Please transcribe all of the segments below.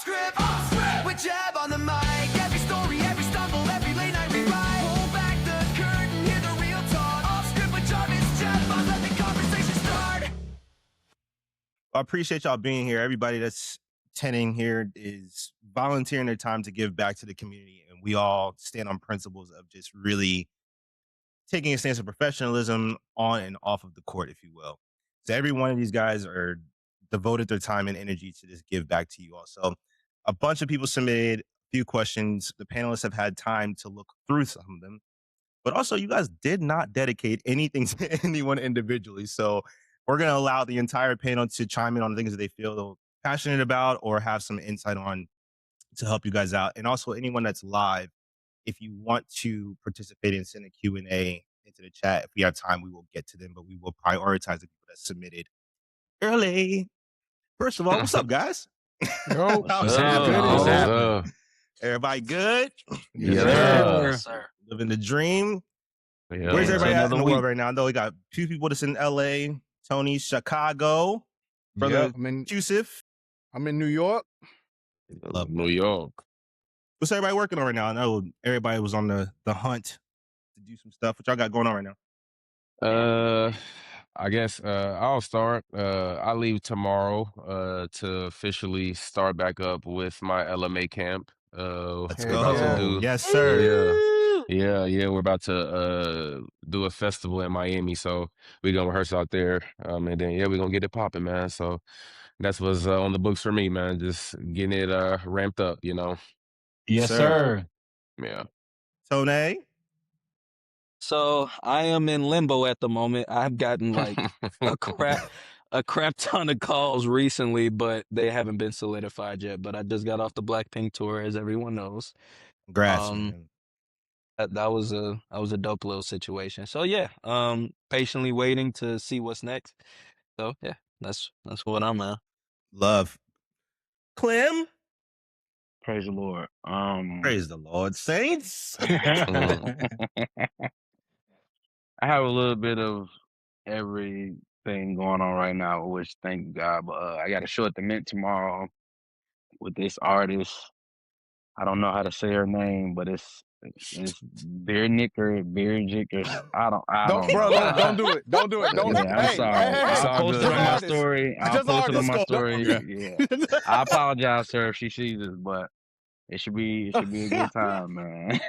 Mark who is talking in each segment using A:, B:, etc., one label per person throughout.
A: Off script, with jab on the mic. Every story, every stumble, every late night rewrite. Pull back the curtain, hear the real talk. Off script with Jarvis, jab on, let the conversation start.
B: I appreciate y'all being here. Everybody that's attending here is volunteering their time to give back to the community, and we all stand on principles of just really taking a stance of professionalism on and off of the court, if you will. So every one of these guys are devoted their time and energy to just give back to you all. So a bunch of people submitted a few questions. The panelists have had time to look through some of them, but also you guys did not dedicate anything to anyone individually. So we're going to allow the entire panel to chime in on things that they feel passionate about or have some insight on to help you guys out. And also anyone that's live, if you want to participate and send a Q&A into the chat, if we have time, we will get to them, but we will prioritize the people that submitted early. First of all, what's up, guys?
C: Yo,
B: How's
C: what's
B: happening? Everybody good?
C: Yes,
D: sir.
B: Living the dream.
C: Yeah.
B: Where's everybody at in
D: Another
B: the world
D: week.
B: right now? I know we got 2 people that's in LA, Tony, Chicago, brother Yusuf.
C: I'm in New York.
B: Love
E: New York.
B: What's everybody working on right now? I know everybody was on the hunt to do some stuff. What y'all got going on right now?
E: I guess I'll start. I leave tomorrow to officially start back up with my LMA camp.
B: Let's
E: we're about
B: go.
E: to do,
B: Yes, sir.
E: yeah. We're about to do a festival in Miami, so we're gonna rehearse out there, and then we're gonna get it popping, man. So that's what's on the books for me, man. Just getting it ramped up, you know.
D: Yes,
B: Sir.
D: sir.
E: Yeah.
B: Tony?
D: So I am in limbo at the moment. I've gotten like a crap ton of calls recently, but they haven't been solidified yet. But I just got off the Blackpink tour, as everyone knows.
B: Congrats,
D: Um,
B: man.
D: that was a dope little situation. So yeah, patiently waiting to see what's next. So yeah, that's what I'm at.
B: Love. Clem?
F: Praise the Lord.
B: Praise the Lord, saints.
F: I have a little bit of everything going on right now, which thank God. But I got a show at the Mint tomorrow with this artist. I don't know how to say her name, but it's Beer Jicker. I don't
C: Bro,
F: know.
C: don't do it. Don't do it. Don't.
F: Yeah, I'm
C: Hey,
F: sorry.
C: hey,
E: It's
F: I'll
E: all
F: post
E: good.
F: it on my
C: Just
F: story. I'll
C: Just
F: post it on my
C: artist.
F: story.
B: Yeah.
F: Yeah. I apologize, sir, if she sees this, but it should be a good time, man.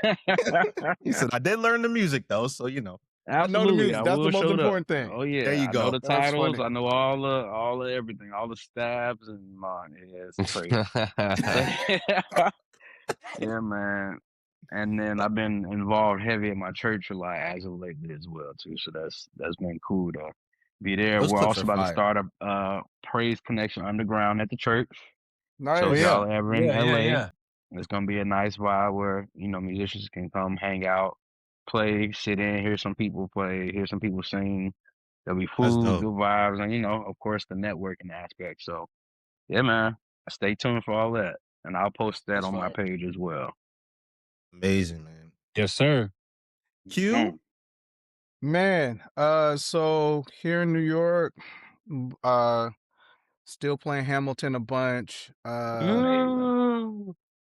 B: He said, I did learn the music, though, so, you know.
C: I know the
F: Absolutely,
C: music.
F: I
C: That's the
F: will
C: most
F: show up.
C: important thing.
F: Oh yeah,
B: There you
F: I know
B: go.
F: the
C: That's
F: titles.
C: funny.
F: I know all the everything, all the stabs and mine. Yeah, it's crazy. Yeah, man. And then I've been involved heavy in my church a lot as of lately as well too. So that's been cool to be there.
B: Those
F: We're
B: clips
F: also
B: are
F: about to
B: fire.
F: start a Praise Connection Underground at the church.
C: Nice.
F: So if
D: yeah.
F: y'all ever in LA,
D: Yeah.
F: it's gonna be a nice vibe where, musicians can come hang out, play, sit in, hear some people play, hear some people sing. There'll be
B: That's
F: food,
B: dope.
F: good vibes, and of course the networking aspect. So yeah, man. Stay tuned for all that. And I'll post that
D: That's
F: on my
D: fire.
F: page as well.
B: Amazing, man.
D: Yes, sir.
B: Q?
C: Man, so here in New York, still playing Hamilton a bunch.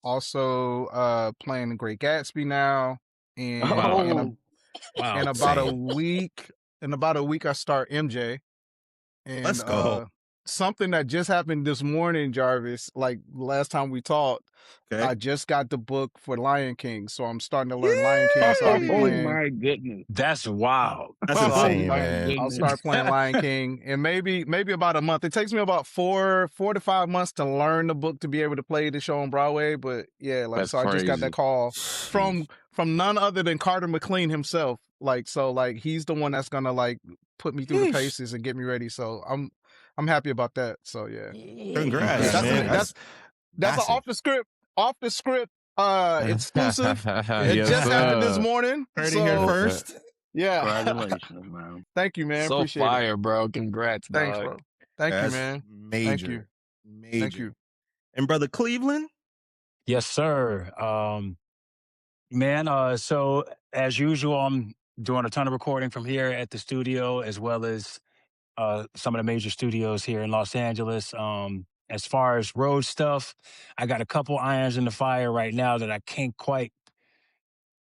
C: Also playing The Great Gatsby now. And
D: Wow.
C: in about a
B: Same.
C: week, I start MJ. And
B: Let's go.
C: something that just happened this morning, Jarvis, like last time we talked,
B: Okay.
C: I just got the book for Lion King, so I'm starting to learn Lion King. So I'll be
F: Oh
C: playing.
F: my goodness.
D: That's wild.
B: That's insane, man.
C: I'll start playing Lion King in maybe about a month. It takes me about 4 to 5 months to learn the book to be able to play the show on Broadway. But yeah, like
E: That's
C: so I just got that
E: crazy.
C: call from none other than Carter McLean himself. Like so, like he's the one that's gonna like put me through the paces and get me ready. So I'm happy about that. So yeah.
B: Congrats, man.
C: That's an off the script exclusive. It
E: Yes,
C: just happened this
E: sir.
C: morning.
B: Heard it here
C: So
B: first.
C: yeah.
F: Congratulations, man.
C: Thank you, man.
D: So
C: Appreciate
D: fire,
C: it.
D: bro. Congrats,
C: Thanks,
D: dog.
C: bro. Thank you,
B: That's
C: man.
B: major.
C: Thank you.
B: Major.
C: Thank you.
B: And brother Cleveland?
G: Yes, sir. Man, so as usual, I'm doing a ton of recording from here at the studio, as well as some of the major studios here in Los Angeles. as far as road stuff, I got a couple irons in the fire right now that I can't quite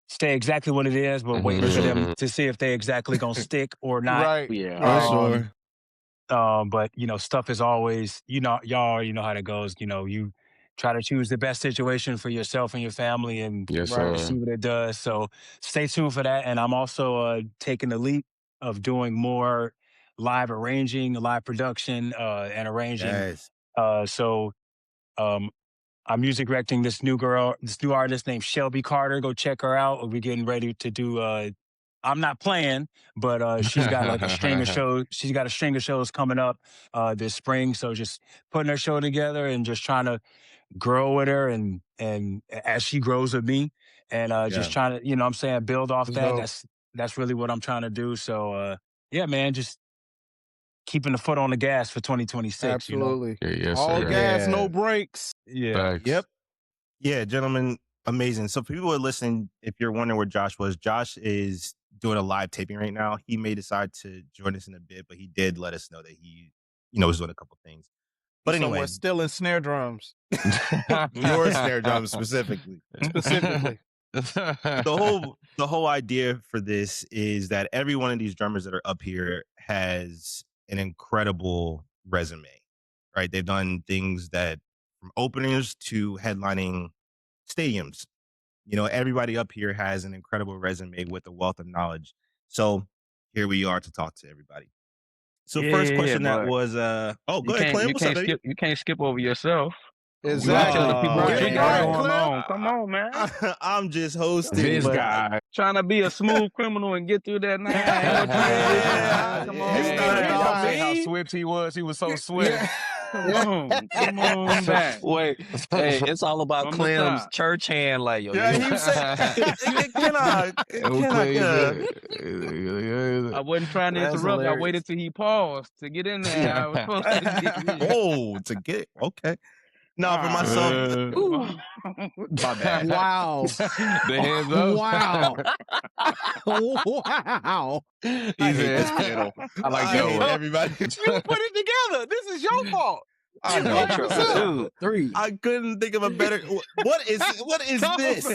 G: say exactly what it is, but waiting
E: Mhm.
G: for them to see if they exactly gonna stick or not.
C: Right.
F: Yeah.
B: For
C: Right.
B: sure.
G: But stuff is always, y'all already know how that goes. You try to choose the best situation for yourself and your family, and
E: Yes,
C: Right.
E: sir.
G: see what it does. So stay tuned for that. And I'm also taking the leap of doing more live arranging, live production, and arranging.
B: Yes.
G: So um, I'm music directing this new artist named Shelby Carter. Go check her out. We're getting ready to do. I'm not playing, but she's got like a string of shows. She's got a string of shows coming up this spring. So just putting her show together and just trying to grow with her and as she grows with me, and
B: Yeah.
G: just trying to, what I'm saying, build off
C: That's
G: that.
C: dope.
G: That's really what I'm trying to do. So yeah, man, just keeping the foot on the gas for 2026.
C: Absolutely.
E: Yeah, yes,
C: All
E: sir.
C: gas,
B: Yeah.
C: no brakes.
G: Yeah.
E: Facts.
B: Yep. Yeah, gentlemen, amazing. So for people who are listening, if you're wondering where Josh was, Josh is doing a live taping right now. He may decide to join us in a bit, but he did let us know that he, was doing a couple things. But
C: He's
B: anyway,
C: somewhere still in snare drums.
B: your snare drum specifically.
C: Specifically.
B: The whole idea for this is that every one of these drummers that are up here has an incredible resume, right? They've done things that from openers to headlining stadiums. Everybody up here has an incredible resume with a wealth of knowledge. So here we are to talk to everybody. So first question that
F: but
B: was go
F: you
B: ahead,
F: can't
B: Clem.
F: you
B: What's up,
F: can't
B: baby?
F: skip you can't skip over yourself. You gotta
C: Exactly.
F: tell the people what
C: Get
F: you
C: it
F: got
C: right,
F: going
C: Clem.
F: on. Come on, man.
B: I'm just hosting.
E: This
B: but
E: guy.
F: Trying to be a smooth criminal and get through that night. Ain't no
B: Yeah.
F: Come
B: You
F: on,
B: started
F: man.
B: off
C: Hey,
G: How
B: me.
G: swift he was. He was so swift.
F: Come on back.
D: Wait, hey, it's all about
F: From the
D: Clem's
F: top.
D: church hand. Like, yo,
B: Yeah,
D: you
B: he said, can I
F: I wasn't trying to
D: That's
F: interrupt. I
D: hilarious.
F: waited till he paused to get in there. I was supposed to get in.
B: Oh, to get okay. No, for myself.
F: My bad.
C: Wow.
E: The hands up.
C: Wow. Wow.
E: He
B: I hate this
E: said,
B: panel.
E: I like
B: I
E: that
B: hate
E: one.
B: everybody.
C: You put it together. This is your fault.
B: I know.
C: 100%.
D: 2, 3.
B: I couldn't think of a better. What is this?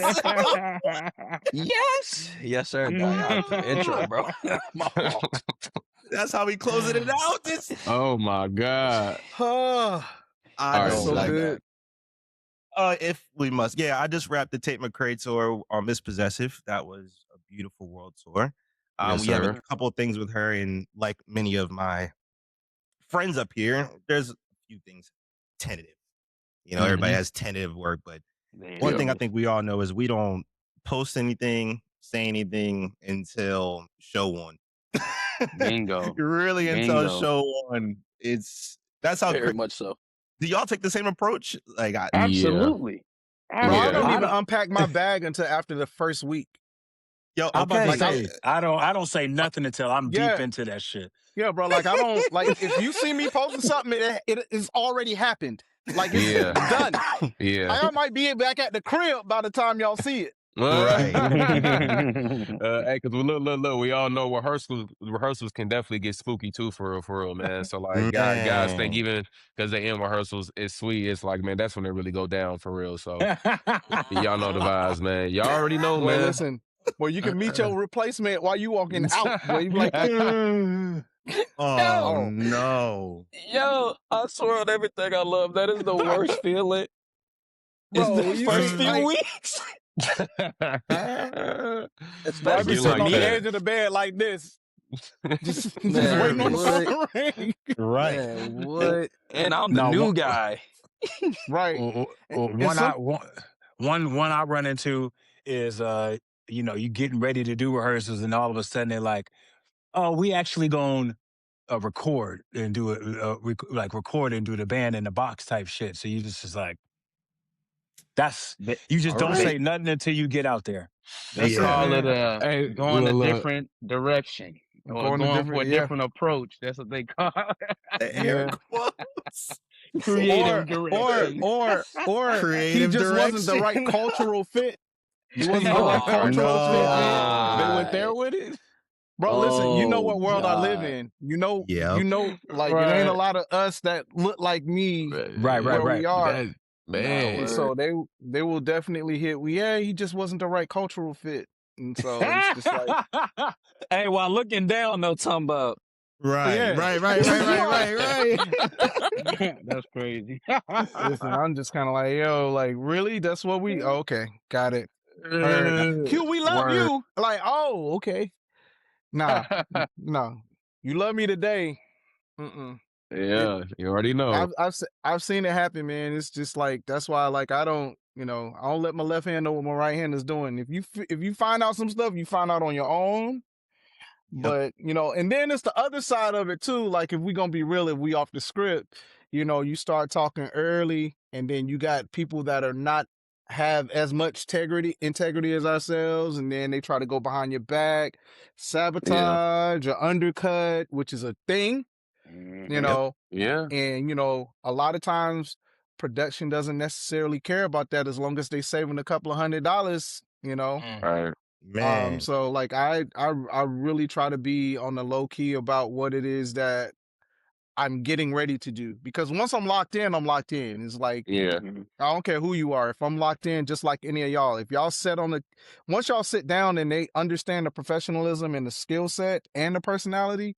D: Yes, sir. Intro, bro. My fault.
B: That's how we closing it out. This.
E: Oh my God.
B: I
E: All right,
B: don't
C: so
B: like
C: good.
B: that. If we must, yeah. I just wrapped the Tate McRae tour on Miss Possessive. That was a beautiful world tour.
E: Yes,
B: We have
E: sir.
B: a couple of things with her, and like many of my friends up here, there's a few things tentative. Everybody has tentative work, but one thing I think we all know is we don't post anything, say anything until show one.
F: Bingo.
B: Really, until
F: Bingo.
B: show one. That's how.
D: Very much so.
B: Do y'all take the same approach? Like,
F: Absolutely.
C: Bro, I don't
E: Yeah.
C: even unpack my bag until after the first week.
B: yo,
G: I'm about
B: okay.
G: to say, I don't say nothing until I'm
C: Yeah.
G: deep into that shit.
C: Yeah, bro. Like I don't like if you see me posting something, it is already happened. Like it's
E: Yeah.
C: done.
E: Yeah.
C: I might be back at the crib by the time y'all see it.
B: Right.
E: Hey, cause look, we all know rehearsals can definitely get spooky too, for real, man. So like, guys think
B: Man.
E: even because they in rehearsals, it's sweet. It's like, man, that's when they really go down for real. So y'all know the vibes, man. Y'all already know,
C: Well,
E: man.
C: listen. Well, you can meet your replacement while you walking out. Boy, you be like,
B: Oh no.
D: Yo, I swear on everything I love. That is the worst feeling.
C: bro,
D: It's the
C: you
D: first
C: see,
D: few
C: like,
D: weeks.
C: bro, I be
D: Especially
E: You
C: sitting
E: like
C: on the
E: that.
C: edge of the bed like this, just
D: Man,
C: waiting on the
D: what?
C: phone to ring.
B: Right.
D: Man, what? And I'm the
G: No,
D: new
G: one-
D: guy.
C: Right.
G: One I run into is you getting ready to do rehearsals and all of a sudden they're like, oh, we actually gonna record and do it record and do the band in the box type shit. So you just is like, you just don't
B: Alright.
G: say nothing until you get out there.
F: They
B: Yeah.
F: call it
E: Hey,
F: going a
E: look.
F: different direction. Or going for a different approach. That's what they call it.
B: The air quotes.
F: Creative direction.
C: or he
B: Creative
C: just wasn't the right
B: direction.
C: cultural fit. He wasn't the right
D: Oh,
C: cultural fit.
B: no.
G: They went there with it.
C: Bro, listen, you know
D: Oh
C: what world I live
D: God.
C: in.
B: Yep.
C: Like it ain't a
E: Right.
C: lot of us that look like me
G: Right,
C: where we are.
E: That
D: Nah,
E: man.
C: So
D: word.
C: they will definitely hit. Yeah, he just wasn't the right cultural fit, and so it's just like,
D: Hey, while looking down though, talking about
B: Right,
C: yeah,
B: right, right,
C: this
B: right,
C: is you.
B: right, right, right.
F: That's crazy.
C: Listen, I'm just kind of like, yo, like really? That's what we? Okay, got it. Heard. Q, we love
D: word.
C: you. Like, oh, okay. Nah, no, you love me today. Mm-mm. It,
E: Yeah, you already know.
C: I've seen it happen, man. It's just like that's why like I don't let my left hand know what my right hand is doing. If you find out some stuff, you find out on your own.
B: Yep.
C: But and then it's the other side of it too. Like if we gonna be real, if we off the script, you start talking early, and then you got people that are not have as much integrity as ourselves, and then they try to go behind your back,
E: Yeah.
C: sabotage or undercut, which is a thing, you
F: Mhm.
B: Yep.
C: know.
E: Yeah.
C: And a lot of times production doesn't necessarily care about that as long as they saving a couple of $100,
D: Mm.
E: Right.
B: Man.
C: So like I really try to be on the low key about what it is that I'm getting ready to do, because once I'm locked in, I'm locked in. It's like
E: Yeah.
F: Mhm.
C: I don't care who you are. If I'm locked in, just like any of y'all, if y'all once y'all sit down and they understand the professionalism and the skill set and the personality,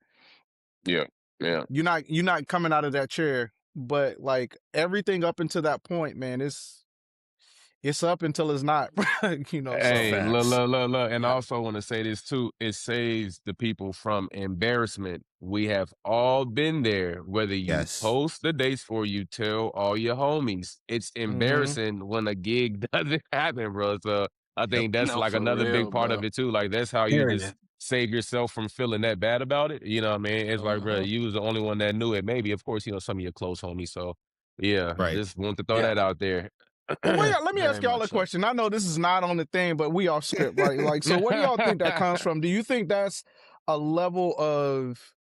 E: Yeah. Yeah.
C: you're not coming out of that chair. But like everything up until that point, man, it's up until it's not. So
E: Hey,
B: Facts.
E: look. And I
C: yeah.
E: also want to say this too. It saves the people from embarrassment. We have all been there, whether you
B: Yes.
E: post the dates or you tell all your homies. It's
C: Mm-hmm.
E: embarrassing when a gig doesn't happen, bro. So I
B: Yep.
E: think that's
D: No,
E: like
D: for
E: another big
D: real,
E: part of
D: bro.
E: it too. Like that's how you just
G: Period.
E: save yourself from feeling that bad about it. You know what I mean? It's like, bro,
C: Mm-hmm.
E: you was the only one that knew it. Maybe, of course, some of your close homies. So yeah,
B: Right.
E: just want to throw
D: Yeah,
E: that out there.
C: Well, let me
D: very
C: ask y'all a
D: much so.
C: question. I know this is not on the thing, but we off script, right? Like, so where do y'all think that comes from? Do you think that's a level of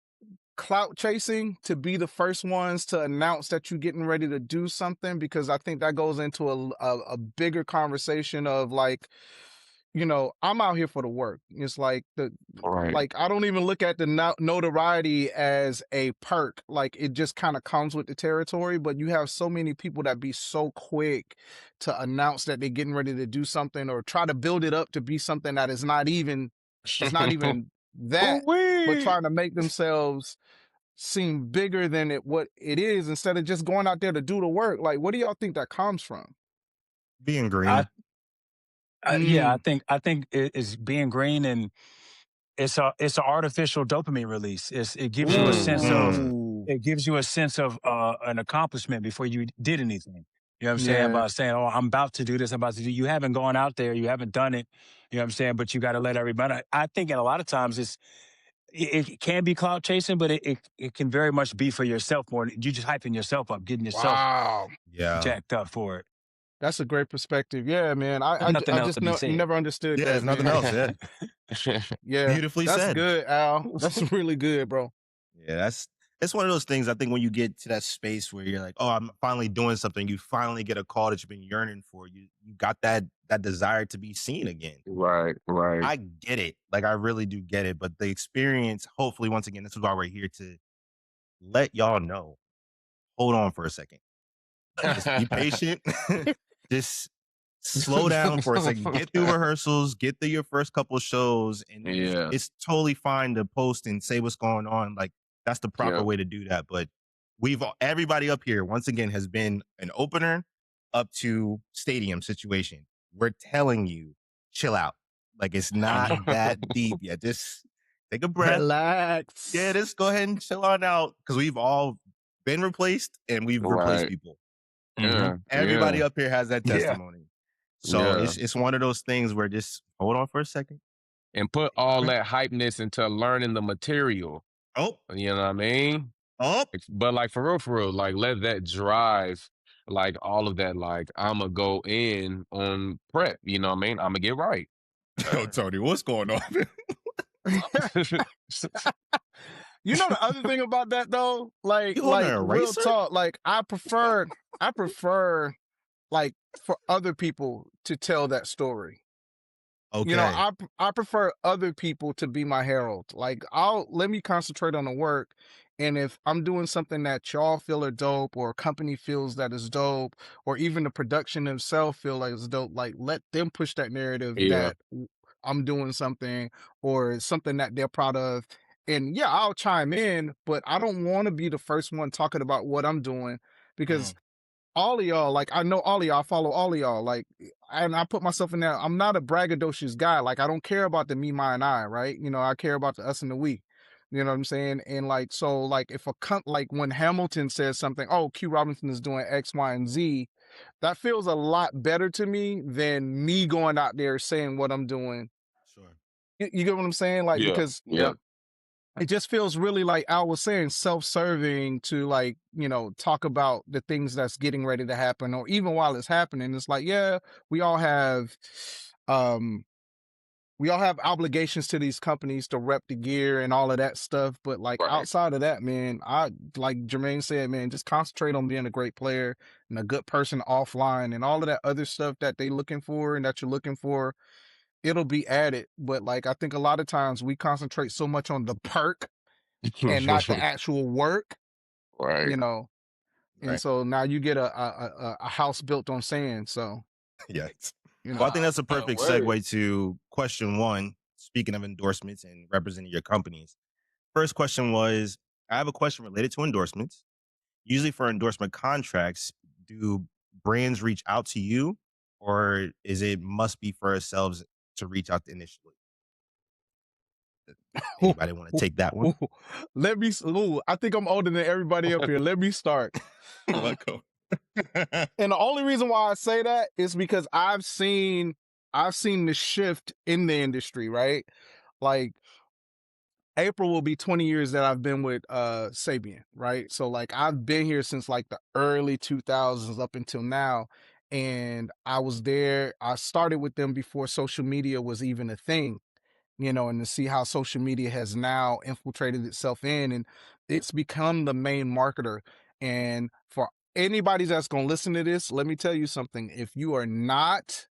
C: clout chasing to be the first ones to announce that you're getting ready to do something? Because I think that goes into a bigger conversation of like, I'm out here for the work. It's like
E: Right.
C: I don't even look at the notoriety as a perk. Like it just kind of comes with the territory. But you have so many people that be so quick to announce that they're getting ready to do something or try to build it up to be something that is not even it's not even that, but
E: Ooh-wee.
C: trying to make themselves seem bigger than what it is instead of just going out there to do the work. Like, what do y'all think that comes from?
B: Being
G: I,
B: green.
G: yeah,
C: Mm.
G: I think it's being green, and it's an artificial dopamine release. It gives you a sense of
B: Mm.
C: Ooh.
G: an accomplishment before you did anything. You know what I'm saying?
C: Yeah.
G: About saying, "Oh, I'm about to do this. I'm about to do." You haven't gone out there. You haven't done it. You know what I'm saying? But you got to let everybody. I think, in a lot of times, it can be cloud chasing, but it can very much be for yourself more. You just hyping yourself up, getting yourself
C: Wow.
B: Yeah.
G: jacked up for it.
C: That's a great perspective. Yeah, man.
G: Nothing
C: I
G: else
C: just
G: to be said.
C: never understood
B: Yeah, there's
C: that,
B: nothing
C: man.
B: else. Yeah.
C: Yeah.
B: Beautifully
C: That's
B: said.
C: good, Al. That's really good, bro.
B: Yeah, it's one of those things. I think when you get to that space where you're like, oh, I'm finally doing something, you finally get a call that you've been yearning for. You got that desire to be seen again.
E: Right.
B: I get it. Like I really do get it. But the experience, hopefully, once again, this is why we're here to let y'all know. Hold on for a second. Just be patient. Just slow down for a second. Get through rehearsals, get through your first couple of shows, and
E: Yeah.
B: it's totally fine to post and say what's going on. Like that's the proper
E: Yep.
B: way to do that. But everybody up here once again has been an opener up to stadium situation. We're telling you, chill out. Like it's not that deep yet. Just take a breath.
C: Relax.
B: Yeah, just go ahead and chill on out because we've all been replaced and we've replaced
E: Right.
B: people.
E: Yeah.
B: Everybody up here has that
G: Yeah.
B: testimony. So
E: Yeah.
B: it's one of those things where just hold on for a second.
E: And put all that hypeness into learning the material.
B: Oh,
E: You know what I mean?
B: oh,
E: But like for real, like let that drive, like all of that, like I'ma go in on prep. You know what I mean? I'ma get right.
B: yo, Tony, what's going on?
C: You know the other thing about that though, like
B: You holding an
C: real
B: eraser?
C: talk, like I prefer like for other people to tell that story. You know,
B: Okay.
C: I prefer other people to be my herald. Like, let me concentrate on the work. And if I'm doing something that y'all feel are dope, or a company feels that is dope, or even the production themselves feel like it's dope, like, let them push that narrative
E: Yeah.
C: that I'm doing something, or something that they're proud of. And yeah, I'll chime in, but I don't want to be the first one talking about what I'm doing, because all of y'all, like, I know all of y'all, I follow all of y'all, like, and I put myself in there. I'm not a braggadocious guy. Like, I don't care about the me, my, and I, right? You know, I care about the us and the we. You know what I'm saying? And like, so like, if like when Hamilton says something, oh, Q Robinson is doing X, Y, and Z, that feels a lot better to me than me going out there saying what I'm doing.
B: Sure.
C: You get what I'm saying? Like,
E: Yeah.
C: because
E: Yeah.
C: it just feels really, like Al was saying, self-serving to, like, you know, talk about the things that's getting ready to happen, or even while it's happening. It's like, yeah, we all have obligations to these companies to rep the gear and all of that stuff, but like,
E: Right.
C: outside of that, man, I, like Jermaine said, man, just concentrate on being a great player and a good person offline, and all of that other stuff that they looking for and that you're looking for, it'll be added. But like, I think a lot of times we concentrate so much on the perk and not the actual work,
E: Right.
C: you know. And
B: Right.
C: so now you get a house built on sand. So,
B: Yikes.
C: you
B: Well, I
C: know,
B: think that's a perfect
E: Word.
B: segue to question one. Speaking of endorsements and representing your companies, first question was, I have a question related to endorsements. Usually for endorsement contracts, do brands reach out to you, or is it must be for ourselves to reach out initially? Anybody want to take that one?
C: let me, I think I'm older than everybody up here. Let me start.
B: Let go.
C: And the only reason why I say that is because I've seen the shift in the industry, right? Like, April will be 20 years that I've been with Sabian, right? So like, I've been here since like the early 2000s up until now. And I started with them before social media was even a thing, you know, and to see how social media has now infiltrated itself in, and it's become the main marketer. And for anybody that's going to listen to this, let me tell you something. If you are not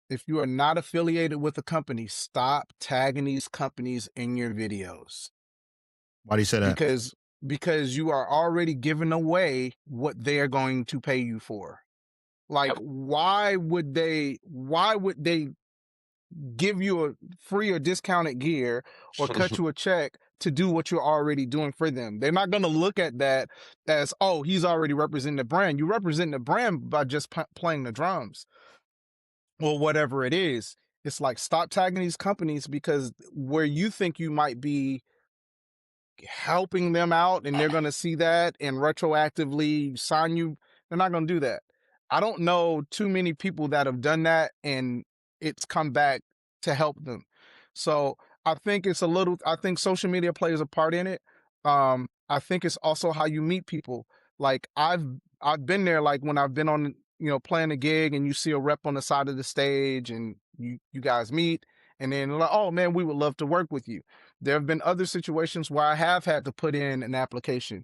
C: affiliated with a company, stop tagging these companies in your videos,
B: Why do you say that?
C: because you are already giving away what they are going to pay you for. Like,
E: Yep.
C: why would they give you a free or discounted gear or cut you a check to do what you're already doing for them? They're not going to look at that as, oh, he's already representing the brand. You represent the brand by just playing the drums or whatever it is. It's like, stop tagging these companies, because where you think you might be helping them out and they're going to see that and retroactively sign you, they're not going to do that. I don't know too many people that have done that and it's come back to help them. So I think I think social media plays a part in it. I think it's also how you meet people. Like, I've been there, like when I've been on, you know, playing a gig and you see a rep on the side of the stage and you guys meet, and then like, oh man, we would love to work with you. There have been other situations where I have had to put in an application.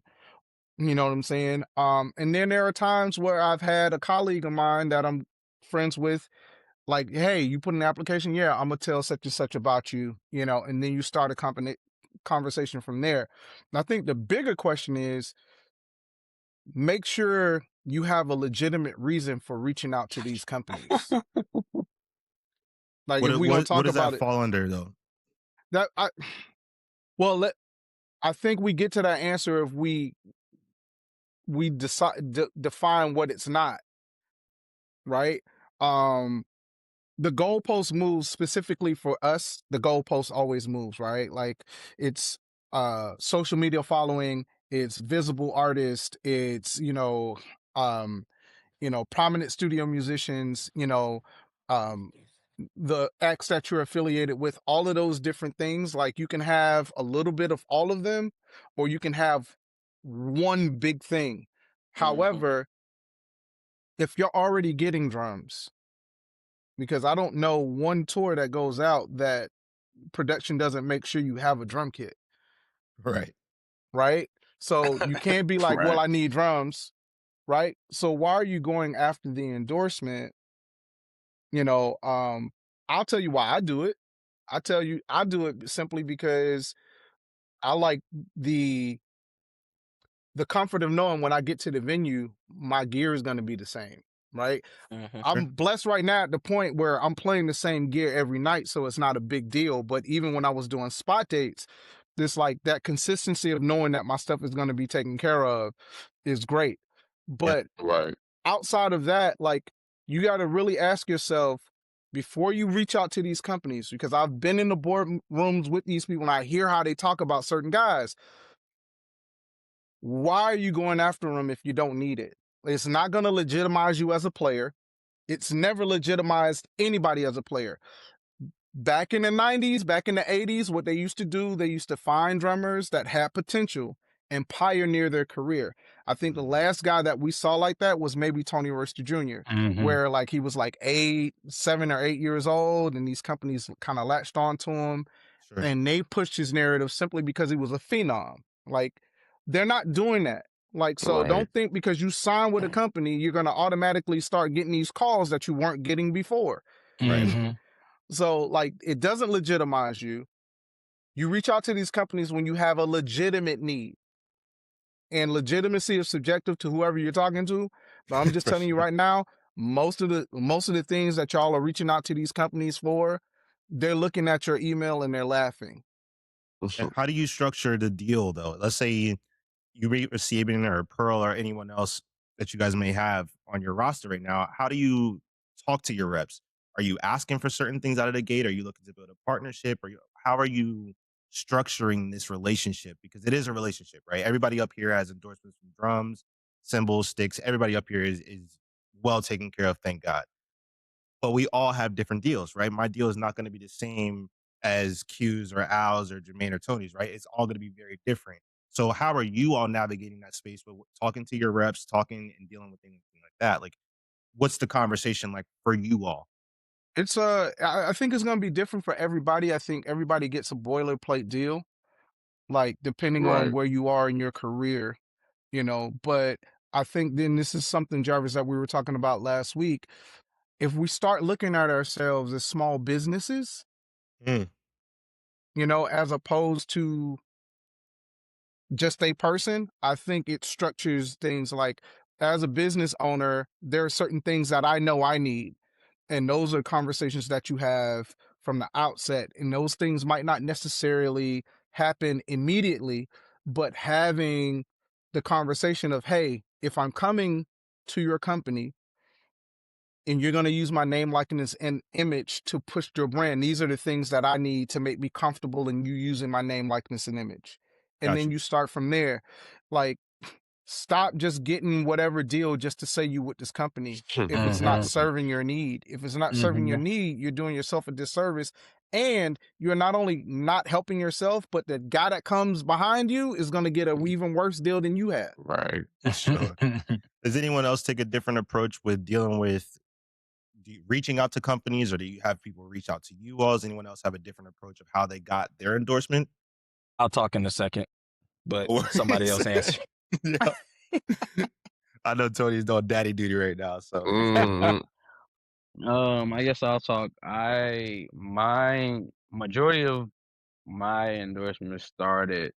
C: You know what I'm saying? And then there are times where I've had a colleague of mine that I'm friends with, like, hey, you put in an application? Yeah, I'm gonna tell such and such about you, you know, and then you start a conversation from there. And I think the bigger question is, make sure you have a legitimate reason for reaching out to these companies. Like, if we're gonna
B: What
C: talk
B: does that
C: about it,
B: fall under though?
C: that I think we get to that answer if we define what it's not, right? The goalpost moves specifically for us. The goalpost always moves, right? Like, it's social media following, it's visible artists, it's, prominent studio musicians, the acts that you're affiliated with, all of those different things. Like, you can have a little bit of all of them, or you can have one big thing. However, if you're already getting drums, because I don't know one tour that goes out that production doesn't make sure you have a drum kit,
B: Right.
C: right? So you can't be like, well,
E: Right.
C: I need drums, right? So why are you going after the endorsement? You know, I'll tell you why I do it. I do it simply because I like the comfort of knowing when I get to the venue, my gear is going to be the same, right?
D: Mhm.
C: I'm blessed right now at the point where I'm playing the same gear every night, so it's not a big deal. But even when I was doing spot dates, this like that consistency of knowing that my stuff is going to be taken care of is great.
B: Yeah.
C: But
E: Right.
C: outside of that, like you got to really ask yourself before you reach out to these companies, because I've been in the boardrooms with these people and I hear how they talk about certain guys. Why are you going after them if you don't need it? It's not going to legitimize you as a player. It's never legitimized anybody as a player. Back in the 90s, back in the 80s, what they used to do, they used to find drummers that had potential and pioneer their career. I think the last guy that we saw like that was maybe Tony Royster Jr., where like he was like 7 or 8 years old, and these companies kind of latched onto him
B: Sure.
C: and they pushed his narrative simply because he was a phenom. Like they're not doing that. Like, so
E: Right.
C: don't think because you sign with a company, you're going to automatically start getting these calls that you weren't getting before.
B: Right.
D: Mhm.
C: So like, it doesn't legitimize you. You reach out to these companies when you have a legitimate need. And legitimacy is subjective to whoever you're talking to. But I'm just
B: For
C: telling you
B: sure.
C: right now, most of the things that y'all are reaching out to these companies for, they're looking at your email and they're laughing.
B: And how do you structure the deal though? Let's say you receive it or Pearl or anyone else that you guys may have on your roster right now. How do you talk to your reps? Are you asking for certain things out of the gate? Are you looking to build a partnership? How are you structuring this relationship? Because it is a relationship, right? Everybody up here has endorsements from drums, cymbals, sticks. Everybody up here is well taken care of, thank God. But we all have different deals, right? My deal is not going to be the same as Q's or Al's or Jermaine or Tony's, right? It's all going to be very different. So how are you all navigating that space with talking to your reps, talking and dealing with things like that? Like, what's the conversation like for you all?
C: It's I think it's gonna be different for everybody. I think everybody gets a boilerplate deal, like depending on
E: Right.
C: where you are in your career, But I think then this is something, Jarvis, that we were talking about last week. If we start looking at ourselves as small businesses,
B: Mm,
C: as opposed to just a person, I think it structures things like as a business owner, there are certain things that I know I need. And those are conversations that you have from the outset. And those things might not necessarily happen immediately, but having the conversation of, hey, if I'm coming to your company and you're going to use my name, likeness, and image to push your brand, these are the things that I need to make me comfortable in you using my name, likeness, and image. And then
B: gotcha.
C: you start from there. Like, stop just getting whatever deal just to say you with this company if it's not
D: Mhm.
C: serving your need. If it's not serving your
D: Mhm.
C: need, you're doing yourself a disservice. And you're not only not helping yourself, but the guy that comes behind you is going to get an even worse deal than you have.
E: Right.
B: Sure. Does anyone else take a different approach with dealing with reaching out to companies, or do you have people reach out to you all? Does anyone else have a different approach of how they got their endorsement?
D: I'll talk in a second, but
B: Or
D: somebody else answer.
B: yeah. I know Tony's doing daddy duty right now, so
E: Mhm.
F: I guess I'll talk. My majority of my endorsements started,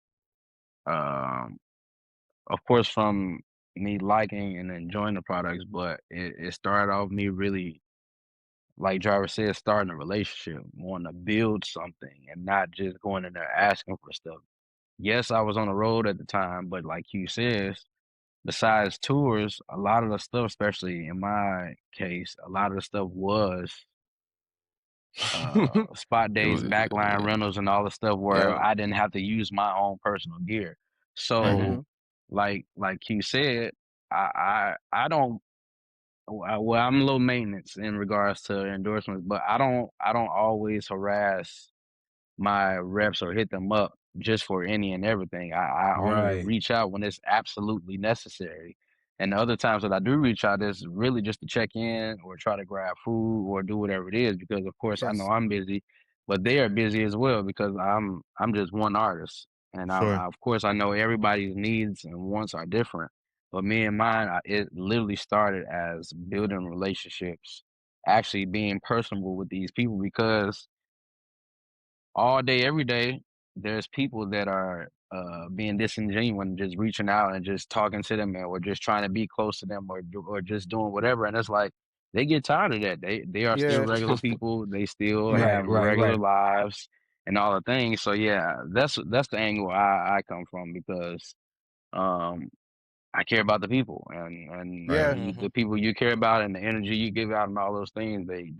F: um, of course, from me liking and enjoying the products, but it started off me really, like Jarvis said, starting a relationship, wanting to build something and not just going in there asking for stuff. Yes, I was on the road at the time, but like you says, besides tours, a lot of the stuff, especially in my case, a lot of the stuff was spot
E: It
F: days,
E: was
F: backline rentals, and all the stuff where
E: yeah.
F: I didn't have to use my own personal gear.
D: Mhm.
F: So, like you said, I don't. Well, I'm low maintenance in regards to endorsements, but I don't always harass my reps or hit them up just for any and everything. I only
D: Right.
F: reach out when it's absolutely necessary. And the other times that I do reach out is really just to check in or try to grab food or do whatever it is because of course I know
C: Yes.
F: I'm busy, but they are busy as well because I'm just one artist. And
B: sure.
F: of course I know everybody's needs and wants are different. But me and mine, it literally started as building relationships actually being personable with these people, because all day, every day, there's people that are being disingenuous and just reaching out and just talking to them, or just trying to be close to them, or just doing whatever. And it's like they get tired of that. They are still
C: Yeah.
F: regular people. They still
G: Right,
F: have
G: right,
F: regular
G: right.
F: lives and all the things. So yeah, that's the angle I come from, because um I care about the people,
B: Right.
C: Yeah.
F: the people you care about, and the energy you give out and all those things, they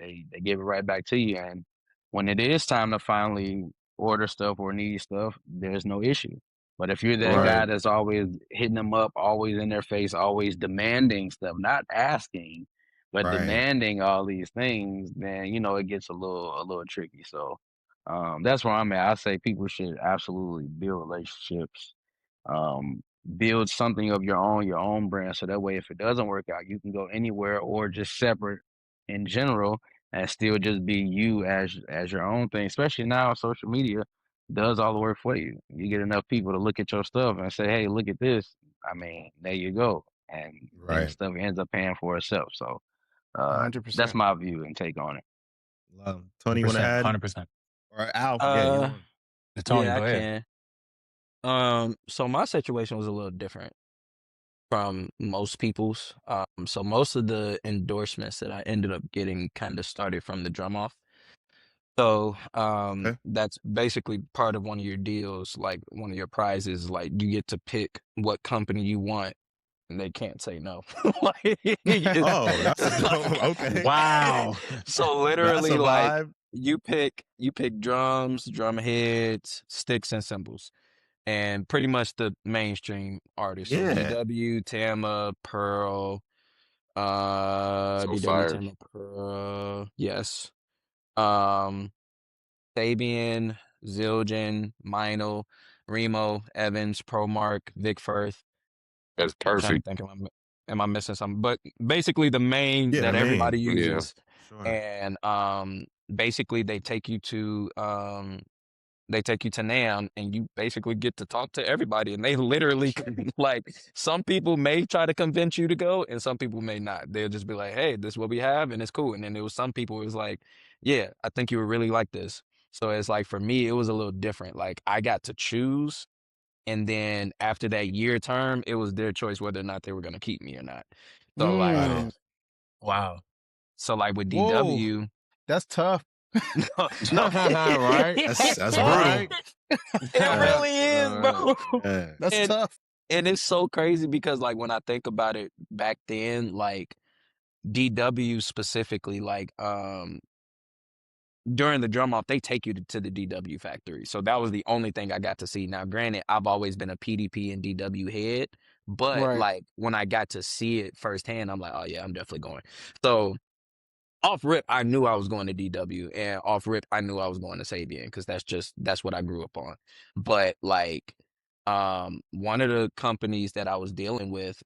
F: give it right back to you. And when it is time to finally order stuff or need stuff, there's no issue. But if you're that
B: Right.
F: guy that's always hitting them up, always in their face, always demanding stuff, not asking, but
B: Right.
F: demanding all these things, then it gets a little tricky. So that's where I'm at. I say people should absolutely build relationships, um, build something of your own brand, so that way if it doesn't work out, you can go anywhere, or just separate in general, and still just be you as your own thing. Especially now, social media does all the work for you. You get enough people to look at your stuff and say, "Hey, look at this." I mean, there you go, and then
B: Right.
F: stuff ends up paying for itself. So that's
C: 100%.
F: my view and take on it.
B: Love. Tony, you want to
G: 100%,
B: add?
G: 100%.
B: Or Al? Yeah, either
D: Uh,
B: one.
G: Tony,
D: yeah,
G: go
D: I
G: ahead.
D: can. So my situation was a little different from most people's. So most of the endorsements that I ended up getting kind of started from the drum off. So
B: Okay.
D: that's basically part of one of your deals, like one of your prizes, like you get to pick what company you want and they can't say no. Like
B: Oh, that's
D: it's like
B: okay.
G: Wow.
D: so
B: That's a
D: literally like
B: vibe.
D: you pick drums, drum heads, sticks and cymbals. And pretty much the mainstream artists. So
B: Yeah.
D: DW, Tama, Pearl,
E: So
D: DW,
E: fire.
D: Tama, Pearl, yes. Um, Sabian, Zildjian, Meinl, Remo, Evans, Promark, Vic Firth.
E: That's
D: I'm trying to
E: perfect.
D: think, am I missing something? But basically the main
B: Yeah, the
D: that everybody
B: main.
E: Yeah.
D: uses.
B: Sure.
D: And basically they take you to NAMM and you basically get to talk to everybody and they literally like some people may try to convince you to go and some people may not. They'll just be like, hey, this is what we have and it's cool. And then there was some people it was like, yeah, I think you would really like this. So it's like for me, it was a little different. Like I got to choose. And then after that year term, it was their choice whether or not they were going to keep me or not. So like,
B: Got it.
C: Mm.
G: Wow.
D: with
C: Whoa.
D: DW,
C: That's tough.
D: no, no,
E: Right?
B: That's brutal.
E: Right?
D: it really is, bro.
B: Yeah.
C: That's
D: And
C: tough.
D: and it's so crazy because like when I think about it back then, like DW specifically, like during the drum off, they take you to the DW factory. So that was the only thing I got to see. Now, granted, I've always been a PDP and DW head, but
C: Right.
D: like when I got to see it firsthand, I'm like, oh yeah, I'm definitely going. So off rip, I knew I was going to DW, and off rip, I knew I was going to Sabian because that's what I grew up on. But like, one of the companies that I was dealing with,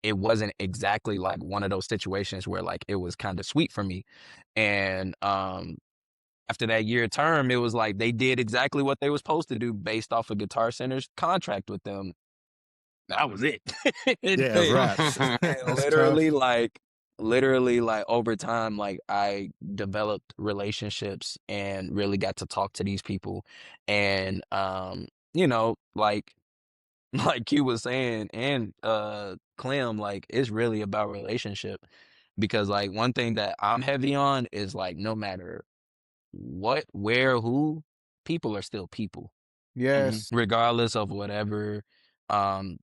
D: it wasn't exactly like one of those situations where like it was kind of sweet for me, and after that year term, it was like they did exactly what they were supposed to do based off of Guitar Center's contract with them. That was it. And
B: Yeah, raps.
C: That's
D: literally,
C: tough.
D: like over time, like I developed relationships and really got to talk to these people. And like like you was saying, and Clem, like it's really about relationship. Because like one thing that I'm heavy on is like no matter what, where, who, people are still people
C: Yes.
D: regardless of whatever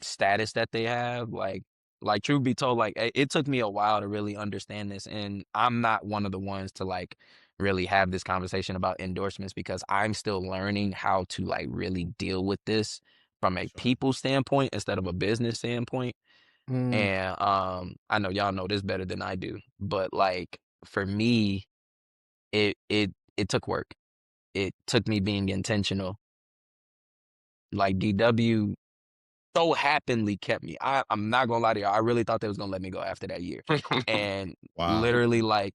D: status that they have. Like truth be told, like it took me a while to really understand this, and I'm not one of the ones to like really have this conversation about endorsements because I'm still learning how to like really deal with this from a
B: Sure.
D: people standpoint instead of a business standpoint.
C: Mm.
D: And I know y'all know this better than I do, but like for me, it took work. It took me being intentional. Like DW so happily kept me. I'm not gonna lie to you. I really thought they was gonna let me go after that year. And
B: Wow.
D: literally like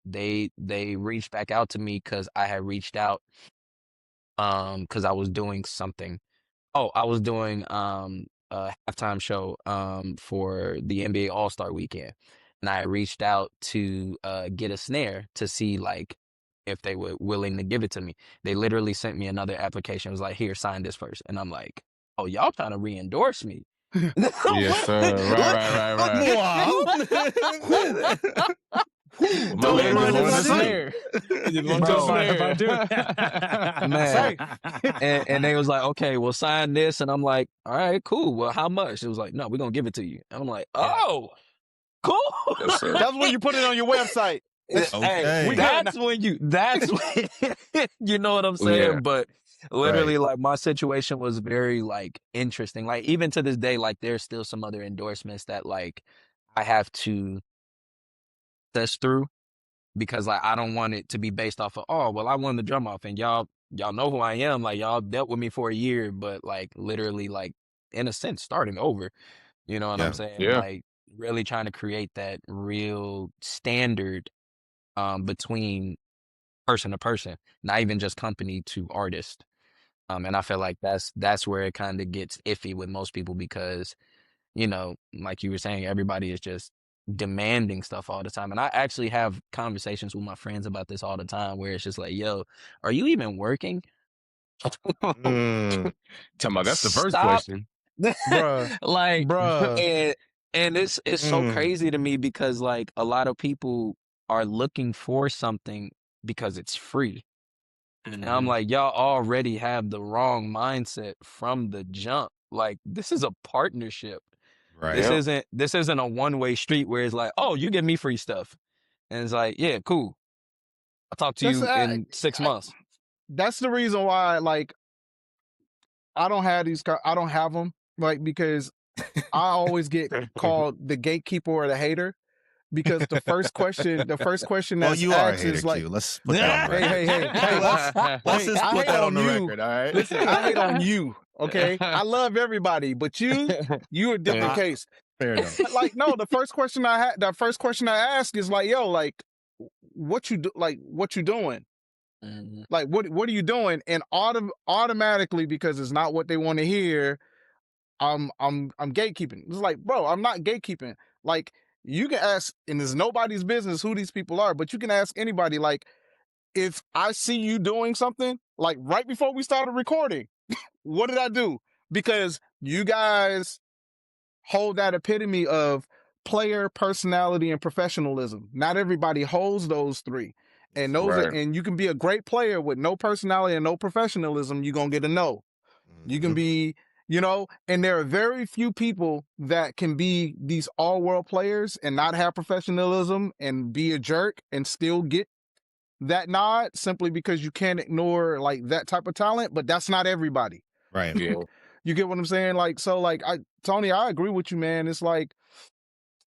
D: they reached back out to me because I had reached out because I was doing something. Oh, I was doing a halftime show for the NBA All-Star weekend. and I reached out to get a snare to see like if they were willing to give it to me. They literally sent me another application. It was like, here, sign this first. And I'm like, oh, y'all trying to re-endorse me.
E: Yes, sir. Right.
C: Who
E: My
C: don't
E: man
C: mind
E: just
C: if
E: wanted
C: I
E: to
C: do?
E: snare. Just wanted
D: Bro.
E: to snare.
G: If I do.
D: Man.
C: Say.
D: And they was like, okay, well, sign this. And I'm like, all right, cool. Well, how much? It was like, no, we're going to give it to you. And I'm like, oh, cool.
E: Yes, sir.
C: That's when you put it on your website.
D: Hey,
B: Okay.
C: We good
D: that's when you know what I'm saying?
E: Yeah.
D: But literally, like, my situation was very, like, interesting. Like, even to this day, like, there's still some other endorsements that, like, I have to test through because, like, I don't want it to be based off of, oh, well, I won the drum off and y'all know who I am. Like, y'all dealt with me for a year, but, like, literally, like, in a sense, starting over. You know what I'm
B: Yeah.
D: saying?
E: Yeah.
D: Like, really trying to create that real standard between person to person, not even just company to artist. And I feel like that's where it kind of gets iffy with most people because, you know, like you were saying, everybody is just demanding stuff all the time. And I actually have conversations with my friends about this all the time where it's just like, yo, are you even working?
B: Mm.
E: Talking about that's the first
D: Stop.
E: question.
C: Bruh.
D: Like,
C: Bruh.
D: and it's so crazy to me because like a lot of people are looking for something because it's free. And I'm like, y'all already have the wrong mindset from the jump. Like, this is a partnership.
B: Right.
D: This isn't a one-way street where it's like, oh, you give me free stuff. And it's like, yeah, cool. I'll talk to
C: That's
D: you in 6 months.
C: that's the reason why, like, I don't have them, like, because I always get called the gatekeeper or the hater because the first question
B: Well,
C: that's
B: you are a
C: asked
B: hater,
C: is like,
B: Q. Let's put that on the
C: hey,
B: record.
C: hey,
B: Let's just
C: I
B: put
C: hate
B: that on
C: on
B: the
C: you.
B: record, all right?
C: Listen, I hate on you, okay? I love everybody, but you a different case.
B: Fair enough.
C: Like, no, the first question I ask is like, yo, like, what you doing?
D: Mhm.
C: Like, what are you doing? And automatically, because it's not what they want to hear, I'm gatekeeping. It's like, bro, I'm not gatekeeping. Like, you can ask, and it's nobody's business who these people are, but you can ask anybody. Like, if I see you doing something, like right before we started recording, what did I do? Because you guys hold that epitome of player, personality, and professionalism. Not everybody holds those three. And
E: Right.
C: and you can be a great player with no personality and no professionalism, you're gonna get a no. You can be, you know, and there are very few people that can be these all-world players and not have professionalism and be a jerk and still get that nod simply because you can't ignore like that type of talent, but that's not everybody.
B: Right.
E: Yeah.
C: You get what I'm saying? Like, so like Tony, I agree with you, man. It's like,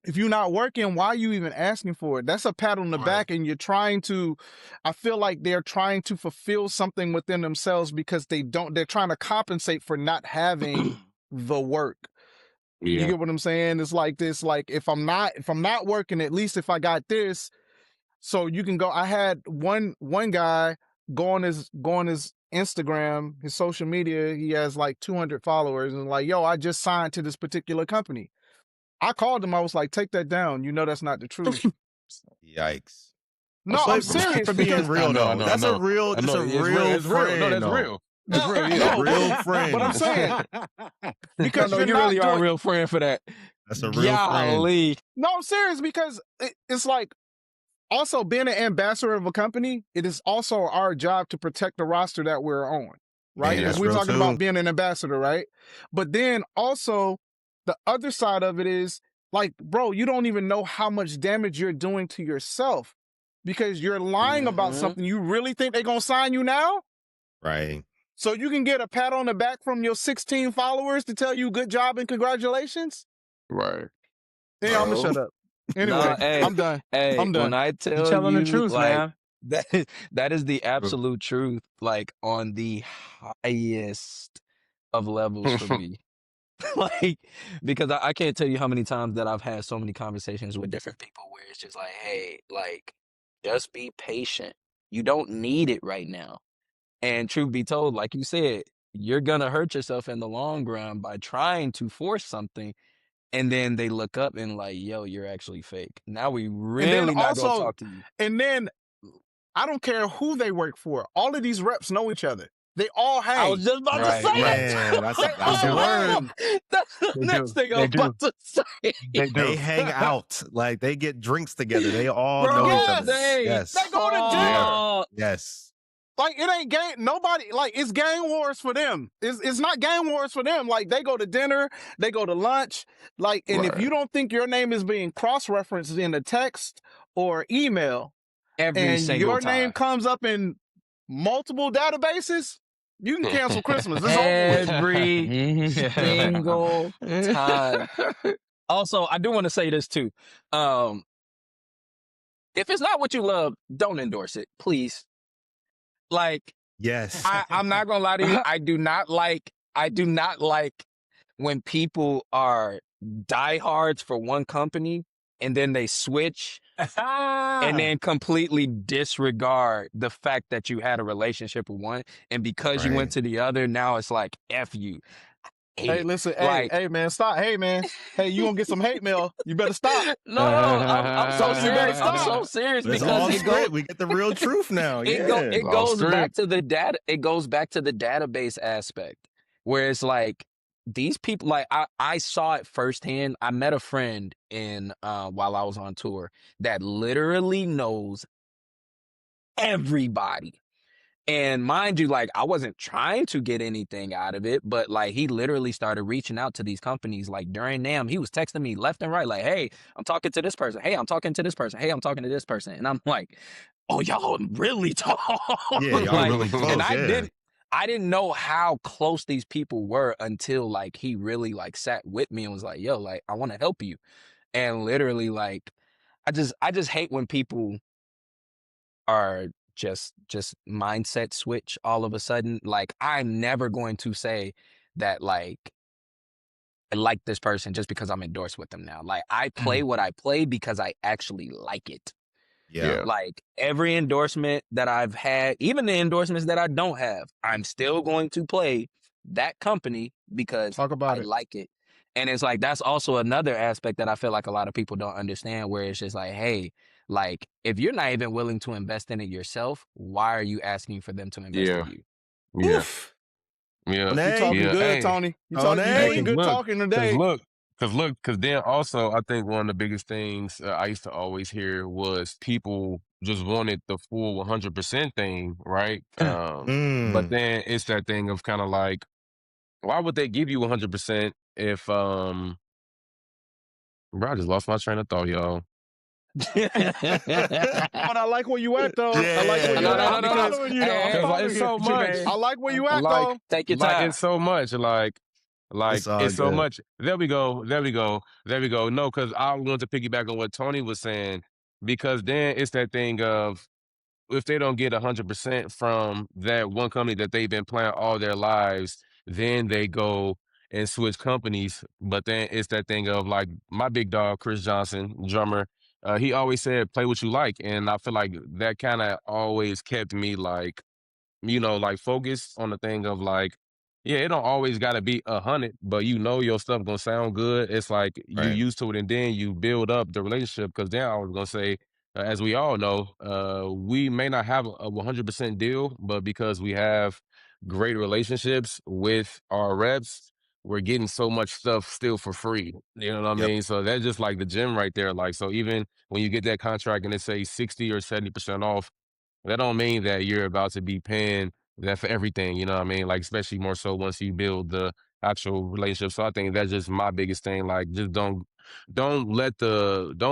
C: if you're not working, why are you even asking for it? That's a pat on the back, and you're trying to, I feel like they're trying to fulfill something within themselves because they're trying to compensate for not having the work. You
E: Yeah.
C: get what I'm saying? It's like this, like if I'm not working, at least if I got this, so you can go. I had one guy go on his Instagram, his social media, he has like 200 followers, and like, yo, I just signed to this particular company. I called him. I was like, take that down. You know that's not the truth.
B: Yikes.
C: No,
B: But
C: I'm serious.
B: for being
C: because-
B: real though. That's a real. That's a real friend.
E: No, that's
B: though.
E: real.
B: That's
E: real.
B: a
E: Yeah.
B: real friend.
C: But I'm saying, because
D: No,
C: you're
D: you
C: not
D: really are a
C: doing-
D: real friend for that.
B: That's a real friend.
D: Golly.
C: No, I'm serious because it's like, also being an ambassador of a company, it is also our job to protect the roster that we're on, right?
B: Man,
C: Because
B: that's
C: we're
B: real
C: talking
B: too.
C: about being an ambassador, right? But then also the other side of it is like, bro, you don't even know how much damage you're doing to yourself because you're lying about
D: Mhm.
C: something. You really think they're going to sign you now?
B: Right.
C: So you can get a pat on the back from your 16 followers to tell you good job and congratulations?
E: Right.
C: Yeah, I'm going to shut up. Anyway,
D: Nah, hey,
C: I'm done.
D: Hey,
C: I'm done.
D: when I
G: You're
D: tell
G: telling
D: you,
G: the truth,
D: like,
G: man.
D: that is the absolute truth, like, on the highest of levels for me. Like, because I can't tell you how many times that I've had so many conversations with different people where it's just like, hey, like, just be patient. You don't need it right now. And truth be told, like you said, you're gonna hurt yourself in the long run by trying to force something and then they look up and like, yo, you're actually fake. Now we
C: And then
D: really not gonna
C: also,
D: talk to you.
C: and then I don't care who they work for. All of these reps know each other. They all hang.
D: I was just about to
G: Right,
D: say
G: right.
B: Man, that's
C: They
B: the
C: all
B: word.
C: hang.
D: That's the
G: They
D: next
G: do.
D: thing
G: They
D: I'm about to say.
G: They
B: They
G: do.
B: hang out. Like they get drinks together. They all
D: Bro,
B: know each
C: Yes.
B: other.
D: they
B: Yes.
C: They go to dinner.
D: talk.
B: Yes.
C: Like it ain't gang. Nobody like it's gang wars for them. It's not gang wars for them. Like they go to dinner, they go to lunch. Like, and if
E: Right.
C: you don't think your name is being cross-referenced in a text or email,
D: Every
C: and
D: single
C: your
D: time.
C: name comes up in multiple databases, you can cancel Christmas. It's over with.
D: Every single time. Also, I do want to say this too. If it's not what you love, don't endorse it, please. Like,
B: Yes.
D: I'm not gonna lie to you. I do not like when people are diehards for one company and then they switch and then completely disregard the fact that you had a relationship with one, and because you went
B: Right.
D: to the other, now it's like F you. I hate
C: Hey,
D: it.
C: listen,
D: Like-
C: hey man, stop. Hey man, hey, you gonna get some hate mail. You better stop.
D: No, I'm so
C: You better
D: serious. I'm so
C: stop.
D: serious
B: It's
D: because
B: all
D: it
B: script.
D: goes
B: We get the real truth now.
D: it
B: Yeah.
E: all
D: goes back
E: script.
D: to the data. It goes back to the database aspect, where it's like these people. Like I saw it firsthand. I met a friend in while I was on tour that literally knows everybody. And mind you, like I wasn't trying to get anything out of it, but like he literally started reaching out to these companies. Like during NAMM, he was texting me left and right, like, "Hey, I'm talking to this person. Hey, I'm talking to this person. Hey, I'm talking to this person." And I'm like, "Oh, y'all really talk?"
B: Yeah, y'all
D: Like,
B: really close.
D: and I
B: Yeah.
D: didn't know how close these people were until like he really like sat with me and was like, "Yo, like I want to help you." And literally, like, I just hate when people are just mindset switch all of a sudden. Like I'm never going to say that like I like this person just because I'm endorsed with them now. Like I play what I play because I actually like it.
B: Yeah.
D: Like every endorsement that I've had, even the endorsements that I don't have, I'm still going to play that company because
C: Talk about
D: I
C: it.
D: like it. And it's like that's also another aspect that I feel like a lot of people don't understand, where it's just like, hey, like if you're not even willing to invest in it yourself, why are you asking for them to invest
E: Yeah.
D: in you?
E: Yeah.
B: Oof.
E: Yeah.
C: You
B: Nay.
C: talking
E: Yeah.
C: good,
E: Hey.
C: Tony. You
B: Tony.
C: doing good
E: Look,
C: talking today.
E: Cause then also I think one of the biggest things I used to always hear was people just wanted the full 100% thing, right? But
B: Mm.
E: then it's that thing of kind of like, why would they give you 100% if bro, I just lost my train of thought, y'all.
C: But I like where you at though. I like where you
D: No,
C: at.
D: no, no,
C: I'm
D: no.
C: following you though. I'm
D: Hey,
C: following
E: it's
C: you.
E: so much.
C: I like where you at
E: Like,
C: though.
D: Take your
E: like
D: time.
E: it's so much. Like
B: It's all
E: it's so
B: good.
E: much. There we go. No, because I want to piggyback on what Tony was saying, because then it's that thing of if they don't get 100% from that one company that they've been playing all their lives, then they go and switch companies. But then it's that thing of like my big dog, Chris Johnson, drummer, he always said, play what you like. And I feel like that kind of always kept me like, like focused on the thing of like, yeah, it don't always got to be 100, but your stuff gonna sound good. It's like you
B: Right.
E: used to it, and then you build up the relationship. Because then I was gonna say, as we all know, we may not have a 100% deal, but because we have great relationships with our reps, we're getting so much stuff still for free. You know what I
B: Yep.
E: mean? So that's just like the gym right there. Like, so even when you get that contract and it say 60 or 70% off, that don't mean that you're about to be paying that for everything, you know what I mean? Like, especially more so once you build the actual relationship. So I think that's just my biggest thing. Like, just don't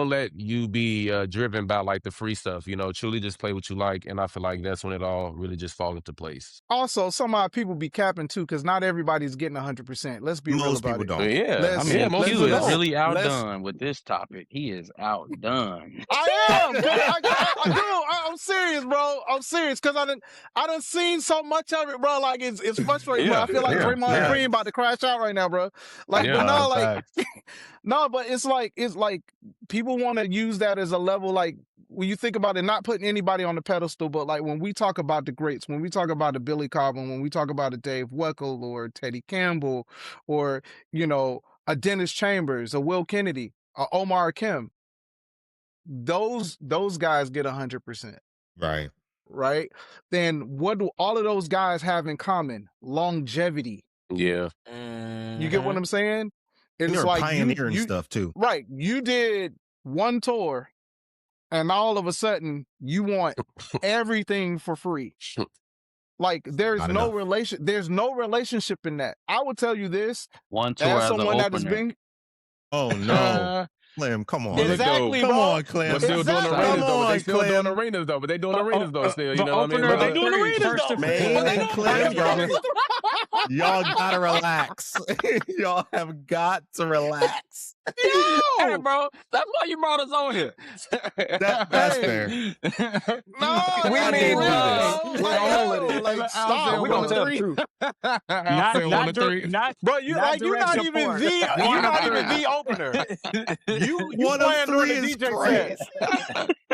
E: let you be driven by like the free stuff. Truly just play what you like, and I feel like that's when it all really just falls into place.
C: Also, some of our people be capping too, because not everybody's getting 100%. Let's be real
B: Most
C: about
B: people
C: it.
B: don't.
E: Yeah,
C: Let's-
F: I mean,
E: most
F: Q
E: people
F: is
E: don't.
F: really
C: let's-
F: outdone with this topic. He is outdone.
C: I am. 'Cause I'm serious, bro. I'm serious because I done seen so much of it, bro. Like it's frustrating, bro. I feel like
E: Yeah,
C: Draymond
E: yeah.
C: Green about to crash out right now, bro. Like,
E: Yeah.
C: but no, like
B: Facts.
C: no, but it's like people want to use that as a level. Like when you think about it, not putting anybody on the pedestal, but like when we talk about the greats, when we talk about the Billy Cobham, when we talk about the Dave Weckl or Teddy Campbell, or a Dennis Chambers, a Will Kennedy, a Omar Kim. Those guys get 100%.
B: Right.
C: Right? Then what do all of those guys have in common? Longevity.
E: Yeah.
C: You get what I'm saying? It's
B: You're
C: like
B: pioneering stuff too.
C: Right. You did one tour and all of a sudden you want everything for free. Like there's
B: Not
C: no
B: enough.
C: there's no relationship in that. I would tell you this
F: One tour
C: as
F: as an
C: someone that has
F: opener.
C: been
B: Oh no. Clem, come on.
C: exactly,
B: Come
C: bro.
B: on, Clem.
E: We're still doing
C: Exactly.
E: arenas though, but they
B: Come
E: still
B: on,
E: doing
B: Clem.
E: arenas though, but they doing arenas though still, you
G: The
E: know what I mean?
G: opener,
E: But,
G: they doing arenas though.
B: Man and Clem, y'all gotta relax. Y'all have got to relax.
D: Hey, bro, that's why you brought us on here.
B: That's fair.
C: No,
D: We
C: that's
D: need
C: real,
D: love.
C: bro.
D: We're
C: Like,
D: on
C: yo,
D: with it.
C: like, stop.
D: We gonna tell the
C: three.
D: truth.
G: Not
C: Bro, you
G: not
C: like you're not
G: direct
C: even
G: support.
C: you're not even the opener. You
B: One of
C: playing during
B: three
C: the
B: is
C: DJ
B: crazy.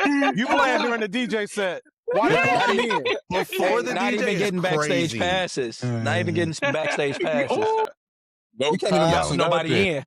C: set. You playing during the DJ set. Why they
D: Not
C: brought me
D: even,
C: in?
B: Before the
D: not
B: DJ
D: even
B: is
D: getting backstage
B: crazy.
D: passes. Not even getting backstage passes.
E: Go
D: You can't even bounce
E: Clout,
D: nobody in.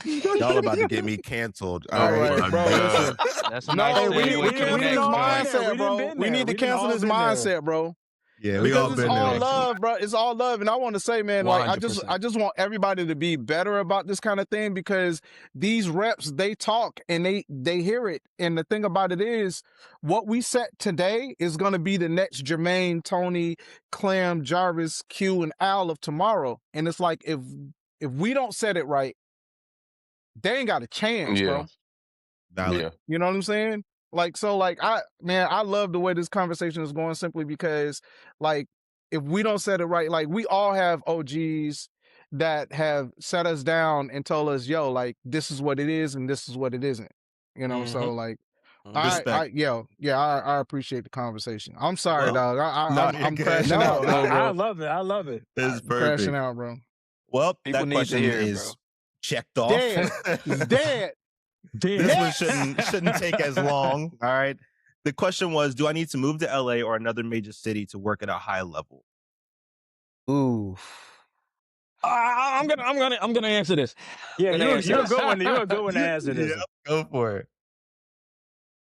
B: Y'all about to get me canceled. All
C: All
B: right.
C: right, bro.
E: God.
C: Listen.
F: That's a
C: No,
F: nice
C: we need
F: segue
C: to
F: to the
C: cancel
F: next
C: this
F: point.
C: mindset,
G: We
C: bro.
G: done been
C: We
G: there.
C: need to
G: We done
C: cancel
G: all
C: this
G: been there.
C: mindset, bro.
B: Yeah, we all
C: Because it's
B: been
C: all
B: there.
C: love, bro. It's all love. And I want to say, man, like I
D: 100%.
C: just want everybody to be better about this kind of thing because these reps, they talk and they hear it. And the thing about it is what we set today is gonna be the next Jermaine, Tony, Clem, Jarvis, Q, and Al of tomorrow. And it's like if we don't set it right, they ain't got a chance,
E: Yeah.
C: bro.
B: Valid.
E: Yeah.
C: You know what I'm saying? Like, so like I love the way this conversation is going simply because like if we don't set it right, like we all have OGs that have set us down and told us, yo, like this is what it is and this is what it isn't. You know, so like
B: Respect.
C: I appreciate the conversation. I'm sorry,
B: Well,
C: dog.
B: no, you're
C: I'm
B: good.
C: crashing
G: No,
C: out, though,
G: I
C: bro.
G: love it. I love it.
B: This is
C: I'm crashing
B: perfect.
C: out, bro.
B: Well,
D: People
B: that
D: need to
B: question
D: hear it,
B: is
D: bro.
B: checked off.
C: Dead. It's dead.
B: This one shouldn't take as long. All right. The question was, do I need to move to LA or another major city to work at a high level?
D: Ooh. I'm gonna answer this.
G: Yeah,
D: I'm gonna
G: you're
D: answer
G: a
D: this.
G: good one. You're a good one to answer this.
B: Yep, go for it.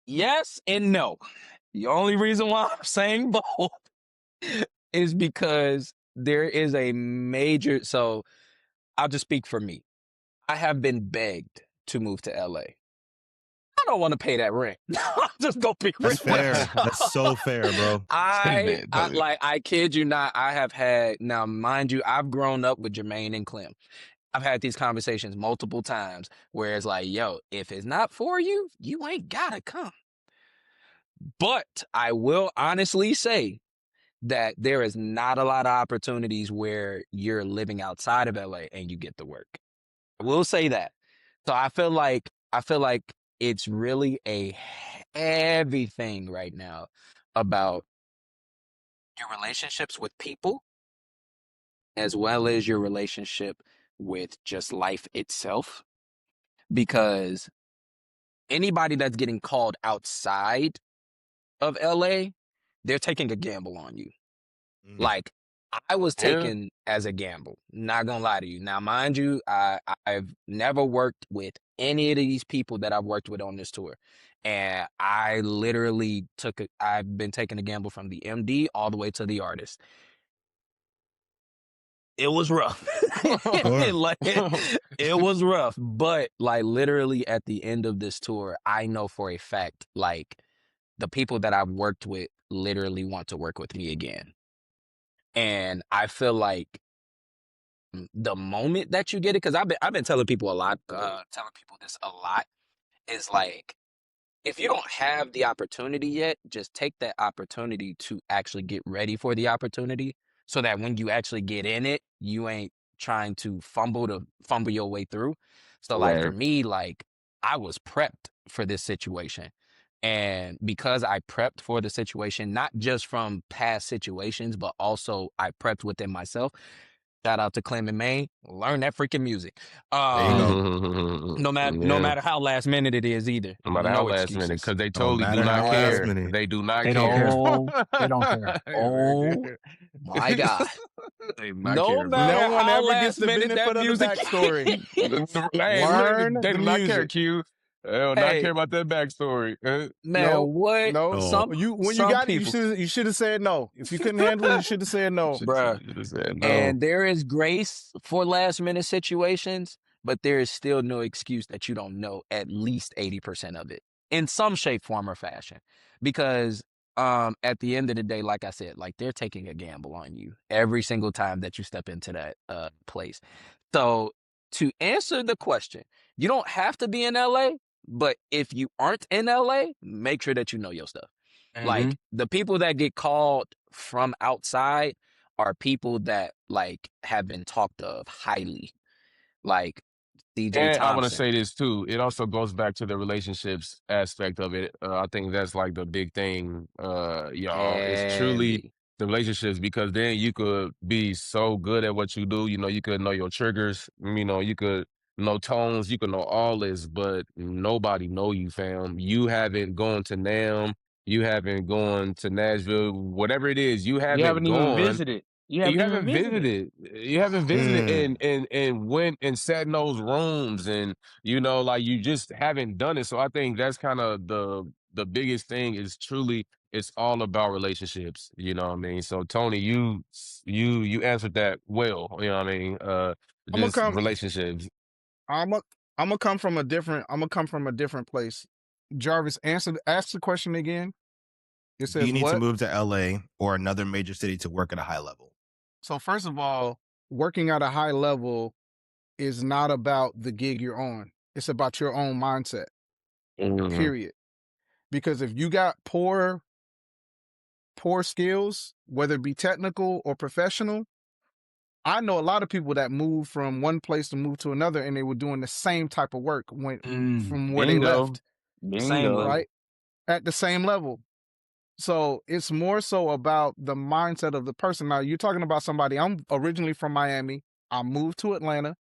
D: Yes and no. The only reason why I'm saying both is because there is a major. So I'll just speak for me. I have been begged to move to LA. I don't want to pay that rent. I'm just gonna be real.
B: That's fair. That's so fair, bro.
D: I kid you not. I have had, now mind you, I've grown up with Jermaine and Clem. I've had these conversations multiple times where it's like, yo, if it's not for you, you ain't gotta come. But I will honestly say that there is not a lot of opportunities where you're living outside of LA and you get the work. I will say that. So I feel like it's really a heavy thing right now about your relationships with people as well as your relationship with just life itself. Because anybody that's getting called outside of LA, they're taking a gamble on you.
B: Mm.
D: Like I was
E: Yeah.
D: taken as a gamble, not gonna lie to you. Now, mind you, I've never worked with any of these people that I've worked with on this tour. And I literally I've been taking a gamble from the MD all the way to the artist. It was rough. Like, it was rough. But like literally at the end of this tour, I know for a fact, like the people that I've worked with literally want to work with me again. And I feel like the moment that you get it, because I've been telling people a lot, telling people this a lot, is like, if you don't have the opportunity yet, just take that opportunity to actually get ready for the opportunity so that when you actually get in it, you ain't trying to fumble your way through. So like for
E: Right.
D: me, like I was prepped for this situation. And because I prepped for the situation, not just from past situations, but also I prepped within myself, Shout out to Clemons, Maine. Learn that freaking music.
B: There you go.
D: No matter how last minute it is either.
E: No matter how
D: No
E: last minute,
D: excuses.
E: because they
B: No
E: totally do
B: matter
E: not
B: how last
E: care.
B: minute.
E: They do not
G: They don't
E: care.
G: care.
D: Oh,
G: They don't care.
D: oh my God.
E: They do not
D: No
E: care, bro.
D: matter
C: No one
D: how
C: ever gets
D: last
C: the
D: minute
C: benefit
D: that
C: of the
D: music
C: backstory.
E: Hey,
C: Learn
E: they
C: the
E: do not care,
C: music.
E: Q. They do not
D: Hey,
E: care about that backstory.
D: man,
C: No,
D: what?
C: no.
B: No.
C: When you
D: Some
C: got it,
D: people,
C: you should have said no. If you couldn't handle it, you should have said no.
D: bruh.
E: Should have said no.
D: And there is grace for last minute situations, but there is still no excuse that you don't know at least 80% of it in some shape, form, or fashion. Because at the end of the day, like I said, like they're taking a gamble on you every single time that you step into that place. So to answer the question, you don't have to be in LA, but if you aren't in LA, make sure that you know your stuff. Like the people that get called from outside are people that like have been talked of highly, like DJ
E: And I want to
D: Thompson.
E: say this too. It also goes back to the relationships aspect of it. I think that's like the big thing, y'all. It's truly
D: Heavy.
E: the relationships, because then you could be so good at what you do. You know, you could know your triggers. You know, you could know tones. You could know all this, but nobody know you, fam. You haven't gone to NAM. You haven't gone to Nashville. Whatever it is, you
F: You
E: haven't
F: haven't even
E: gone.
F: visited. You
E: And you
F: haven't even
E: haven't
F: visited.
E: visited. You haven't visited
B: Mm.
E: and went and sat in those rooms, and you know, like you just haven't done it. So I think that's kind of the biggest thing is truly it's all about relationships. You know what I mean? So Tony, you answered that well. You know what I mean?
C: I'm gonna
E: Just
C: come.
E: relationships.
C: I'm gonna come from a different. I'm gonna come from a different place. Jarvis, ask the question again. It
B: Do you
C: says
B: need to
C: what?
B: move to LA or another major city to work at a high level?
C: So first of all, working at a high level is not about the gig you're on. It's about your own mindset.
E: Mhm.
C: Period. Because if you got poor skills, whether it be technical or professional, I know a lot of people that moved from one place to move to another, and they were doing the same type of work from where they
E: Bingo.
C: left,
D: Same
F: Bingo.
D: level.
C: right? At the same level. So it's more so about the mindset of the person. Now you're talking about somebody. I'm originally from Miami. I moved to Atlanta,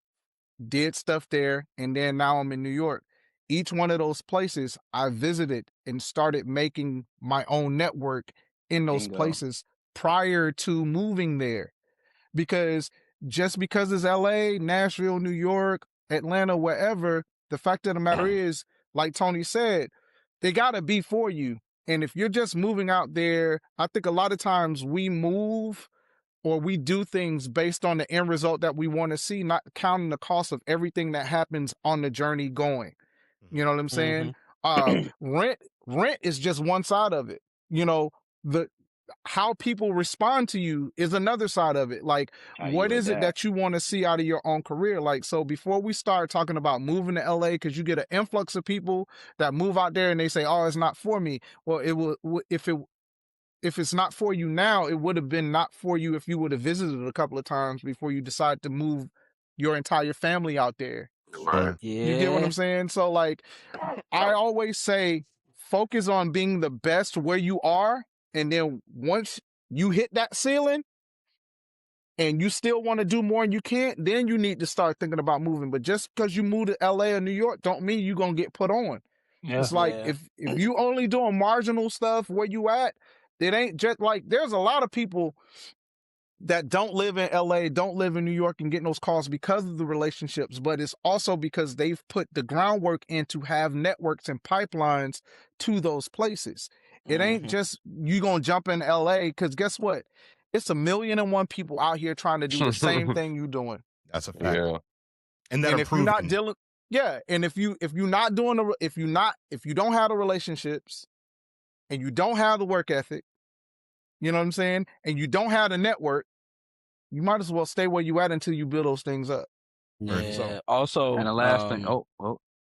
C: did stuff there, and then now I'm in New York. Each one of those places I visited and started making my own network in those
F: Bingo.
C: places prior to moving there. Because just because it's LA, Nashville, New York, Atlanta, wherever, the fact of the matter is, like Tony said, they gotta be for you. And if you're just moving out there, I think a lot of times we move or we do things based on the end result that we want to see, not counting the cost of everything that happens on the journey going. You know what I'm saying? Rent is just one side of it. You know, the how people respond to you is another side of it. Like,
F: How
C: what
F: you
C: is it
F: adapt.
C: that you want to see out of your own career? Like, so before we start talking about moving to LA, because you get an influx of people that move out there and they say, "Oh, it's not for me." Well, it will if it's not for you now, it would have been not for you if you would have visited a couple of times before you decide to move your entire family out there.
B: Sure.
C: You get what
D: Yeah.
C: I'm saying? So like, I always say, focus on being the best where you are. And then once you hit that ceiling and you still want to do more and you can't, then you need to start thinking about moving. But just because you move to LA or New York don't mean you're going to get put on.
G: Yeah.
C: It's like,
D: Yeah.
C: if you only doing marginal stuff where you at, it ain't just like, there's a lot of people that don't live in LA, don't live in New York and getting those calls because of the relationships, but it's also because they've put the groundwork in to have networks and pipelines to those places. It ain't just you gonna jump in LA, because guess what? It's 1,000,001 people out here trying to do the same thing you doing.
B: That's a fact.
E: Yeah.
B: And that
C: And
B: are
C: if you're not
B: proven.
C: dealing, yeah, and if you're not doing if you don't have the relationships and you don't have the work ethic, you know what I'm saying? And you don't have the network, you might as well stay where you at until you build those things up.
B: Right.
D: Yeah. Also,
F: And the last thing. Oh,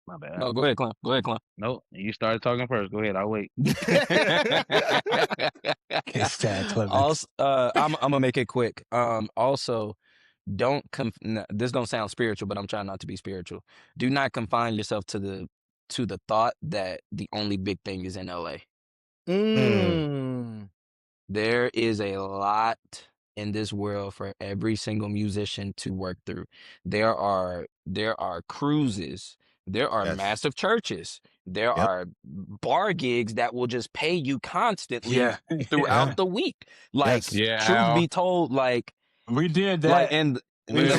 F: my bad.
D: no, go ahead, Clem. Go ahead, Clem.
F: Nope. You started talking first. Go ahead. I'll wait.
G: It's that Clemens.
D: Also, I'm gonna make it quick. Also, don't this gonna sound spiritual, but I'm trying not to be spiritual. Do not confine yourself to the thought that the only big thing is in LA.
C: Mm.
D: There is a lot in this world for every single musician to work through. There are cruises, there are
B: Yes.
D: massive churches, there
B: Yep.
D: are bar gigs that will just pay you constantly
G: Yeah.
D: throughout
B: Yeah.
D: the week. Like,
B: Yes.
E: Yeah,
D: truth
E: Al.
D: be told, like
G: We did
D: like
G: that.
D: in
E: We
D: the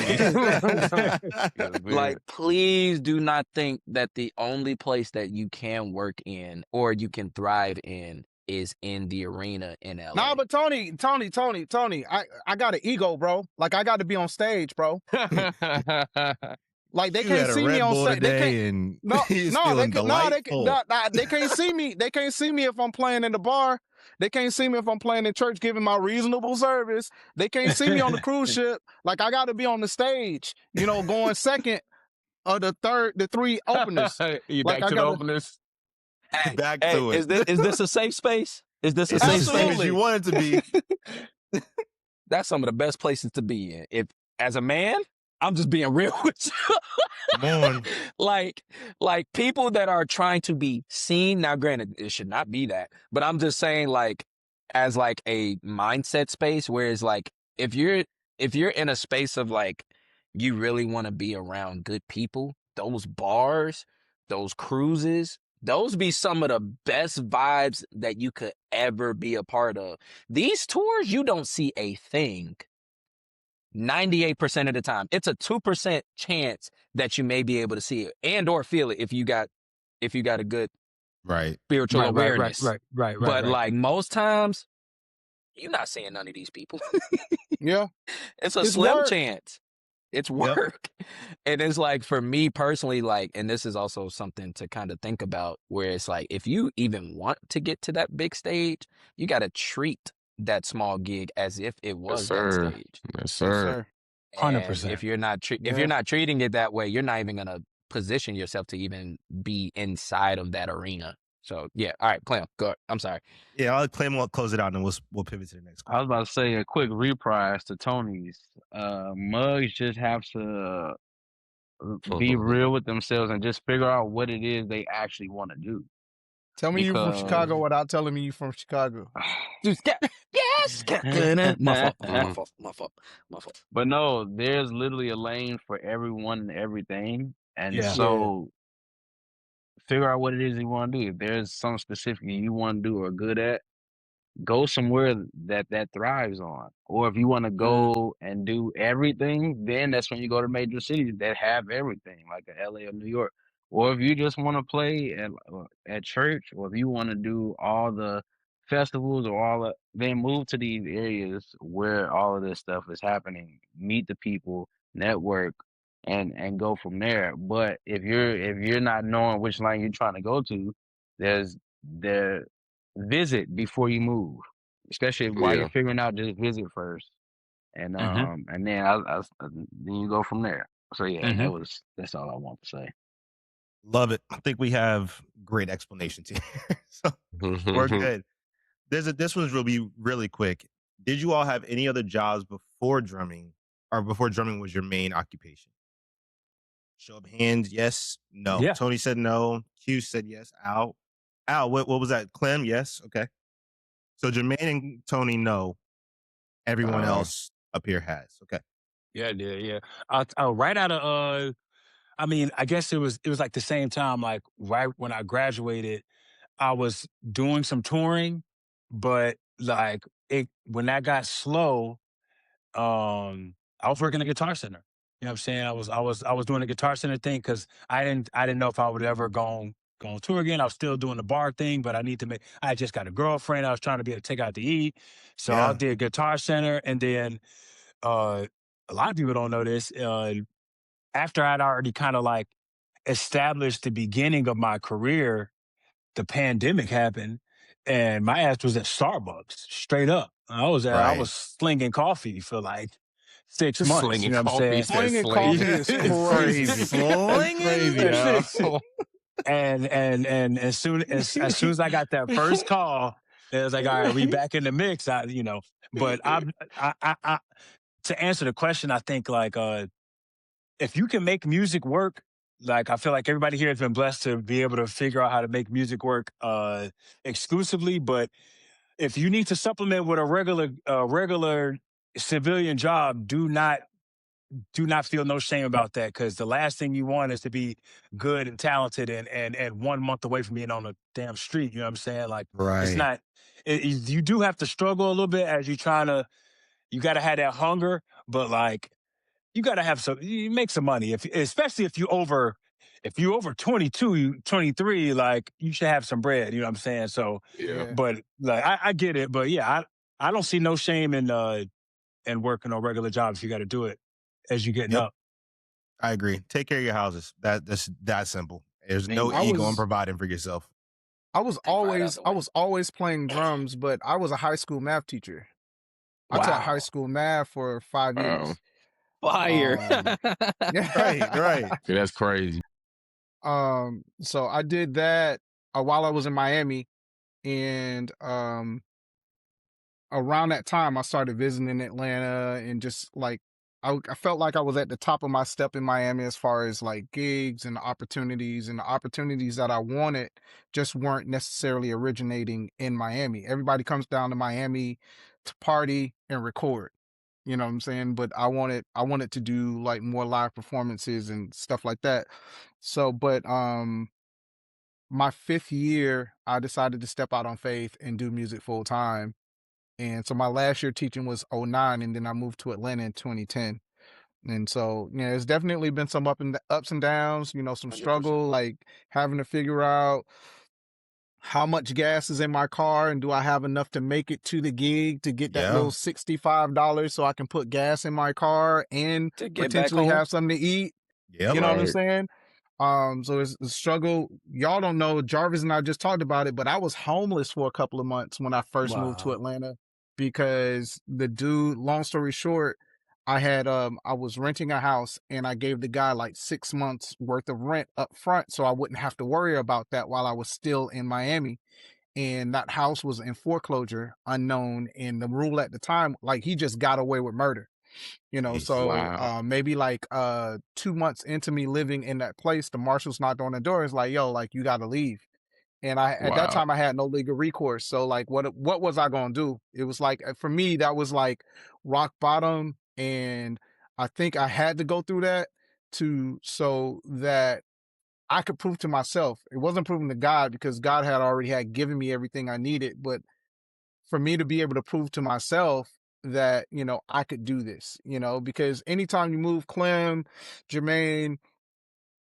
E: Yes, we
D: like,
E: did.
D: please do not think that the only place that you can work in or you can thrive in is in the arena in LA.
C: Nah, but Tony, I got an ego, bro. Like, I got to be on stage, bro. Like, they
B: You
C: can't
B: had a
C: see me
B: Red
C: on
B: Bull
C: stage. They can't.
B: today, and
C: No,
B: he's
C: no,
B: feeling delightful.
C: they can't see me. They can't see me if I'm playing in the bar. They can't see me if I'm playing in church, giving my reasonable service. They can't see me on the cruise ship. Like, I got to be on the stage, going second or the three openers.
E: You
C: Like,
E: back
C: I
E: to the
C: got
E: openers?
B: Back
D: Hey,
B: to it.
D: is this a safe space? Is this a
B: It's
D: safe
B: the same
D: space?
B: as you want it to be.
D: That's some of the best places to be in. If as a man, I'm just being real with you.
B: Come on.
D: like people that are trying to be seen. Now, granted, it should not be that, but I'm just saying, like, as like a mindset space, where it's like, if you're in a space of like, you really want to be around good people, those bars, those cruises, those be some of the best vibes that you could ever be a part of. These tours, you don't see a thing 98% of the time. It's a 2% chance that you may be able to see it and or feel it if you got a good
B: Right.
D: spiritual
G: Right.
D: awareness.
G: Right.
D: But like, most times, you're not seeing none of these people.
C: Yeah.
D: It's a
C: It's
D: slim
C: work.
D: chance. It's
B: Yep.
D: work. And it's like, for me personally, like, and this is also something to kind of think about, where it's like, if you even want to get to that big stage, you got to treat that small gig as if it
E: Yes,
D: was that
E: sir.
D: stage.
E: Yes,
C: Yes,
E: sir.
C: sir.
D: And
G: 100%.
D: if you're not if
C: Yeah.
D: you're not treating it that way, you're not even gonna position yourself to even be inside of that arena. So yeah, all right, Clem, go. I'm sorry.
B: Yeah, I'll claim we'll close it out, and we'll pivot to the next
F: I
B: one.
F: was about to say a quick reprise to Tony's. Mugs just have to be real with themselves and just figure out what it is they actually want to do.
C: Tell me you from
F: Because
C: Chicago without telling me you from Chicago.
D: Yes, my fault.
F: But no, there's literally a lane for everyone and everything. And
G: Yeah.
F: so figure out what it is you want to do. If there's something specific you want to do or good at, go somewhere that thrives on. Or if you want to go and do everything, then that's when you go to major cities that have everything, like LA or New York. Or if you just want to play at church, or if you want to do all the festivals or then move to these areas where all of this stuff is happening. Meet the people, network, and go from there. But if you're not knowing which line you're trying to go to, there visit before you move, especially while
E: Yeah.
F: you're figuring out. Just visit first, and and then then you go from there. So yeah, that's all I want to say.
B: Love it. I think we have great explanations here. So we're good. This one's will be really quick. Did you all have any other jobs before drumming, or before drumming was your main occupation? Show of hands, yes, no.
G: Yeah.
B: Tony said no. Q said yes. Al, what was that? Clem, yes. Okay. So Jermaine and Tony, no. Everyone else up here has. Okay.
G: Yeah, yeah. Right out of I mean, I guess it was like the same time, like right when I graduated, I was doing some touring, but like when that got slow, I was working at Guitar Center. You know what I'm saying? I was doing the Guitar Center thing because I didn't know if I would ever go on tour again. I was still doing the bar thing, but I just got a girlfriend. I was trying to be able to take out to eat. So I
B: Yeah.
G: did Guitar Center, and then a lot of people don't know this. After I'd already kind of like established the beginning of my career, the pandemic happened, and my ass was at Starbucks straight up. I was
B: Right.
G: slinging coffee for like 6 months.
E: Slinging
G: You know what I'm
E: coffee,
G: saying?
C: Slinging coffee is crazy.
B: Slinging
C: That's crazy.
G: And as soon as I got that first call, it was like, all right, we back in the mix. But I to answer the question, I think like if you can make music work, like I feel like everybody here has been blessed to be able to figure out how to make music work exclusively. But if you need to supplement with a regular civilian job, do not feel no shame about that, because the last thing you want is to be good and talented and 1 month away from being on the damn street. You know what I'm saying? Like, it's
B: Right.
G: not. You do have to struggle a little bit as you trying to. You got to have that hunger, but like, you got to have some. You make some money, especially if you over 22, 23. Like, you should have some bread. You know what I'm saying? So,
E: Yeah.
C: Yeah.
G: but like, I get it, but yeah, I don't see no shame in working on regular jobs. You got to do it as you getting
B: Yep.
G: up.
B: I agree. Take care of your houses. That's that simple. There's no
C: I
B: ego in
C: was-
B: providing for yourself.
C: I was
H: Think right out
C: always
H: the way.
C: playing drums, but I was a high school math teacher. I taught high
G: Wow.
C: school math for 5 years.
D: Fire.
B: Right, right.
E: Yeah, that's crazy.
C: So I did that while I was in Miami, and around that time I started visiting Atlanta, and just like I felt like I was at the top of my step in Miami as far as like gigs and opportunities, and the opportunities that I wanted just weren't necessarily originating in Miami. Everybody comes down to Miami to party and record. You know what I'm saying? But I wanted to do like more live performances and stuff like that. So, but my 5th year, I decided to step out on faith and do music full time. And so my last year teaching was 09, and then I moved to Atlanta in 2010. And so, yeah, it's definitely been some ups and downs, you know, some
H: 100%.
C: struggle, like having to figure out how much gas is in my car, and do I have enough to make it to the gig to get that
B: Yeah.
C: little $65 so I can put gas in my car and
D: To get back
C: potentially
D: home.
C: have something to eat.
B: Yep.
C: You know what I'm
E: Right.
C: saying? So it's a struggle. Y'all don't know, Jarvis and I just talked about it, but I was homeless for a couple of months when I first moved to
G: Wow.
C: Atlanta, because the dude, long story short, I was renting a house, and I gave the guy like 6 months worth of rent up front so I wouldn't have to worry about that while I was still in Miami. And that house was in foreclosure, unknown, and the rule at the time, like, he just got away with murder. You know,
B: Jeez.
C: so
E: Wow.
C: maybe like 2 months into me living in that place, the marshals knocked on the door. It's like, yo, like, you got to leave. And at that
E: Wow.
C: time I had no legal recourse. So like, what was I gonna do? It was like, for me, that was like rock bottom, and I think I had to go through that so that I could prove to myself. It wasn't proving to God, because God had given me everything I needed, but for me to be able to prove to myself that, you know, I could do this, you know, because anytime you move, Clem, Jermaine,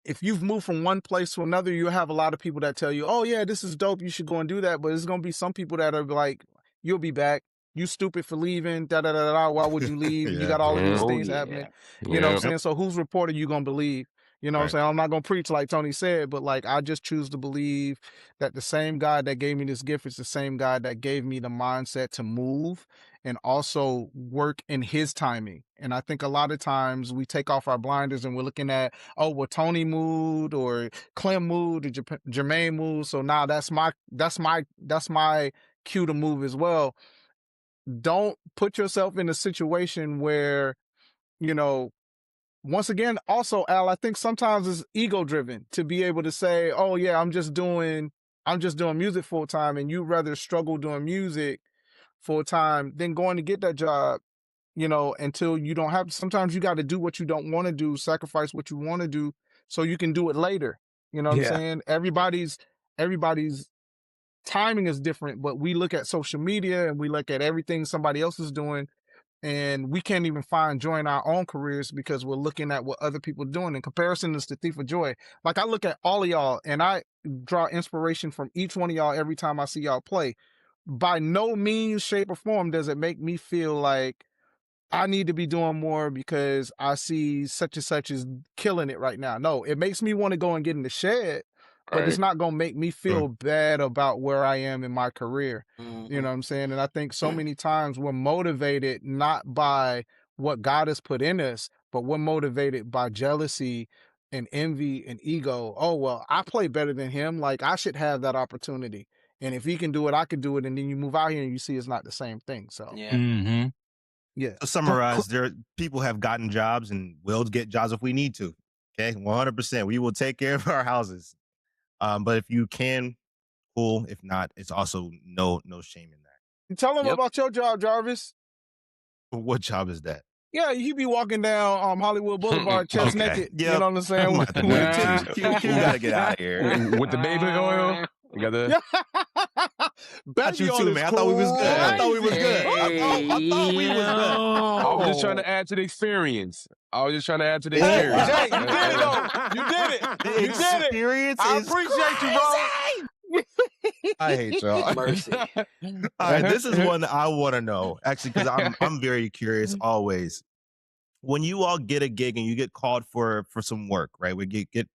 C: if you've moved from one place to another, you have a lot of people that tell you, oh yeah, this is dope, you should go and do that. But there's going to be some people that are like, you'll be back. You stupid for leaving. Da da da da. Why would you leave? You
B: Yeah.
C: got all of these
E: Yeah.
H: Oh
C: things
H: yeah.
C: happening. You know what I'm
E: Yeah.
C: saying? So whose report are you going to believe? You know what I'm
B: Right.
C: saying? I'm not going to preach like Tony said, but like, I just choose to believe that the same God that gave me this gift is the same God that gave me the mindset to move and also work in his timing. And I think a lot of times we take off our blinders and we're looking at, oh, well, Tony moved, or Clem moved, or Jermaine moved, so now that's my cue to move as well. Don't put yourself in a situation where, you know, once again, also, Al, I think sometimes it's ego driven to be able to say, oh yeah, I'm just doing music full time, and you rather struggle doing music full time than going to get that job, you know, until you don't have. Sometimes you got to do what you don't want to do, sacrifice what you want to do so you can do it later. You know what I'm
G: Yeah.
C: saying? Everybody's timing is different, but we look at social media and we look at everything somebody else is doing, and we can't even find joy in our own careers because we're looking at what other people are doing. And comparison is the thief of joy. Like, I look at all of y'all and I draw inspiration from each one of y'all every time I see y'all play. By no means, shape, or form does it make me feel like I need to be doing more because I see such and such is killing it right now. No, it makes me want to go and get in the shed, but it's
E: Right.
C: not going to make me feel bad about where I am in my career. You know what I'm saying? And I think so many times we're motivated not by what God has put in us, but we're motivated by jealousy and envy and ego. Oh, well, I play better than him. Like, I should have that opportunity. And if he can do it, I could do it. And then you move out here and you see it's not the same thing. So,
H: Yeah.
G: Mm-hmm.
C: yeah.
B: To summarize, people have gotten jobs and will get jobs if we need to. Okay, 100%. We will take care of our houses. But if you can, cool. If not, it's also no shame in that.
C: Tell them
D: Yep.
C: about your job, Jarvis.
B: What job is that?
C: Yeah, he be walking down Hollywood Boulevard chest
B: Okay.
C: naked. You
B: Yep.
C: know what I'm saying?
B: I'm
C: With,
B: about to do
C: with
B: that
C: titties.
B: too. Q gotta get out of here.
E: With the baby oil, you got the.
B: Not
C: Baby
B: you
C: oil
B: too,
C: is
B: man. I thought we was good. I thought we was good. I thought we was good.
E: I was just trying to add to the experience. Hey,
C: Jay, you did it though. You did it.
B: The
C: You did it.
B: experience
C: I
B: is
C: appreciate you, bro.
B: I hate y'all.
D: Mercy.
B: All right, this is one that I want to know actually because I'm very curious always. When you all get a gig and you get called for some work, right? We get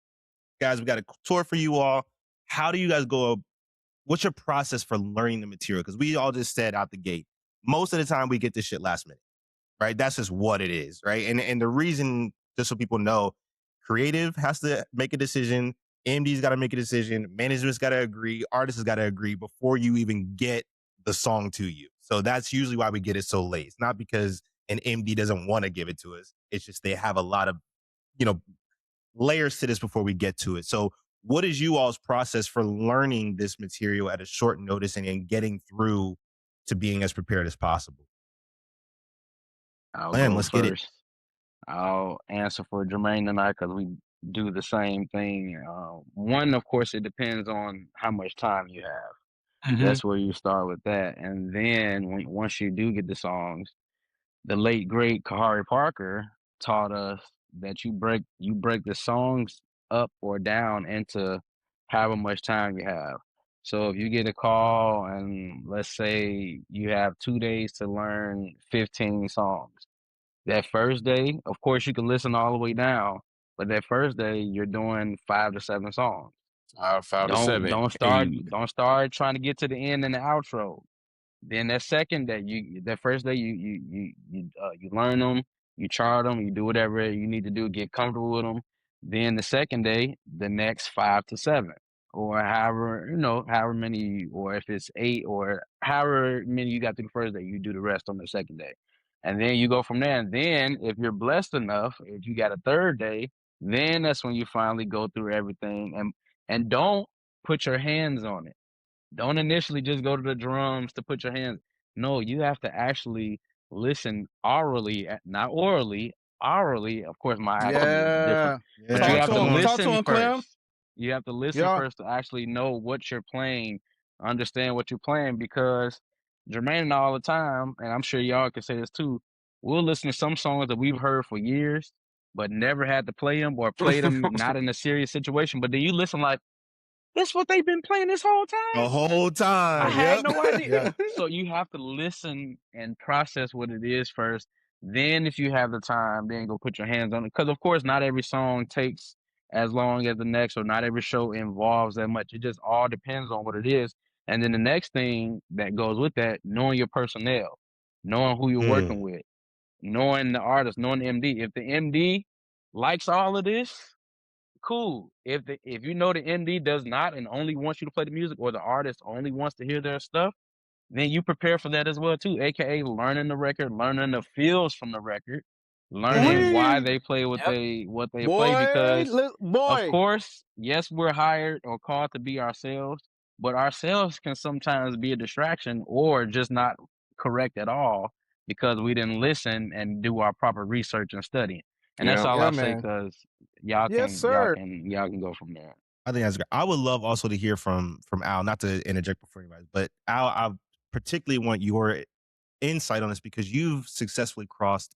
B: guys, we got a tour for you all. How do you guys go? What's your process for learning the material? Because we all just said out the gate, most of the time we get this shit last minute, right? That's just what it is, right? And the reason, just so people know, creative has to make a decision. MD's got to make a decision. Management's got to agree. Artists got to agree before you even get the song to you. So that's usually why we get it so late. It's not because an MD doesn't want to give it to us. It's just they have a lot of, layers to this before we get to it. So what is you all's process for learning this material at a short notice and getting through to being as prepared as possible? Let's get it.
F: I'll answer for Jermaine and I because we do the same thing. One, of course, it depends on how much time you have. That's where you start with that. And then once you do get the songs, the late great Kahari Parker taught us that you break the songs up or down into however much time you have. So if you get a call and let's say you have 2 days to learn 15 songs, that first day, of course, you can listen all the way down, but that first day you're doing 5 to 7 songs.
E: 5 to 7.
F: Don't start trying to get to the end and the outro. Then that second day, that first day you learn them, you chart them, you do whatever you need to do, get comfortable with them. Then the second day, the next 5 to 7, or however many, or if it's 8, or however many you got through the first day, you do the rest on the second day, and then you go from there. And then if you're blessed enough, if you got a third day, then that's when you finally go through everything, and don't put your hands on it. Don't initially just go to the drums to put your hands. No, you have to actually listen orally, not orally. Orally, of course, my accent is different. But you have to listen first. You have to listen first to actually know what you're playing, understand what you're playing, because Jermaine and I all the time, and I'm sure y'all can say this too, we'll listen to some songs that we've heard for years, but never had to play them or play them not in a serious situation. But then you listen like, that's what they've been playing this whole time?
B: The whole time.
F: I had no idea. So you have to listen and process what it is first. Then if you have the time, then go put your hands on it. Because, of course, not every song takes as long as the next, or not every show involves that much. It just all depends on what it is. And then the next thing that goes with that, knowing your personnel, knowing who you're working with, knowing the artist, knowing the MD. If the MD likes all of this, cool. If you know the MD does not and only wants you to play the music, or the artist only wants to hear their stuff, then you prepare for that as well too. AKA learning the record, learning the feels from the record, learning why they play what they play. Because of course, yes, we're hired or called to be ourselves, but ourselves can sometimes be a distraction or just not correct at all because we didn't listen and do our proper research and studying. And that's all I'll say, because y'all can go from there.
B: I think that's great. I would love also to hear from Al, not to interject before anybody, but Al, I particularly want your insight on this because you've successfully crossed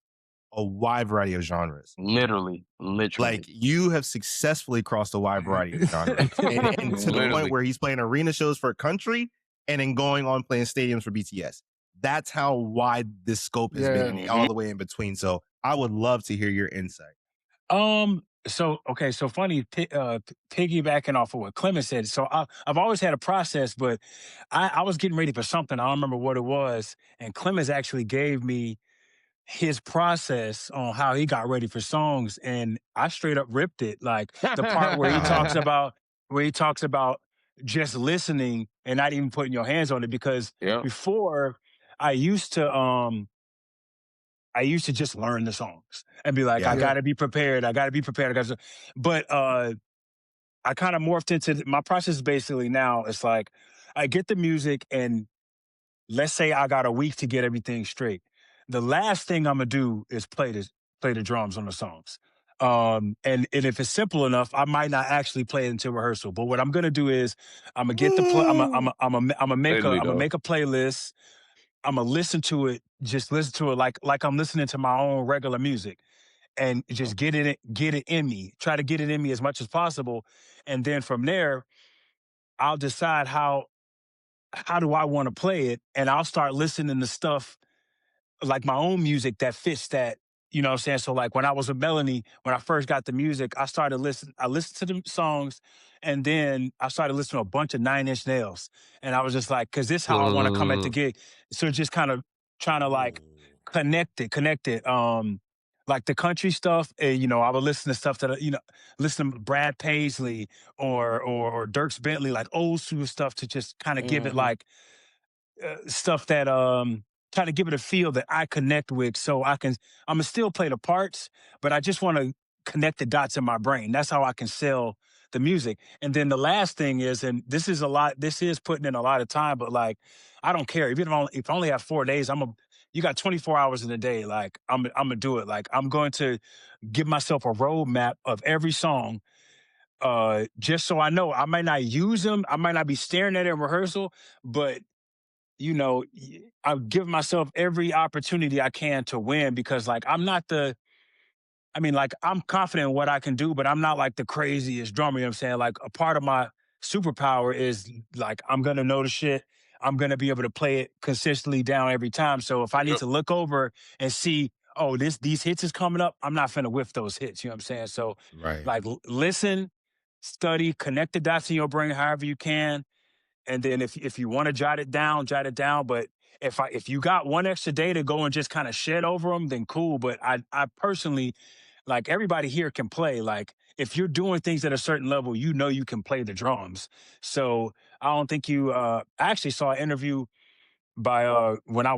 B: a wide variety of genres.
F: Literally.
B: Like, you have successfully crossed a wide variety of genres. and to the point where he's playing arena shows for country and then going on playing stadiums for BTS. That's how wide this scope has been, all the way in between. So I would love to hear your insight.
G: So funny, piggybacking off of what Clemons said. So I've always had a process, but I was getting ready for something. I don't remember what it was. And Clemons actually gave me his process on how he got ready for songs. And I straight up ripped it. Like the part where he talks about just listening and not even putting your hands on it. Because before I used to just learn the songs and be like, I gotta be prepared. But I kind of morphed into my process. Basically now it's like, I get the music and let's say I got a week to get everything straight. the last thing I'm gonna do is play the drums on the songs. And if it's simple enough, I might not actually play it until rehearsal. But what I'm gonna do is I'm gonna get the play.
E: There we
G: I'm gonna
E: go.
G: make a playlist. I'm gonna listen to it. Just listen to it like I'm listening to my own regular music, and just get it in me. Try to get it in me as much as possible, and then from there, I'll decide how do I want to play it, and I'll start listening to stuff like my own music that fits that, you know what I'm saying? So like when I was with Melanie, when I first got the music, I listened to the songs, and then I started listening to a bunch of 9 Inch Nails. And I was just like, cause this is how I want to come at the gig. So just kind of trying to like connect it. Like the country stuff, you know, I would listen to stuff that, you know, listen to Brad Paisley or Dierks Bentley, like old school stuff to just kind of give it like stuff that try to give it a feel that I connect with, so I'm gonna still play the parts, but I just want to connect the dots in my brain. That's how I can sell the music. And then the last thing is, and this is putting in a lot of time, but like I don't care if I only have 4 days. You got 24 hours in a day. Like I'm gonna do it. Like I'm going to give myself a roadmap of every song, just so I know I might not use them. I might not be staring at it in rehearsal, but you know, I'll give myself every opportunity I can to win, because like like I'm confident in what I can do, but I'm not like the craziest drummer, you know what I'm saying? Like a part of my superpower is like I'm gonna know the shit. I'm gonna be able to play it consistently down every time. So if I need
E: Yep.
G: to look over and see, oh, these hits is coming up, I'm not finna whiff those hits, you know what I'm saying? So
B: Right.
G: like listen, study, connect the dots in your brain however you can, and then if you want to jot it down, jot it down. But if you got one extra day to go and just kind of shed over them, then cool. But I personally, like everybody here can play. Like if you're doing things at a certain level, you know you can play the drums. So I don't think I actually saw an interview by when I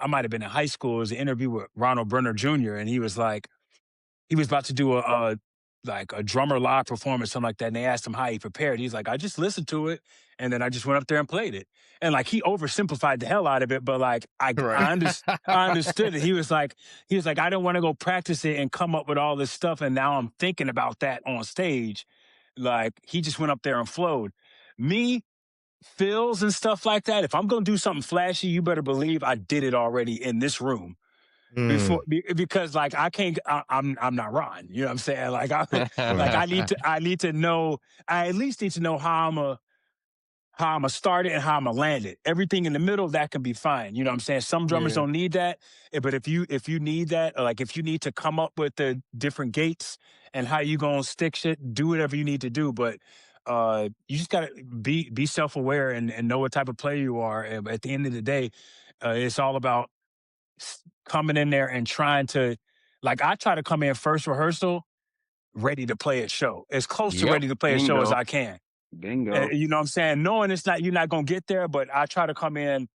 G: might have been in high school. It was an interview with Ronald Brenner Jr. and he was about to do a drummer live performance, something like that. And they asked him how he prepared. He's like, I just listened to it, and then I just went up there and played it. And like he oversimplified the hell out of it, but like
B: Right.
G: I understood it. He was like, I didn't want to go practice it and come up with all this stuff, and now I'm thinking about that on stage. Like he just went up there and flowed. Me, fills and stuff like that. If I'm gonna do something flashy, you better believe I did it already in this room
B: Mm,
G: because like I can't I'm not Ron, you know what I'm saying? Like like
B: right.
G: I need to know, I at least need to know how I'm gonna start it and how I'm gonna land it. Everything in the middle, that can be fine. You know what I'm saying? Some drummers
C: Yeah.
G: don't need that. But if you need that, or like if you need to come up with the different gates and how you gonna stick shit, do whatever you need to do. But you just gotta be self-aware and know what type of player you are. And at the end of the day, it's all about coming in there and trying to, like I try to come in first rehearsal ready to play a show, as close to
E: Yep.
G: ready to play a show as
F: Bingo.
G: I can.
F: Bingo.
G: You know what I'm saying? Knowing you're not gonna get there, but I try to come in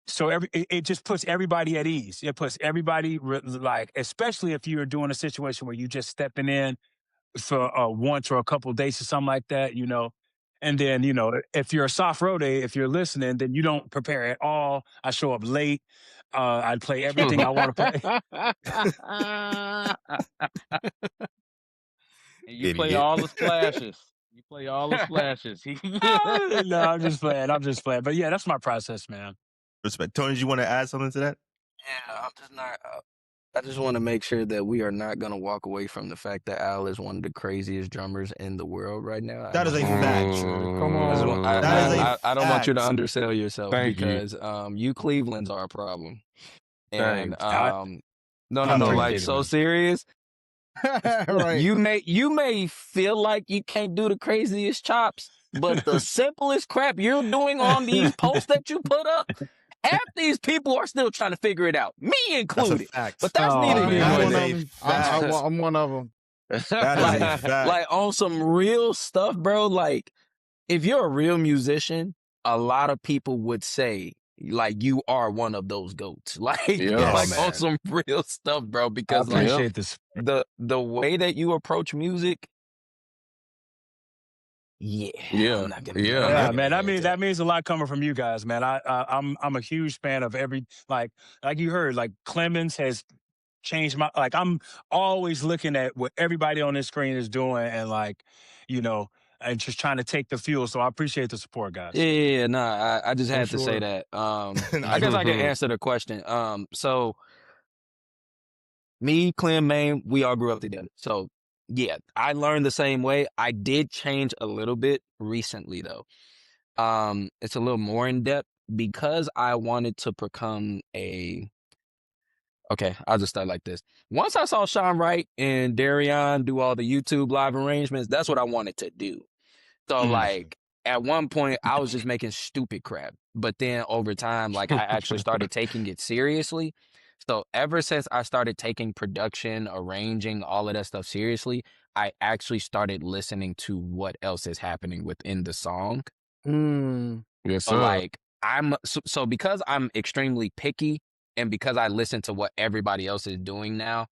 G: so it just puts everybody at ease. It puts everybody like, especially if you're doing a situation where you just stepping in for once or a couple of days or something like that, you know. And then, you know, if you're a soft road day, if you're listening, then you don't prepare at all. I show up late. I play everything I want to play.
F: And you play
B: Idiot.
F: all the splashes. You play all the splashes.
G: No, I'm just playing. I'm just playing. But yeah, that's my process, man.
B: Respect. Tony, do you want to add something to that?
D: Yeah, I'm just not. I just want to make sure that we are not going to walk away from the fact that Al is one of the craziest drummers in the world right now.
B: That is a
G: Come
B: fact.
G: on, come
D: I, just want,
G: on.
B: That is a
D: I don't want you to
B: fact.
D: undersell yourself,
E: Thank you.
D: because you Cleveland's are a problem. And
E: Thanks.
D: no,
G: I
D: like
G: appreciate it,
D: so
G: man.
D: serious.
C: Right.
D: You may feel like you can't do the craziest chops, but the simplest crap you're doing on these posts that you put up, half these people are still trying to figure it out, me
B: That's a
D: included.
B: fact.
D: But that's
G: Oh,
D: neither
C: I'm,
D: here
G: man.
C: I'm
D: nor
C: one
B: That is
C: of
B: a
C: them.
B: fact.
C: I'm one of them.
B: That is a fact.
D: like on some real stuff, bro. Like if you're a real musician, a lot of people would say like you are one of those goats. Like
E: Yep.
D: like
B: Yes.
D: on some real stuff, bro.
G: I
D: Because like
G: appreciate this.
D: the way that you approach music, Yeah,
E: Yeah,
D: I'm not gonna.
E: yeah.
D: I'm not
G: Yeah,
B: Yep.
D: gonna
G: man.
D: get into
G: That means a lot coming from you guys, man. I'm a huge fan of every like you heard, like Clemons has changed my like. I'm always looking at what everybody on this screen is doing, and like, you know, and just trying to take the fuel. So I appreciate the support, guys.
D: Yeah, nah, I just
C: For
D: had to say
C: sure.
D: that.
B: Nah,
D: I guess
B: you
D: I can
B: good.
D: answer the question. So me, Clem, Maine, we all grew up together. So yeah, I learned the same way. I did change a little bit recently though. It's a little more in depth because I wanted to become a. Okay, I'll just start like this. Once I saw Sean Wright and Darion do all the YouTube live arrangements, that's what I wanted to do. So
E: Mhm.
D: like at one point I was just making stupid crap. But then over time, like I actually started taking it seriously. So ever since I started taking production, arranging, all of that stuff seriously, I actually started listening to what else is happening within the song.
C: Mm.
E: Yes,
D: So
E: sir.
D: like so because I'm extremely picky and because I listen to what everybody else is doing now,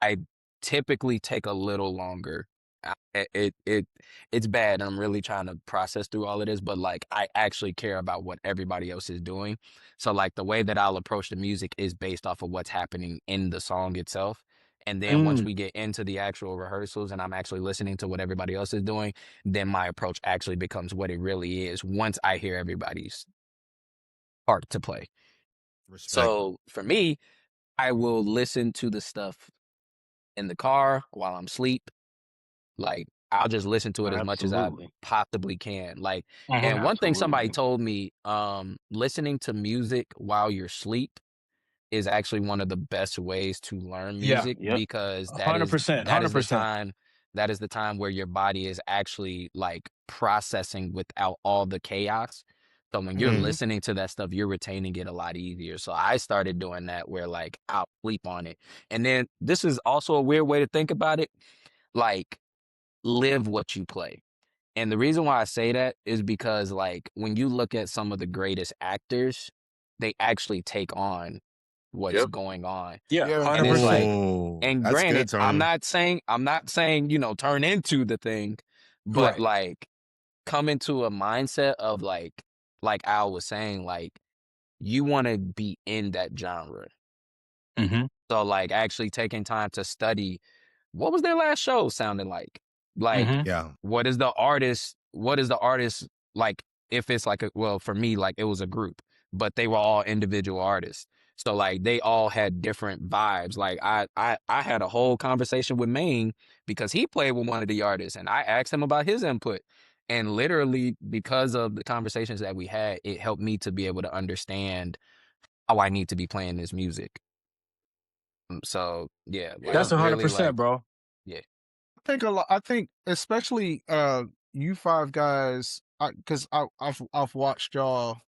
D: I typically take a little longer. It's bad. I'm really trying to process through all of this, but like I actually care about what everybody else is doing. So like the way that I'll approach the music is based off of what's happening in the song itself. And then once
C: Mm.
D: we get into the actual rehearsals and I'm actually listening to what everybody else is doing, then my approach actually becomes what it really is once I hear everybody's part to play.
B: Respect.
D: So for me, I will listen to the stuff in the car while I'm asleep. Like I'll just listen to it as much as I
F: Absolutely.
D: possibly can. Like,
G: Mhm.
D: and one thing somebody
F: Absolutely.
D: told me, listening to music while you're asleep is actually one of the best ways to learn
G: Yeah,
D: music
F: Yep.
D: because
G: 100%,
D: that is the
G: 100%.
D: time where your body is actually like processing without all the chaos. So when you're
B: Mm.
C: Mhm.
D: listening to that stuff, you're retaining it a lot easier. So I started doing that where like I'll sleep on it. And then this is also a weird way to think about it. Like live what you play. And the reason why I say that is because like when you look at some of the greatest actors, they actually take on what's
E: Yep.
D: going on.
G: Yeah,
C: Yeah.
D: And it's
G: 100%.
D: like,
B: Oh,
D: and
B: that's
D: granted,
B: good, Tony.
D: I'm not saying, you know, turn into the thing, but
G: Right.
D: like come into a mindset of like Al was saying, like you want to be in that genre.
G: Hmm.
D: So like actually taking time to study what was their last show sounding like? Like,
G: Hmm.
B: Yeah.
D: what is the artist like if it's like well, for me, like it was a group, but they were all individual artists. So like they all had different vibes. Like I had a whole conversation with Maine because he played with one of the artists and I asked him about his input. And literally because of the conversations that we had, it helped me to be able to understand how I need to be playing this music. So yeah, like
G: That's
B: Yeah.
D: really like
G: 100%, bro.
D: yeah.
C: I think especially you five guys, because I've watched y'all.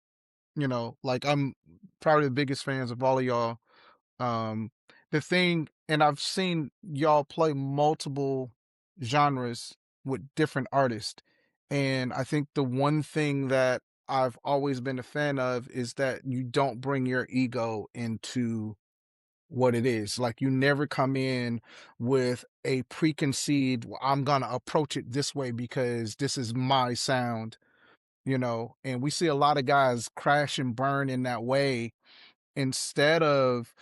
C: You know, like I'm probably the biggest fans of all of y'all. Um, the thing, and I've seen y'all play multiple genres with different artists, and I think the one thing that I've always been a fan of is that you don't bring your ego into what it is. Like you never come in with a preconceived, "Well, I'm gonna approach it this way because this is my sound," you know, and we see a lot of guys crash and burn in that way instead of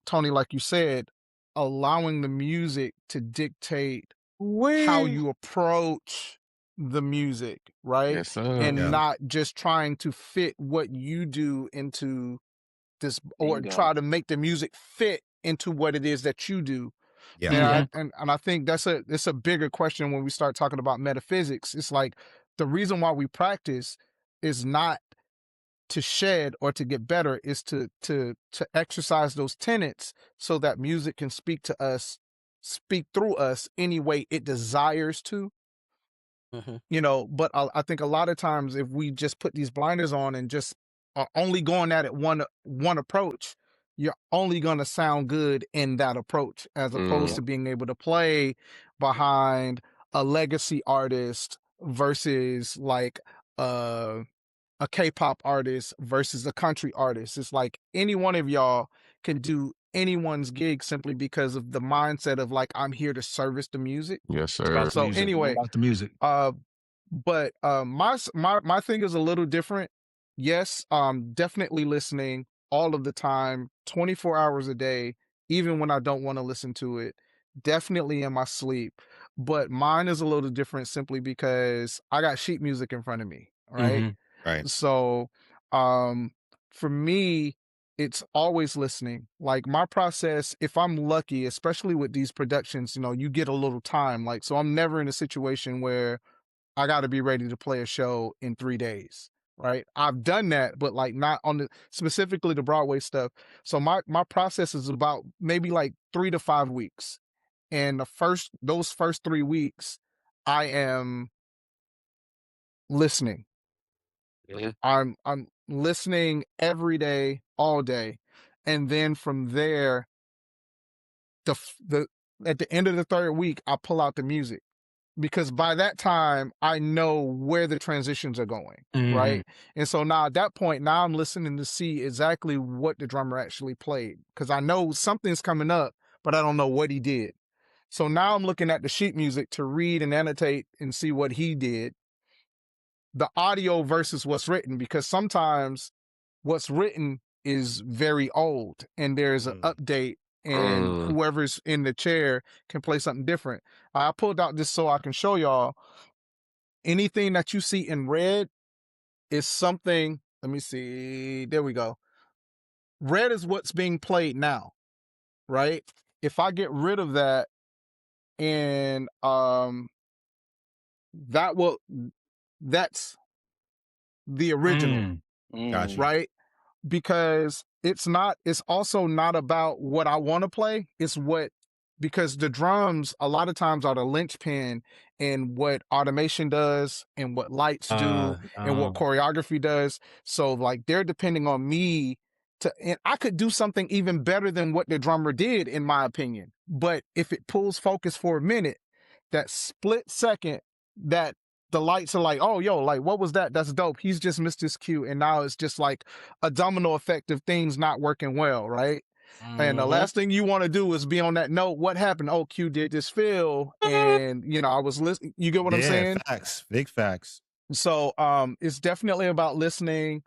C: Tony, like you said, allowing the music to dictate how
G: We.
C: you approach the music, right?
E: Yes, sir.
C: And
B: Yeah.
C: not just trying to fit what you do into this or
F: Bingo.
C: try to make the music fit into what it is that you do.
B: Yeah.
C: And
G: Mhm.
C: I think it's a bigger question when we start talking about metaphysics. It's like the reason why we practice is not to shed or to get better, is to exercise those tenets so that music can speak through us any way it desires to,
D: Mhm.
C: you know. But I think a lot of times if we just put these blinders on and just are only going at it one approach, you're only going to sound good in that approach as opposed
E: Mm.
C: to being able to play behind a legacy artist versus like uh a K-pop artist versus a country artist. It's like any one of y'all can do anyone's gig simply because of the mindset of like, I'm here to service the music.
E: Yes,
G: It's about
E: sir.
G: the
C: So
G: music.
C: anyway,
G: About the music.
C: but my thing is a little different. Yes, definitely listening all of the time, 24 hours a day, even when I don't want to listen to it. Definitely in my sleep. But mine is a little different simply because I got sheet music in front of me. Right.
G: Mhm.
B: Right.
C: So for me, it's always listening. Like my process, if I'm lucky, especially with these productions, you get a little time. Like, so I'm never in a situation where I got to be ready to play a show in 3 days, right? I've done that, but like not on the specifically the Broadway stuff. So my process is about maybe like 3 to 5 weeks. And those first 3 weeks, I am listening.
D: Yeah.
C: I'm listening every day, all day. And then from there, the at the end of the third week, I pull out the music, because by that time I know where the transitions are going,
G: Mhm.
C: right? And so now at that point, now I'm listening to see exactly what the drummer actually played, because I know something's coming up, but I don't know what he did. So now I'm looking at the sheet music to read and annotate and see what he did, the audio versus what's written, because sometimes what's written is very old and there's an
B: Mm.
C: update, and whoever's in the chair can play something different. I pulled out this so I can show y'all. Anything that you see in red is something. Let me see. There we go. Red is what's being played now, right? If I get rid of that, and that's the original,
B: Gotcha.
C: right? Because it's also not about what I want to play. Because the drums a lot of times are the linchpin in what automation does and what lights do and what choreography does. So like they're depending on me and I could do something even better than what the drummer did, in my opinion. But if it pulls focus for a minute, that split second that the lights are like, oh, yo, like, what was that? That's dope. He's just missed his cue. And now it's just like a domino effect of things not working well, right? And the last thing you want to do is be on that note. What happened? Oh, Q did this fill. And, I was listening. You get what I'm
B: Yeah,
C: saying?
B: facts. Big facts.
C: So it's definitely about listening.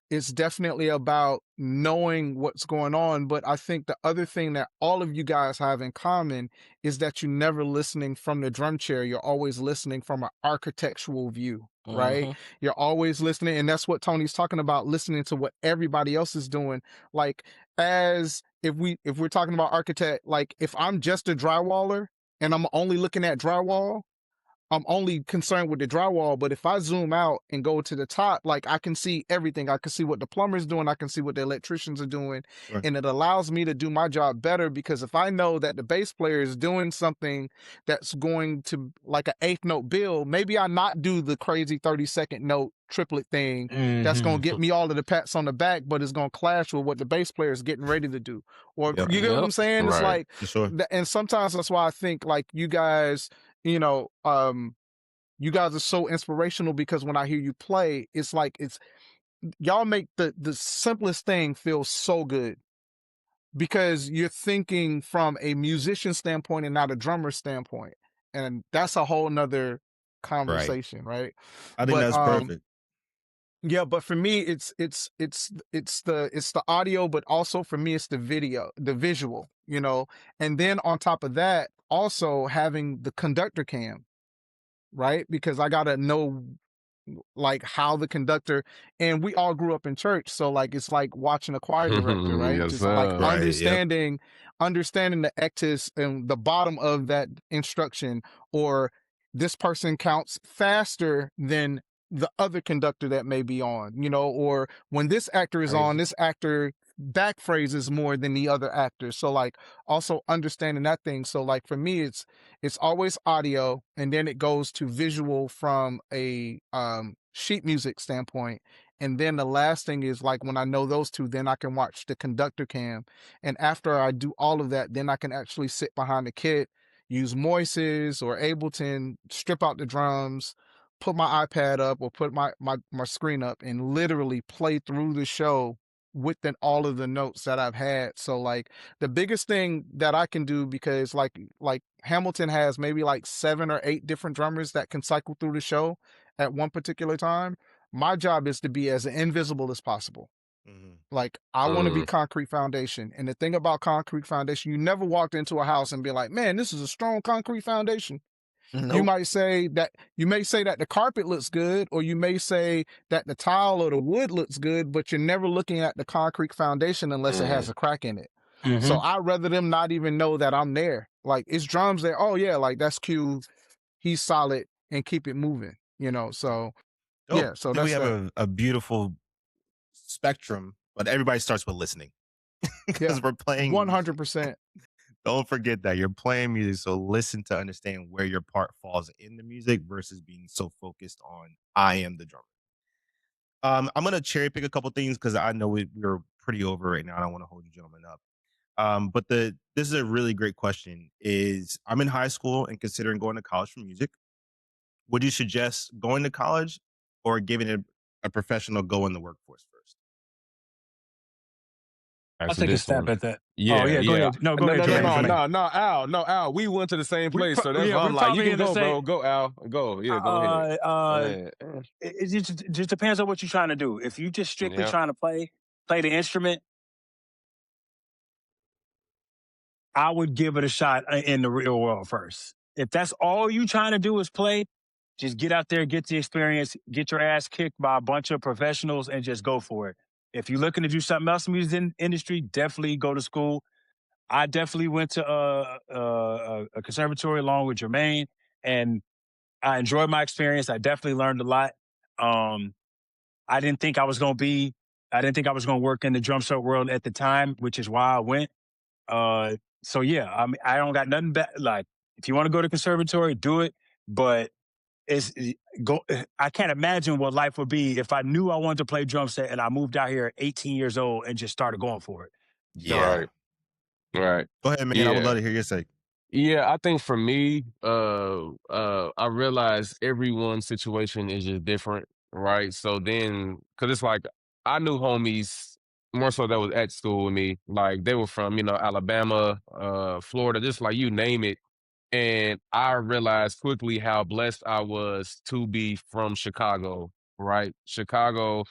C: It's definitely about knowing what's going on. But I think the other thing that all of you guys have in common is that you're never listening from the drum chair. You're always listening from an architectural view, right? You're always listening. And that's what Tony's talking about, listening to what everybody else is doing. Like, as if we're talking about architect, like if I'm just a drywaller and I'm only looking at drywall, I'm only concerned with the drywall. But if I zoom out and go to the top, like I can see everything. I can see what the plumber's doing. I can see what the electricians are doing.
B: Right.
C: And it allows me to do my job better, because if I know that the bass player is doing something that's going to like an eighth note bill, maybe I not do the crazy 30-second note triplet thing that's going to get me all of the pats on the back, but it's going to clash with what the bass player is getting ready to do. Or
B: Yep.
C: you get what I'm saying? It's
E: Right.
C: like,
B: For sure.
C: and sometimes that's why I think like you guys, you guys are so inspirational, because when I hear you play, it's like y'all make the simplest thing feel so good, because you're thinking from a musician standpoint and not a drummer standpoint. And that's a whole nother conversation, right?
B: I think
C: But
B: that's perfect.
C: yeah, but for me, it's the audio, but also for me, it's the video, the visual, and then on top of that, also having the conductor cam, right? Because I gotta know like how the conductor, and we all grew up in church, so like it's like watching a choir director, right?
E: Yes,
C: Just like
E: sir.
B: Right. Yep.
C: understanding the ectus and the bottom of that instruction, or this person counts faster than the other conductor that may be on, or when this actor is on,
B: Crazy.
C: this actor back phrases more than the other actors. So like also understanding that thing. So like for me, it's always audio, and then it goes to visual from a sheet music standpoint. And then the last thing is like when I know those two, then I can watch the conductor cam. And after I do all of that, then I can actually sit behind the kit, use Moises or Ableton, strip out the drums, put my iPad up or put my screen up, and literally play through the show within all of the notes that I've had. So like the biggest thing that I can do, because like Hamilton has maybe like 7 or 8 different drummers that can cycle through the show at one particular time. My job is to be as invisible as possible.
B: Mhm.
C: Like I want to be
E: Mm.
C: concrete foundation. And the thing about concrete foundation, you never walked into a house and be like, man, this is a strong concrete foundation. You
B: Nope.
C: might say that the carpet looks good, or you may say that the tile or the wood looks good, but you're never looking at the concrete foundation unless it has
E: Mm.
C: a crack in it.
G: Mhm.
C: So I'd rather them not even know that I'm there. Like it's drums there. Oh yeah, like that's Q. He's solid, and keep it moving. So
B: Dope.
C: yeah. So
B: I think we
C: that's
B: have
C: that.
B: a beautiful spectrum, but everybody starts with listening because
C: Yeah.
B: we're playing music.
C: 100%.
B: Don't forget that you're playing music, so listen to understand where your part falls in the music versus being so focused on I am the drummer. I'm gonna cherry pick a couple things because I know we're pretty over right now. I don't want to hold you gentlemen up. But this is a really great question. Is I'm in high school and considering going to college for music. Would you suggest going to college or giving it a professional go in the workforce first?
G: I'll
E: Answer
G: take a
E: this
G: stab
E: one.
G: at that.
E: Yeah,
G: Yeah, go
E: yeah.
G: ahead. No, go
E: No,
G: ahead,
E: no, no,
G: Jermaine.
E: no,
G: Jermaine.
E: no, Al. We went to the same place, so that's why
G: We're
E: I'm like, you
G: probably
E: can
G: in the
E: go,
G: same.
E: bro. Go, Al. Go. Yeah, go ahead. Go ahead.
G: It just depends on what you're trying to do. If you just strictly
E: Yeah.
G: trying to play the instrument, I would give it a shot in the real world first. If that's all you trying to do is play, just get out there, get the experience, get your ass kicked by a bunch of professionals, and just go for it. If you're looking to do something else in the music industry, definitely go to school. I definitely went to a conservatory along with Jermaine, and I enjoyed my experience. I definitely learned a lot. Um, I didn't think I was going to work in the drum set world at the time, which is why I went. So yeah, I mean, I don't got nothing bad. Like, if you want to go to conservatory, do it. But I can't imagine what life would be if I knew I wanted to play drum set and I moved out here at 18 years old and just started going for it.
B: Yeah.
E: Right. Right.
B: Go ahead, man. I would
E: Yeah.
B: love to hear your say.
E: Yeah, I think for me, I realize everyone's situation is just different, right? So then, because it's like I knew homies more so that was at school with me, like they were from Alabama, Florida, just like you name it. And I realized quickly how blessed I was to be from Chicago, right? Chicago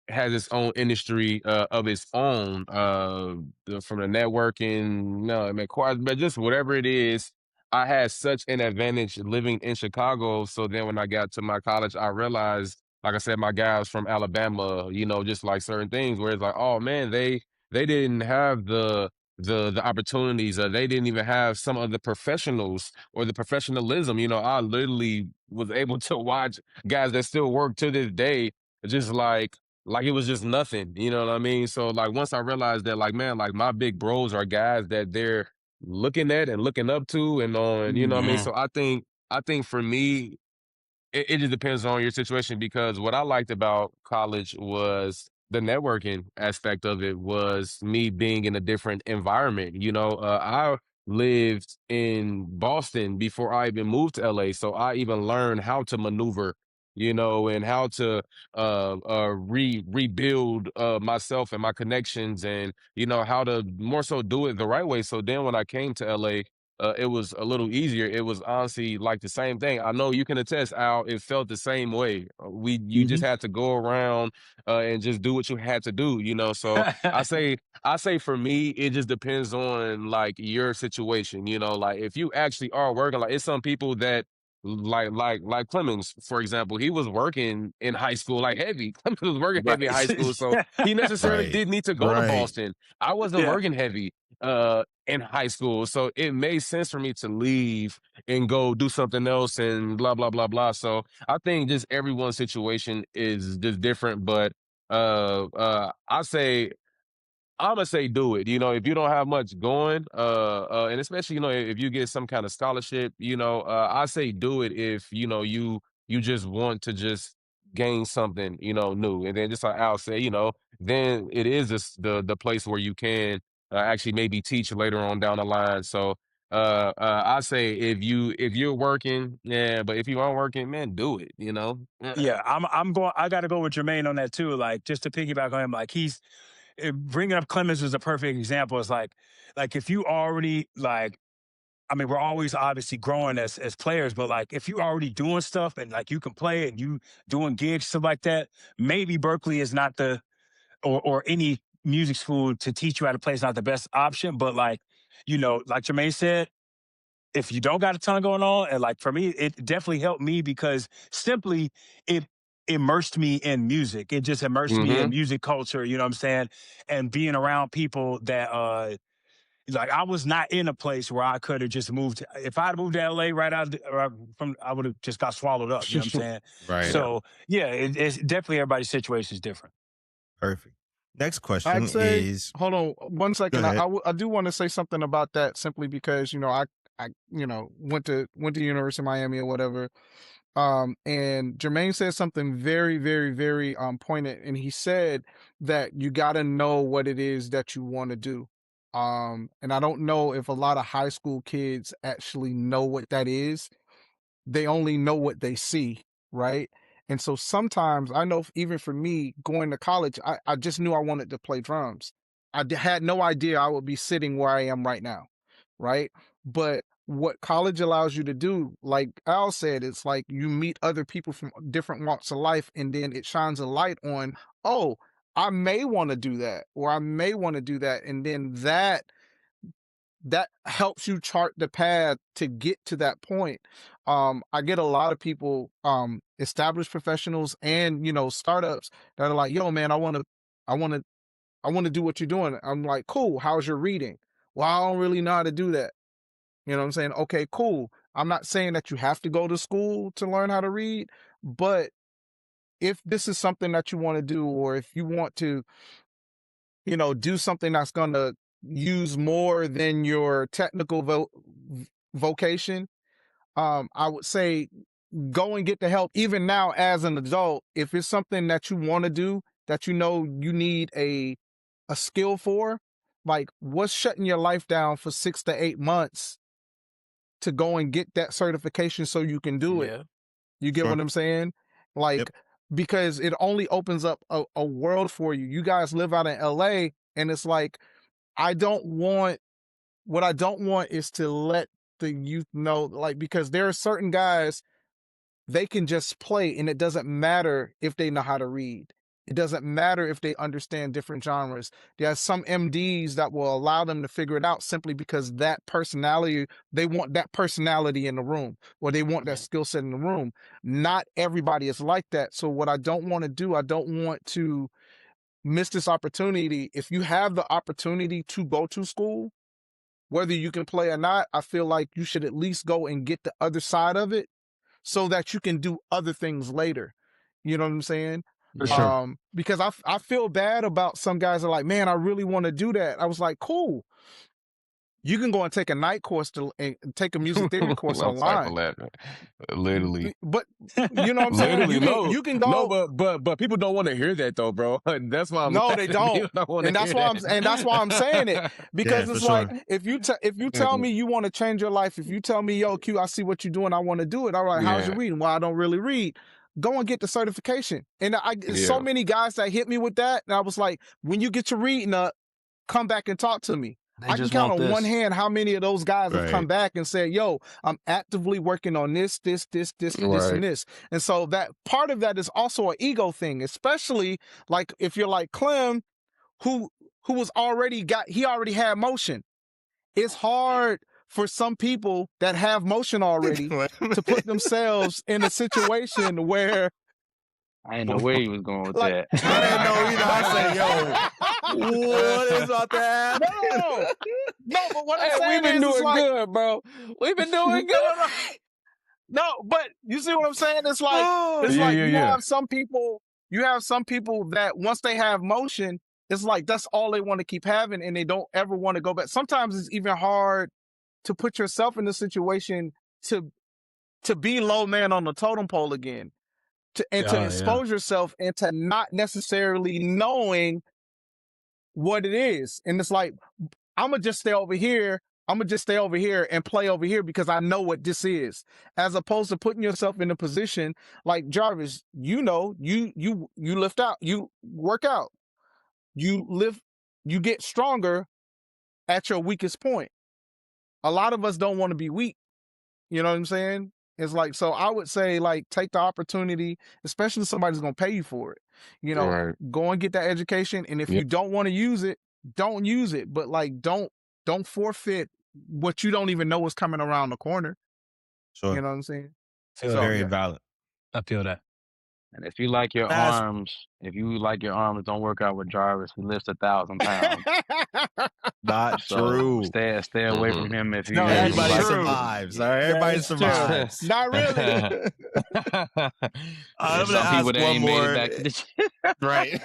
E: has its own industry of its own from the networking, no, I mean, quite, but just whatever it is. I had such an advantage living in Chicago. So then when I got to my college, I realized, like I said, my guys from Alabama, just like certain things where it's like, oh man, they didn't have the opportunities, they didn't even have some of the professionals or the professionalism. I literally was able to watch guys that still work to this day, just like it was just nothing, you know what I mean? So like once I realized that, like, man, like my big bros are guys that they're looking at and looking up to and on, you know what I mean?
G: Mhm.
E: So I think for me, it just depends on your situation, because what I liked about college was the networking aspect of it, was me being in a different environment. I lived in Boston before I even moved to LA, so I even learned how to maneuver, and how to rebuild myself and my connections, and how to more so do it the right way. So then when I came to LA, it was a little easier. It was honestly like the same thing. I know you can attest, Al. It felt the same way. You just
G: Mhm.
E: had to go around and just do what you had to do. So I say for me, it just depends on like your situation. Like if you actually are working, like it's some people that like Clemons, for example, he was working in high school like heavy. Clemons was working heavy in high school, so he necessarily
B: Right.
E: didn't need to go to
B: Right.
E: Boston. I wasn't
G: Yeah.
E: working heavy in high school. So it made sense for me to leave and go do something else and blah, blah, blah, blah. So I think just everyone's situation is just different. But I'm gonna say do it. If you don't have much going, and especially if you get some kind of scholarship, I say do it if you just want to just gain something new, and then just like Al said, then it is just the place where you can actually maybe teach later on down the line. So I say if you're working, yeah, but if you aren't working, man, do it.
G: Yeah, I got to go with Jermaine on that too. Like, just to piggyback on him, like bringing up Clemons is a perfect example. It's like if you already like, I mean, we're always obviously growing as players, but like if you already doing stuff and like you can play and you doing gigs, stuff like that, maybe Berkeley is not the or any music school to teach you how to play is not the best option. But like, you know, like Jermaine said, if you don't got a ton going on, and like for me, it definitely helped me because simply it immersed me in music. It just immersed me in music culture, you know what I'm saying? And being around people that like I was not in a place where I could have just moved. If I'd moved to LA right out from, I would have just got swallowed up. You know what I'm saying?
B: Right.
G: So yeah, it's definitely everybody's situation is different.
B: Perfect. Next question
C: I'd say,
B: is,
C: hold on 1 second.
B: Go ahead.
C: I do want to say something about that simply because, you know, I you know, went to University of Miami or whatever. And Jermaine said something very, very, very poignant. And he said that you got to know what it is that you want to do. And I don't know if a lot of high school kids actually know what that is. They only know what they see, right? And so sometimes I know even for me going to college, I just knew I wanted to play drums. Had no idea I would be sitting where I am right now, right? But what college allows you to do, like Al said, it's like you meet other people from different walks of life, and then it shines a light on, oh, I may want to do that, or I may want to do that. And then that helps you chart the path to get to that point. I get a lot of people, established professionals and, you know, startups that are like, yo, man, I want to do what you're doing. I'm like, cool. How's your reading? Well, I don't really know how to do that. You know what I'm saying? Okay, cool. I'm not saying that you have to go to school to learn how to read, but if this is something that you want to do, or if you want to, you know, do something that's going to use more than your technical vocation, I would say go and get the help. Even now as an adult, if it's something that you want to do, that you know you need a skill for, like what's shutting your life down for 6 to 8 months to go and get that certification so you can do it? You get what I'm saying? Like,
B: Yep.
C: because it only opens up a world for you. You guys live out in LA, and it's like, what I don't want is to let the youth know, like, because there are certain guys, they can just play, and it doesn't matter if they know how to read. It doesn't matter if they understand different genres. There are some MDs that will allow them to figure it out simply because that personality, they want that personality in the room, or they want that skill set in the room. Not everybody is like that. So what I don't want to do, I don't want to miss this opportunity. If you have the opportunity to go to school, whether you can play or not, I feel like you should at least go and get the other side of it so that you can do other things later. You know what I'm saying?
E: For sure.
C: Because I feel bad about some guys are like, man, I really want to do that. I was like, cool. You can go and take a night course and take a music theory course
E: I'm sorry for
C: online.
E: laughing. Literally.
C: But you know what I'm saying?
E: Literally,
C: You can go.
E: No, but people don't want to hear that though, bro. That's why I'm
C: No, they don't. And that's why I'm saying it. Because
B: Yeah,
C: it's
B: for
C: like,
B: sure.
C: if you tell me you want to change your life, if you tell me, yo, Q, I see what you're doing, I want to do it. All right, how's your reading? Well, I don't really read. Go and get the certification. And so many guys that hit me with that, and I was like, when you get your reading up, come back and talk to me. I can count on one hand how many of those guys have come back and said, yo, I'm actively working on this, and this. And so that part of that is also an ego thing, especially like if you're like Clem, who was already had motion. It's hard for some people that have motion already to put themselves in a situation where
F: I didn't know where he was going with
C: like,
F: that.
B: I didn't know either. I said, yo, what is about to happen?
C: No, but what I'm saying
E: we've been
C: is,
E: doing
C: it's like,
E: good, bro. We've been doing good.
C: no, but you see what I'm saying? It's like, you have some people that once they have motion, it's like that's all they want to keep having, and they don't ever want to go back. Sometimes it's even hard to put yourself in a situation to be low man on the totem pole again, to expose yourself and to not necessarily knowing what it is. And it's like, I'm gonna just stay over here and play over here because I know what this is, as opposed to putting yourself in a position like Jarvis. You know, you lift out, you work out. you get stronger at your weakest point. A lot of us don't want to be weak. You know what I'm saying? It's like, so I would say, like, take the opportunity, especially if somebody's going to pay you for it. You know,
E: Right.
C: go and get that education. And if
E: Yep.
C: you don't want to use it, don't use it. But like, don't forfeit what you don't even know is coming around the corner.
B: Sure.
C: You know what I'm saying?
G: Feel
C: So,
G: that.
B: Very
C: yeah.
B: valid.
G: I feel that.
F: And if you like your
B: That's-
F: arms, don't work out with Jarvis. He lifts 1,000 pounds.
B: Not
F: So
B: true.
F: stay away from him if you.
G: No,
F: if you
B: Everybody
G: that's
F: like
G: true.
B: survives. All right, everybody
G: That's true.
B: survives.
C: Not really.
B: I'm
F: There's
B: gonna
F: some people
B: ask
F: that
B: one
F: ain't made
B: more.
F: it back to the gym.
B: Right.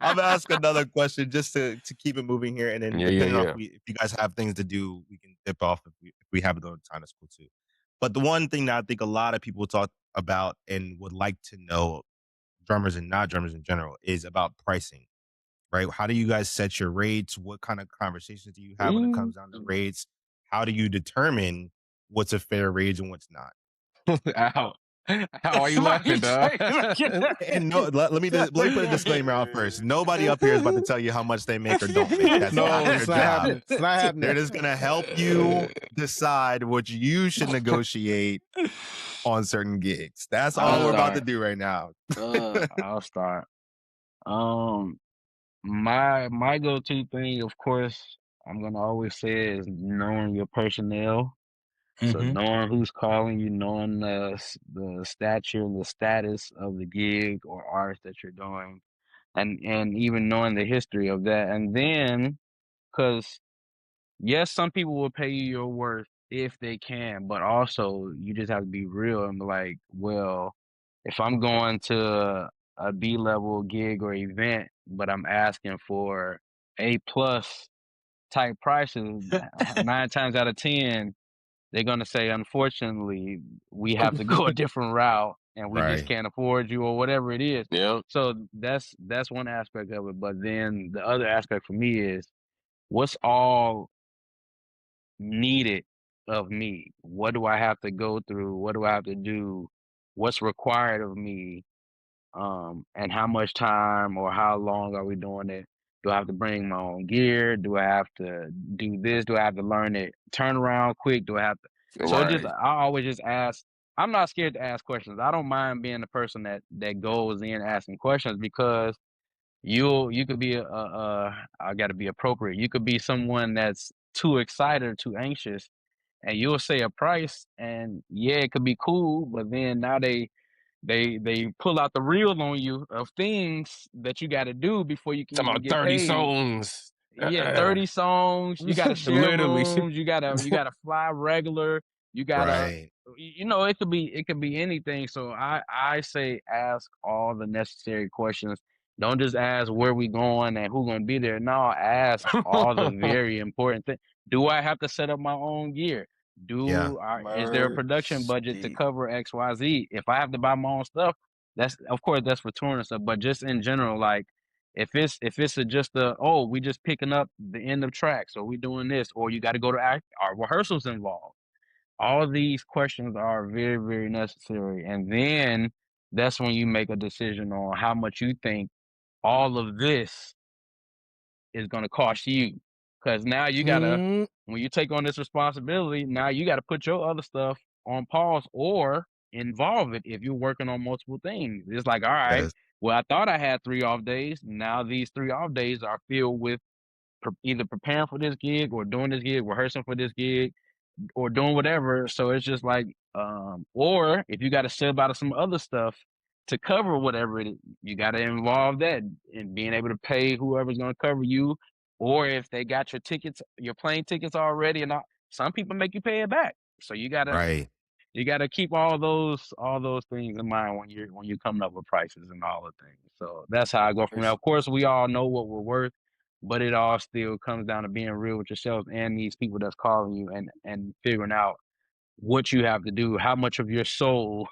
B: I'm gonna ask another question just to keep it moving here, and then
E: Yeah,
B: depending
E: yeah,
B: on
E: yeah.
B: if you guys have things to do, we can dip off if we have the time. That's cool too. But the one thing that I think a lot of people talk about and would like to know, drummers and not drummers in general, is about pricing. Right? How do you guys set your rates? What kind of conversations do you have when it comes down to rates? How do you determine what's a fair wage and what's not?
E: Ow. How are you laughing, dog?
B: And no, let me put a disclaimer out first. Nobody up here is about to tell you how much they make or don't make. That's
C: No,
B: not their
C: it's not
B: job.
C: happening. It's not happening.
B: They're just gonna help you decide what you should negotiate on certain gigs. That's all we're about to do right now.
F: I'll start. My go-to thing, of course, I'm gonna always say is knowing your personnel. So
G: Mhm.
F: knowing who's calling you, knowing the stature, the status of the gig or artist that you're doing, and even knowing the history of that, and then, because yes, some people will pay you your worth if they can, but also you just have to be real and be like, well, if I'm going to a B-level gig or event, but I'm asking for A+ type prices, 9 times out of 10, they're gonna say, unfortunately, we have to go a different route and we just
B: Right.
F: can't afford you or whatever it is.
E: Yeah.
F: So that's one aspect of it. But then the other aspect for me is what's all needed of me? What do I have to go through? What do I have to do? What's required of me? And how much time or how long are we doing it? Do I have to bring my own gear? Do I have to do this? Do I have to learn it? Turn around quick? Do I have to? So it just,
E: Right.
F: I always just ask. I'm not scared to ask questions. I don't mind being the person that goes in asking questions because you could be I got to be appropriate. You could be someone that's too excited or too anxious, and you'll say a price, and yeah, it could be cool, but then now they pull out the reel on you of things that you got to do before you can
E: Talking
F: even
E: about
F: get
E: 30
F: paid.
E: songs.
F: Yeah, 30 songs. You got to share
E: Literally.
F: rooms. You gotta fly regular. You gotta,
B: Right.
F: it could be anything. So I say ask all the necessary questions. Don't just ask where we going and who gonna be there. No, ask all the very important things. Do I have to set up my own gear?
B: Yeah.
F: Is there a production budget to cover X, Y, Z? If I have to buy my own stuff, that's of course that's for touring and stuff. But just in general, like if it's just we just picking up the end of tracks, or we doing this, or you got to go to our rehearsals involved. All these questions are very, very necessary, and then that's when you make a decision on how much you think all of this is going to cost you. Because now you gotta,
C: Mm,
F: when you take on this responsibility, now you got to put your other stuff on pause or involve it if you're working on multiple things. It's like, all right,
B: Yes.
F: well, I thought I had 3 off days. Now these 3 off days are filled with either preparing for this gig or doing this gig, rehearsing for this gig, or doing whatever. So it's just like, or if you got to sell out of some other stuff to cover whatever it is, you got to involve that in being able to pay whoever's going to cover you. Or if they got your tickets, your plane tickets already, and some people make you pay it back. So you gotta
B: Right.
F: keep all those things in mind when you're coming up with prices and all the things. So that's how I go from there. Of course, we all know what we're worth, but it all still comes down to being real with yourself and these people that's calling you and figuring out what you have to do, how much of your soul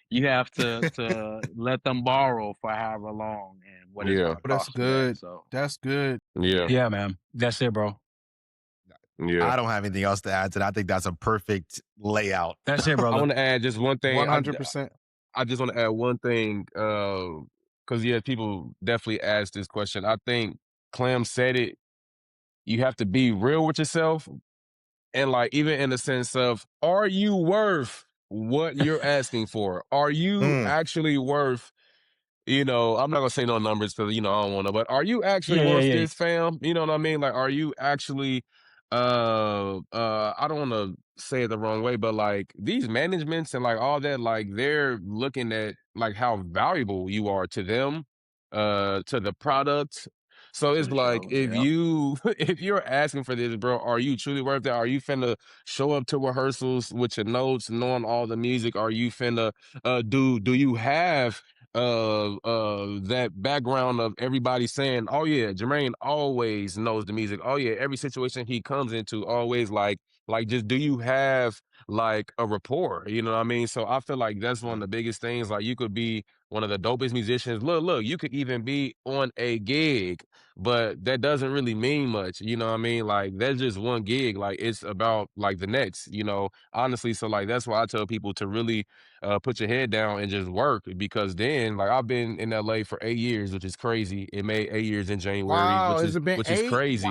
F: you have to let them borrow for however long, and what it's
E: Yeah.
F: going to
C: that's
F: cost you back.
C: good.
F: So
C: That's good.
E: Yeah.
G: Yeah, man. That's it, bro.
E: Yeah.
B: I don't have anything else to add to that. I think that's a perfect layout.
G: That's it,
E: I
G: brother.
E: want to add just one thing.
C: 100%.
E: I just want to add one thing. because yeah, people definitely ask this question. I think Clem said it. You have to be real with yourself, and like even in the sense of, are you worth what you're asking for? Are you
B: Mm,
E: actually worth? I'm not gonna say no numbers because I don't want to. But are you actually
G: Yeah, yeah,
E: worth
G: yeah.
E: this, fam? You know what I mean? Like, are you actually? I don't want to say it the wrong way, but like these managements and like all that, like they're looking at like how valuable you are to them, to the product. So it's
C: For
E: like
C: sure.
E: if
C: Yeah.
E: you if you're asking for this, bro, are you truly worth it? Are you finna show up to rehearsals with your notes, knowing all the music? Are you finna do you have that background of everybody saying, oh yeah, Jermaine always knows the music. Oh yeah, every situation he comes into, always like just do you have like a rapport? You know what I mean? So I feel like that's one of the biggest things. Like you could be one of the dopest musicians. Look, you could even be on a gig, but that doesn't really mean much. You know what I mean? Like that's just one gig. Like it's about like the next, honestly. So like that's why I tell people to really put your head down and just work because then like I've been in LA for 8 years, which is crazy. It made 8 years in January,
C: Wow.
E: which
C: Has
E: is
C: it been
E: which is
C: 8?
E: crazy.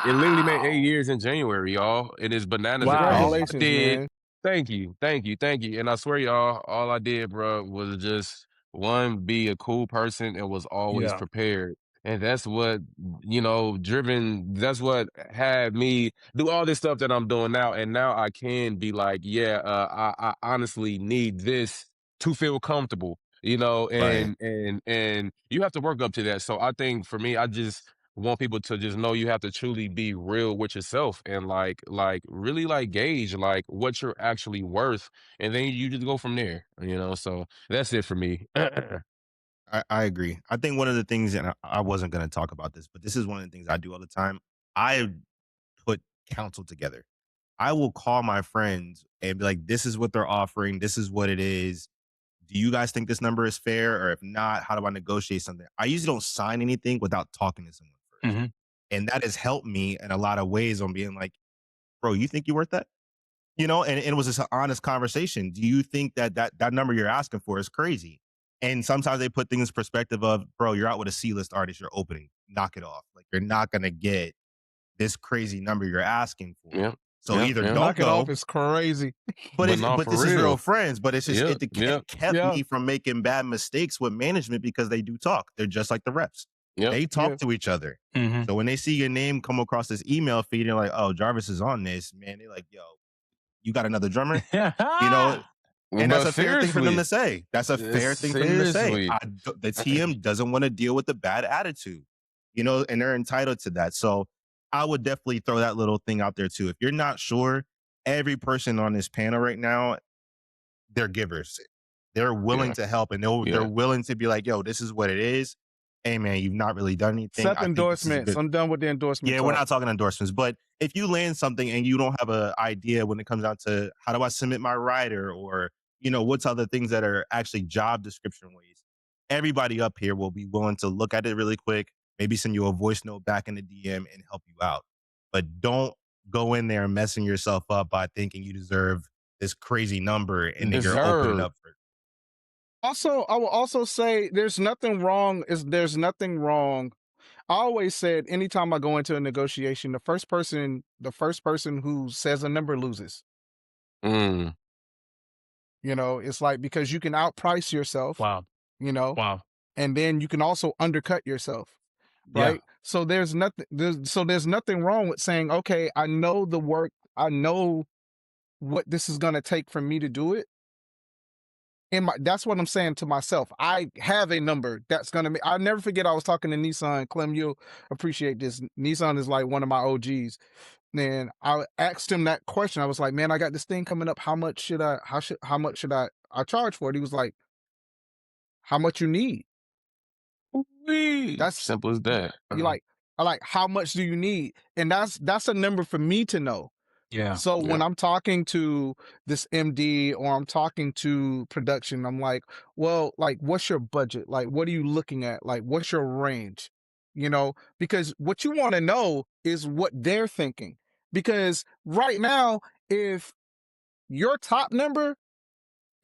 E: It literally made eight
C: Wow.
E: years in January, y'all. It is bananas. And
G: Wow.
E: all I
C: Congratulations,
E: did,
C: man.
E: thank you, thank you, thank you. And I swear, y'all, all I did, bro, was just one, be a cool person and was always
G: Yeah.
E: prepared. And that's what, that's what had me do all this stuff that I'm doing now. And now I can be like, yeah, I honestly need this to feel comfortable,
B: right.
E: and you have to work up to that. So I think for me, I just want people to just know you have to truly be real with yourself and like really like gauge like what you're actually worth, and then you just go from there. So that's it for me.
B: I agree. I think one of the things, and I wasn't going to talk about this, but this is one of the things I do all the time. I put counsel together. I will call my friends and be like, this is what they're offering. This is what it is. Do you guys think this number is fair? Or if not, how do I negotiate something? I usually don't sign anything without talking to someone first.
G: Hmm.
B: And that has helped me in a lot of ways on being like, bro, you think you're worth that? And it was just an honest conversation. Do you think that number you're asking for is crazy? And sometimes they put things in perspective of, bro, you're out with a C-list artist, you're opening, knock it off. Like you're not gonna get this crazy number you're asking for.
E: Yeah,
B: So
E: yeah,
B: either
E: yeah.
B: don't
C: Knock it off
B: go,
C: is crazy.
E: But not
B: but
E: for
B: this is real
E: real.
B: friends. But it's just
E: Yep, yep,
B: it kept
C: Yeah.
B: me from making bad mistakes with management because they do talk. They're just like the reps.
E: yep.
B: They
C: Yeah.
B: talk to each other.
G: Hmm.
B: So when they see your name come across this email feed, they're like, oh, Jarvis is on this, man. They're like, yo, you got another drummer? You know, and that's
E: But
B: a fair thing for them
E: seriously,
B: to say. That's a fair thing for them to say.
E: seriously.
B: The TM doesn't want to deal with the bad attitude, and they're entitled to that. So I would definitely throw that little thing out there too. If you're not sure, every person on this panel right now, they're givers. They're willing
E: Yeah,
B: to help, and they're
E: yeah.
B: willing to be like, yo, this is what it is. Hey man, you've not really done anything.
C: Except
B: I think this is a
C: endorsements.
B: good.
C: I'm done with the endorsement
B: Yeah, we're
C: talk.
B: not talking endorsements, but if you land something and you don't have an idea when it comes down to how do I submit my writer or, what's other things that are actually job description ways, everybody up here will be willing to look at it really quick, maybe send you a voice note back in the DM and help you out. But don't go in there messing yourself up by thinking you deserve this crazy number and then you're opening
E: Deserve.
B: up for it.
C: Also, I will also say there's nothing wrong. There's nothing wrong. I always said anytime I go into a negotiation, the first person who says a number loses.
E: Mm,
C: It's like because you can outprice yourself,
G: Wow. Wow.
C: and then you can also undercut yourself,
G: Yeah.
C: right? So there's nothing wrong with saying, okay, I know the work, I know what this is gonna take for me to do it. That's what I'm saying to myself. I have a number that's gonna make. I'll never forget. I was talking to Nissan. Clem, you'll appreciate this. Nissan is like one of my OGs. And I asked him that question. I was like, "Man, I got this thing coming up. How much should I charge for it?" He was like, "How much you need?"
E: Ooh-wee.
C: That's
E: Simple as that.
C: you like. I like, how much do you need? And that's a number for me to know.
G: Yeah.
C: So
E: Yeah.
C: when I'm talking to this MD or I'm talking to production, I'm like, well, like, what's your budget? Like, what are you looking at? Like, what's your range? Because what you want to know is what they're thinking. Because right now, if your top number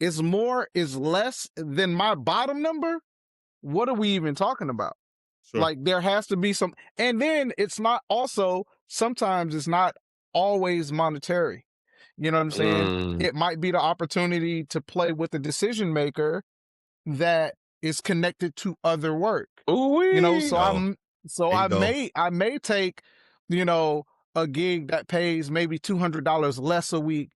C: is less than my bottom number, what are we even talking about?
B: Sure.
C: Like there has to be some, and then it's not also, sometimes it's not always monetary. You know what I'm saying? It might be the opportunity to play with a decision maker that is connected to other work. You know, so
B: There you go.
C: I may take, you know, a gig that pays maybe $200 less a week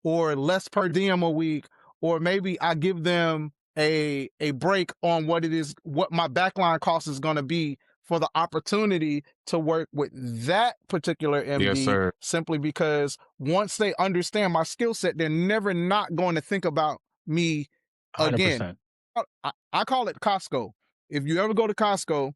C: or less per diem a week, or maybe I give them a break on what it is, what my backline cost is going to be for the opportunity to work with that particular
E: Yes,
C: MD,
E: sir.
C: simply because once they understand my skill set, they're never not going to think about me again.
G: 100%.
C: I call it Costco. If you ever go to Costco,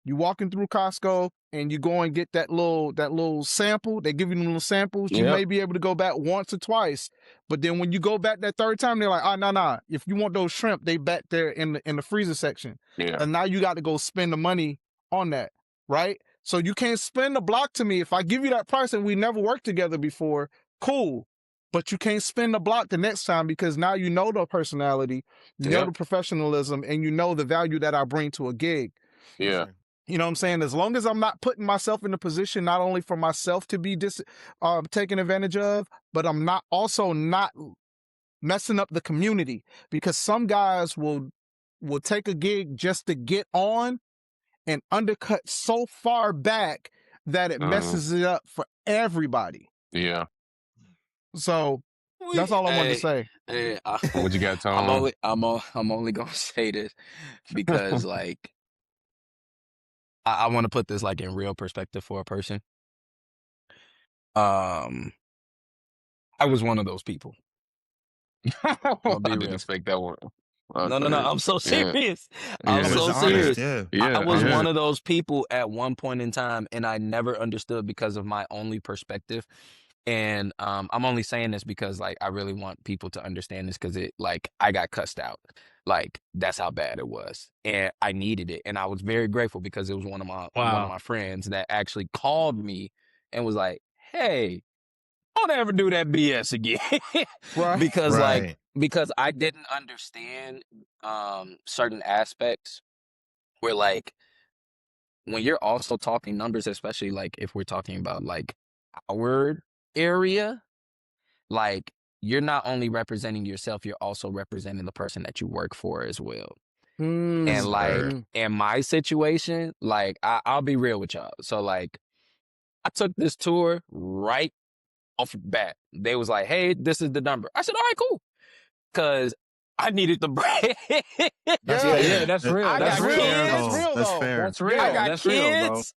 C: you walking through Costco and you go and get that little sample. They give you the little samples. You
E: Yep.
C: may be able to go back once or twice, but then when you go back that third time, they're like, "Oh, no. If you want those shrimp, they back there in the freezer section."
E: Yeah.
C: And now you got to go spend the money on that, right? So you can't spend the block to me. If I give you that price and we never worked together before, cool. But you can't spend the block the next time, because now you know the personality, you know
E: Yep.
C: the professionalism, and you know the value that I bring to a gig.
E: Yeah.
C: You know what I'm saying? As long as I'm not putting myself in a position not only for myself to be taken advantage of, but I'm not messing up the community, because some guys will take a gig just to get on and undercut so far back that it messes it up for everybody.
E: Yeah.
C: So that's all I wanted to say.
D: Hey,
E: What you got, Tom?
D: I'm only gonna say this because like I want to put this like in real perspective for a person. I was one of those people. I'll be
E: I
D: real.
E: didn't expect that one.
D: No, I'm so
E: Yeah.
D: serious.
E: Yeah.
D: I'm
B: I
D: so
B: was
D: serious.
B: honest, yeah.
E: Yeah.
D: I was
E: yeah.
D: one of those people at one point in time, and I never understood because of my only perspective. And I'm only saying this because like I really want people to understand this, because it like I got cussed out. Like that's how bad it was. And I needed it. And I was very grateful because it was one of my friends that actually called me and was like, "Hey, don't ever do that BS again."
C: Right.
D: Because
B: Right.
D: because I didn't understand certain aspects where like when you're also talking numbers, especially like if we're talking about like our area, like you're not only representing yourself, you're also representing the person that you work for as well. And like
E: sir.
D: in my situation, like I'll be real with y'all. So like I took this tour right off the bat. They was like, "Hey, this is the number." I said, "All right, cool," because I needed the bread.
B: That's
C: Yeah.
B: fair.
G: Yeah, that's real.
D: I
G: That's
D: got
G: real.
D: kids.
C: That's real
B: That's
C: though.
B: fair.
G: That's real.
D: I got
G: That's real, bro.
D: kids.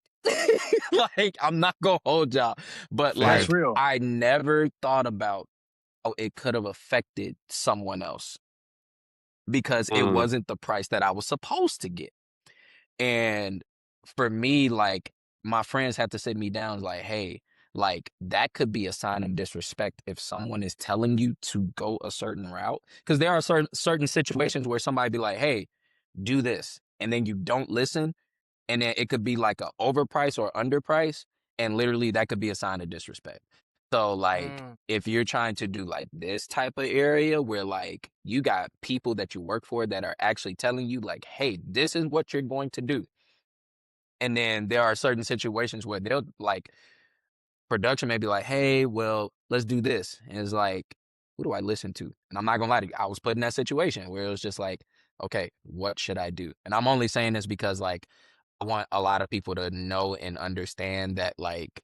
D: Like I'm not gonna hold y'all, but
B: Fair.
D: like
G: That's real.
D: I never thought about how it could have affected someone else because it wasn't the price that I was supposed to get. And for me, like my friends had to sit me down like, "Hey, like that could be a sign of disrespect if someone is telling you to go a certain route." Because there are certain situations where somebody be like, "Hey, do this," and then you don't listen, and then it could be like a overprice or underprice, and literally that could be a sign of disrespect. So like if you're trying to do like this type of area where like you got people that you work for that are actually telling you like, "Hey, this is what you're going to do." And then there are certain situations where they'll like production may be like, "Hey, well, let's do this." And it's like, who do I listen to? And I'm not gonna lie to you, I was put in that situation where it was just like, okay, what should I do? And I'm only saying this because like I want a lot of people to know and understand that like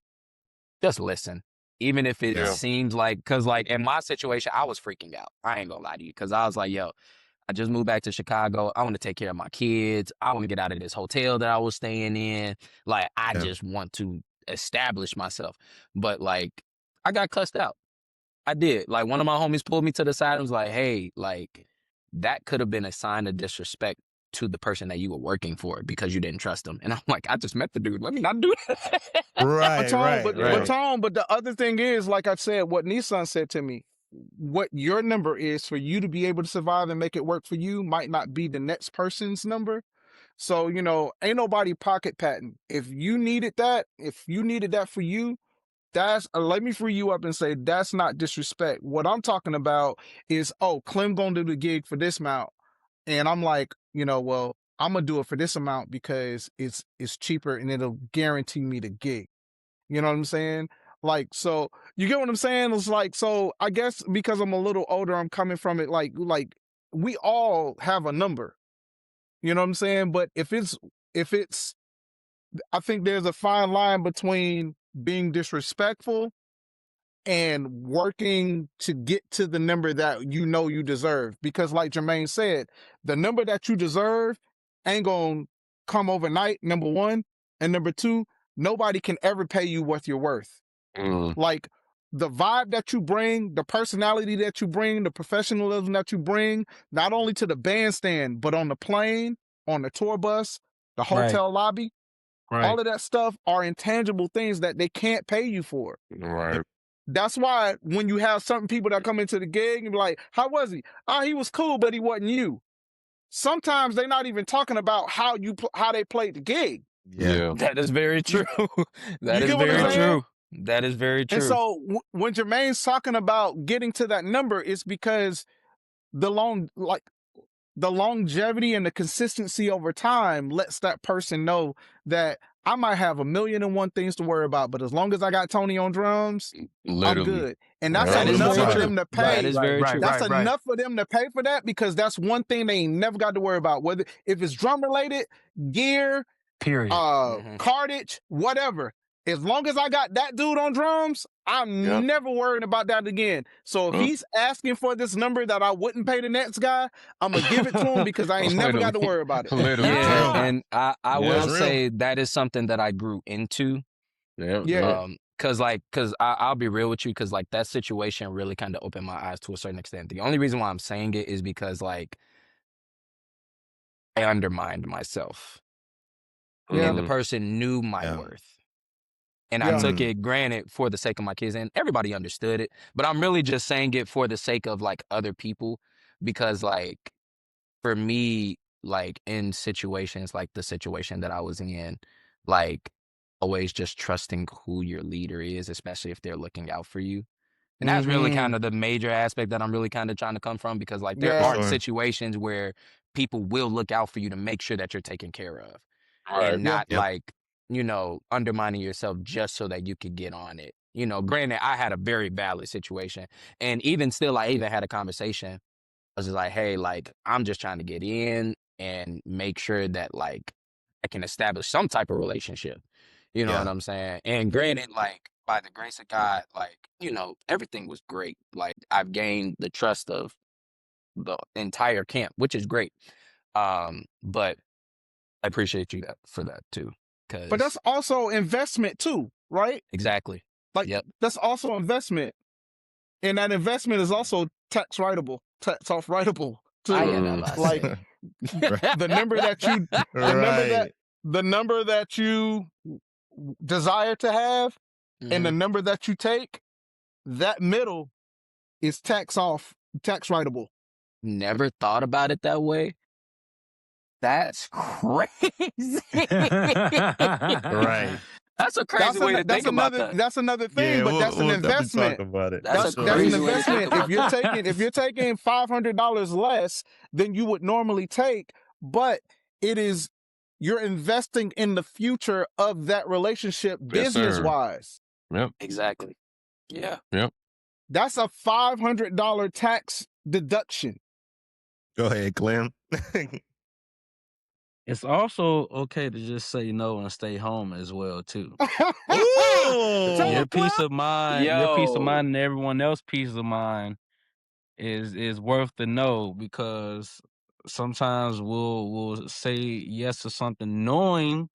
D: just listen. Even if it
E: Yeah.
D: seems like, because like in my situation, I was freaking out. I ain't gonna lie to you, because I was like, yo, I just moved back to Chicago. I want to take care of my kids. I want to get out of this hotel that I was staying in. Like, I
B: Yeah.
D: just want to establish myself. But like, I got cussed out. I did. Like, one of my homies pulled me to the side and was like, "Hey, like, that could have been a sign of disrespect to the person that you were working for because you didn't trust them." And I'm like, I just met the dude. Let me not do that.
B: Right,
C: Tom,
B: right,
C: but
B: right.
C: Tom, but the other thing is, like I said, what Nissan said to me, what your number is for you to be able to survive and make it work for you might not be the next person's number. So, you know, ain't nobody pocket patting. If you needed that for you, that's let me free you up and say that's not disrespect. What I'm talking about is, oh, Clem gonna do the gig for this amount. And I'm like, you know, well, I'm gonna do it for this amount because it's cheaper and it'll guarantee me the gig. You know what I'm saying? Like, so you get what I'm saying? It's like, so I guess because I'm a little older, I'm coming from it like we all have a number. You know what I'm saying? But if it's I think there's a fine line between being disrespectful and working to get to the number that you know you deserve. Because like Jermaine said, the number that you deserve ain't gonna come overnight, number one. And number two, nobody can ever pay you what you're worth.
E: Mm.
C: Like the vibe that you bring, the personality that you bring, the professionalism that you bring, not only to the bandstand, but on the plane, on the tour bus, the hotel lobby, all of that stuff are intangible things that they can't pay you for.
E: Right.
C: That's why when you have certain people that come into the gig and be like, how was he? Oh, he was cool, but he wasn't you. Sometimes they're not even talking about how they played the gig.
B: Yeah.
D: That is very true. That
C: You
D: is
C: get what I'm
D: very
C: saying?
D: true. That is very true.
C: And so when Jermaine's talking about getting to that number, it's because the longevity and the consistency over time lets that person know that I might have 1,000,001 things to worry about, but as long as I got Tony on drums, I'm
E: Literally.
C: good. And that's
D: That is
C: enough
D: very
C: for
D: true.
C: them to
D: That
C: pay.
D: is very true.
C: That's enough for them to pay for that because that's one thing they ain't never got to worry about. Whether if it's drum related, gear,
G: Period.
C: cartage, whatever. As long as I got that dude on drums, I'm never worrying about that again. So if he's asking for this number that I wouldn't pay the next guy, I'm gonna give it to him because I ain't never got to worry about it.
E: Literally.
D: Yeah, and I will
B: It's
D: say that is something that I grew into.
C: Yeah.
D: Cause I'll be real with you, cause like that situation really kind of opened my eyes to a certain extent. The only reason why I'm saying it is because like I undermined myself. And the person knew my worth. And I took it granted for the sake of my kids, and everybody understood it. But I'm really just saying it for the sake of like other people, because like for me, like in situations like the situation that I was in, like always just trusting who your leader is, especially if they're looking out for you. And that's really kind of the major aspect that I'm really kind of trying to come from, because like there are situations where people will look out for you to make sure that you're taken care of, and not like, you know, undermining yourself just so that you could get on it. You know, granted, I had a very valid situation, and even still, I even had a conversation. I was just like, hey, like, I'm just trying to get in and make sure that like I can establish some type of relationship. You know what I'm saying? And granted, like, by the grace of God, like, you know, everything was great. Like, I've gained the trust of the entire camp, which is great. But I appreciate you for that too.
C: But that's also investment too, right?
D: Exactly.
C: Like that's also investment. And that investment is also tax off writable too. Like the number that you the number that you desire to have and the number that you take, that middle is tax writable.
D: Never thought about it that way. That's crazy.
B: Right.
D: That's a crazy way to think about that.
C: That's another thing, but that's an investment.
B: Talk about it.
D: That's
C: an investment. If you're taking $500 less than you would normally take, but you're investing in the future of that relationship business wise.
E: Yep.
D: Exactly. Yeah.
E: Yep.
C: That's a $500 tax deduction.
B: Go ahead, Clem.
H: It's also okay to just say no and stay home as well too. Your peace of mind, and everyone else's peace of mind is worth the no, because sometimes we'll say yes to something knowing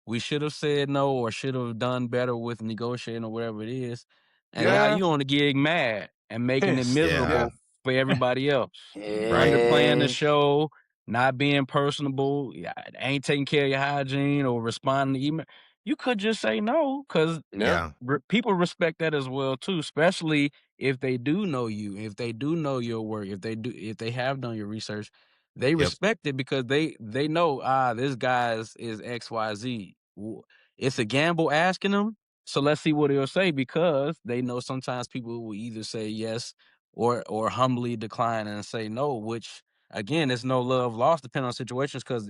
H: we should have said no or should have done better with negotiating or whatever it is. And now you on the gig mad and making it miserable for everybody else. Underplaying the show, not being personable, ain't taking care of your hygiene or responding to email. You could just say no, because people respect that as well too, especially if they do know you, if they do know your work, if they have done your research. They respect it because they know, this guy is XYZ. It's a gamble asking them, so let's see what he'll say, because they know sometimes people will either say yes or humbly decline and say no, which again, it's no love lost depending on situations because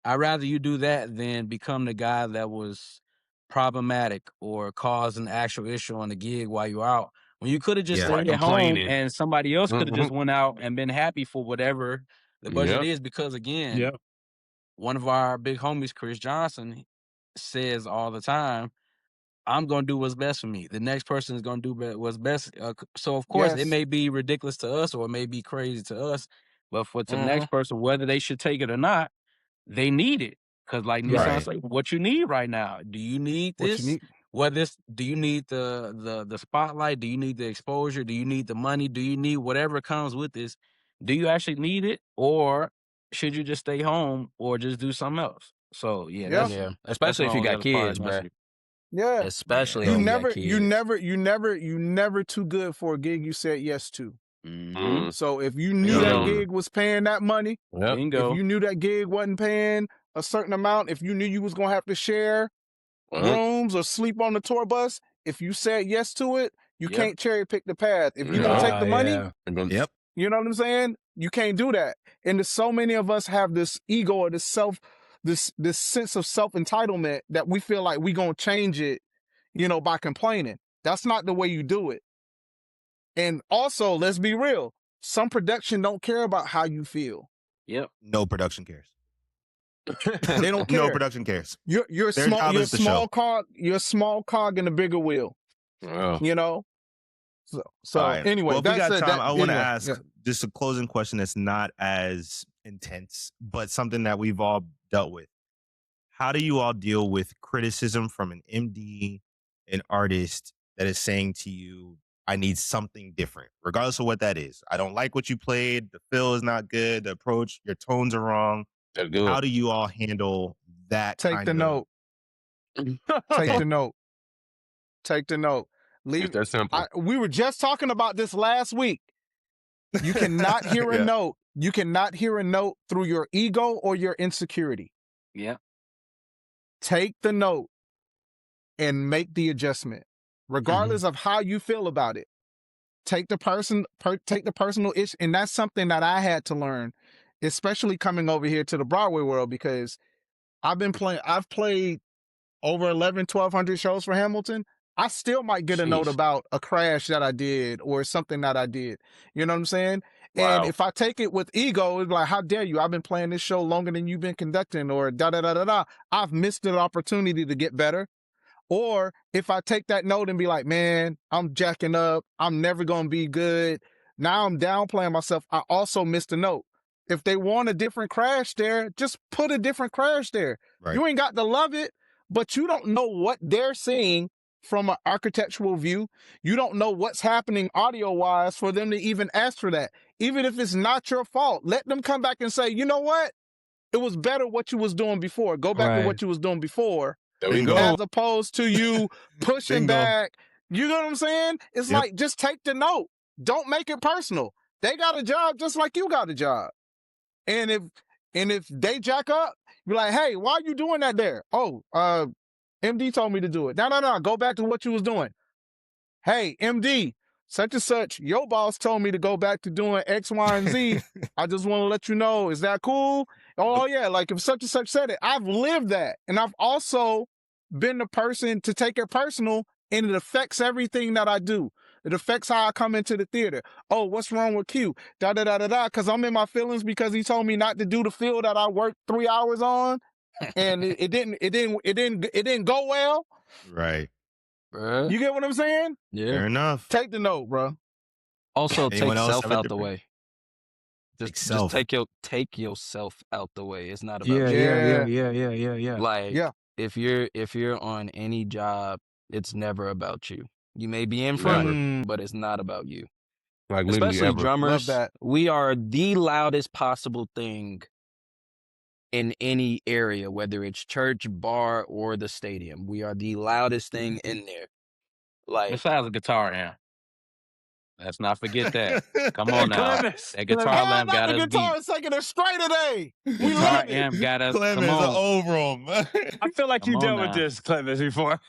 H: I'd rather you do that than become the guy that was problematic or caused an actual issue on the gig while you're out. When you could have just
B: Yeah.
H: stayed at home
E: Complaining.
H: and somebody else could have just went out and been happy for whatever the budget
E: Yep.
H: is. Because again,
G: Yep.
H: one of our big homies, Chris Johnson, says all the time, I'm going to do what's best for me. The next person is going to do what's best. So, of course, it
C: Yes.
H: may be ridiculous to us or it may be crazy to us, but to the
C: Mhm.
H: next person, whether they should take it or not, they need it. Because like Nissan
B: Right.
H: said, what you need right now? Do you need
C: What
H: this?
C: you need?
H: Do you need the spotlight? Do you need the exposure? Do you need the money? Do you need whatever comes with this? Do you actually need it? Or should you just stay home or just do something else? So yeah,
C: Yeah.
H: that's
D: Especially if you
H: my
D: got
H: only other part
D: kids,
H: of the
D: bruh.
H: answer.
C: Yeah.
D: Especially
C: You
D: if you got
C: never,
D: kids.
C: you never too good for a gig you said yes to.
H: Mhm.
C: So if you knew
H: Bingo.
C: that gig was paying that money,
E: Yep.
H: Bingo.
C: if you knew that gig wasn't paying a certain amount, if you knew you was gonna have to share
E: Yep.
C: rooms or sleep on the tour bus, if you said yes to it, you
H: Yep.
C: can't cherry pick the path. If you're gonna take the money,
G: Yeah.
B: Yep.
C: you know what I'm saying? You can't do that. And there's so many of us have this ego or this sense of self-entitlement that we feel like we gonna change it, by complaining. That's not the way you do it. And also, let's be real. Some production don't care about how you feel.
H: Yep.
B: No production cares.
C: They don't care.
B: No production cares.
C: You're
B: Their
C: small.
B: job
C: You're
B: is the show.
C: you're a small cog in the bigger wheel.
E: Wow.
C: You know. So
B: All right.
C: anyway,
B: well, if we got
C: that's
B: time, I want to
C: anyway,
B: ask
C: yeah.
B: just a closing question that's not as intense, but something that we've all dealt with. How do you all deal with criticism from an MD, an artist that is saying to you, I need something different, regardless of what that is? I don't like what you played. The feel is not good. The approach, your tones are wrong.
E: That's good.
B: How do you all handle that?
C: Take the note. Take the note. Take the note.
E: It's that simple.
C: We were just talking about this last week. You cannot hear a
B: Yeah.
C: note. You cannot hear a note through your ego or your insecurity.
H: Yeah.
C: Take the note and make the adjustment, regardless of how you feel about it. Take the personal issue, and that's something that I had to learn, especially coming over here to the Broadway world, because I've played over 1,200 shows for Hamilton. I still might get a note
D: Jeez.
C: about a crash that I did or something that I did. You know what I'm saying?
E: Wow.
C: And if I take it with ego, it's like, how dare you? I've been playing this show longer than you've been conducting, or da-da-da-da-da. I've missed an opportunity to get better. Or if I take that note and be like, man, I'm jacking up. I'm never going to be good. Now I'm downplaying myself. I also missed a note. If they want a different crash there, just put a different crash there.
B: Right.
C: You ain't got to love it, but you don't know what they're seeing from an architectural view. You don't know what's happening audio-wise for them to even ask for that. Even if it's not your fault, let them come back and say, you know what? It was better what you was doing before. Go back to
G: Right.
C: what you was doing before.
E: There we
B: Bingo.
E: go.
C: As opposed to you pushing
B: Bingo.
C: back. You know what I'm saying? It's
B: Yep.
C: like, just take the note. Don't make it personal. They got a job just like you got a job. And if they jack up, you're like, hey, why are you doing that there? Oh, MD told me to do it. No. Go back to what you was doing. Hey, MD, such and such, your boss told me to go back to doing X, Y, and Z. I just want to let you know, is that cool? Oh, yeah, like if such and such said it, I've lived that. And I've also been the person to take it personal, and it affects everything that I do. It affects how I come into the theater. Oh, what's wrong with Q? Da-da-da-da-da, because I'm in my feelings because he told me not to do the field that I worked 3 hours on, and it didn't go well.
B: Right.
H: Bruh.
C: You get what I'm saying?
H: Yeah.
B: Fair enough.
C: Take the note, bro.
H: Also, take
B: Anyone else
H: self
B: have a
H: out the
B: different-
H: way.
B: Take
H: Just
B: self.
H: take yourself out the way. It's not about
G: Yeah,
H: you.
G: yeah.
H: Like,
C: Yeah.
H: if you're on any job, it's never about you. You may be in front,
C: Never.
H: but it's not about you.
E: Like literally
H: Especially
E: ever.
H: drummers.
C: Love that.
H: We are the loudest possible thing in any area, whether it's church, bar, or the stadium. We are the loudest thing in there. Like,
D: Besides a guitar amp.
H: let's not forget that. Come on now.
G: Clemons.
H: That guitar
C: Hell,
H: amp
C: not
H: got
C: the
H: us
C: guitar
H: beat.
C: is taking it straight today. We
H: Guitar
C: love it.
H: amp got us. Come
B: Clemens
H: on.
B: over him.
G: I feel like
H: Come
G: you
H: on
G: dealt with
H: now.
G: this, Clemons, before.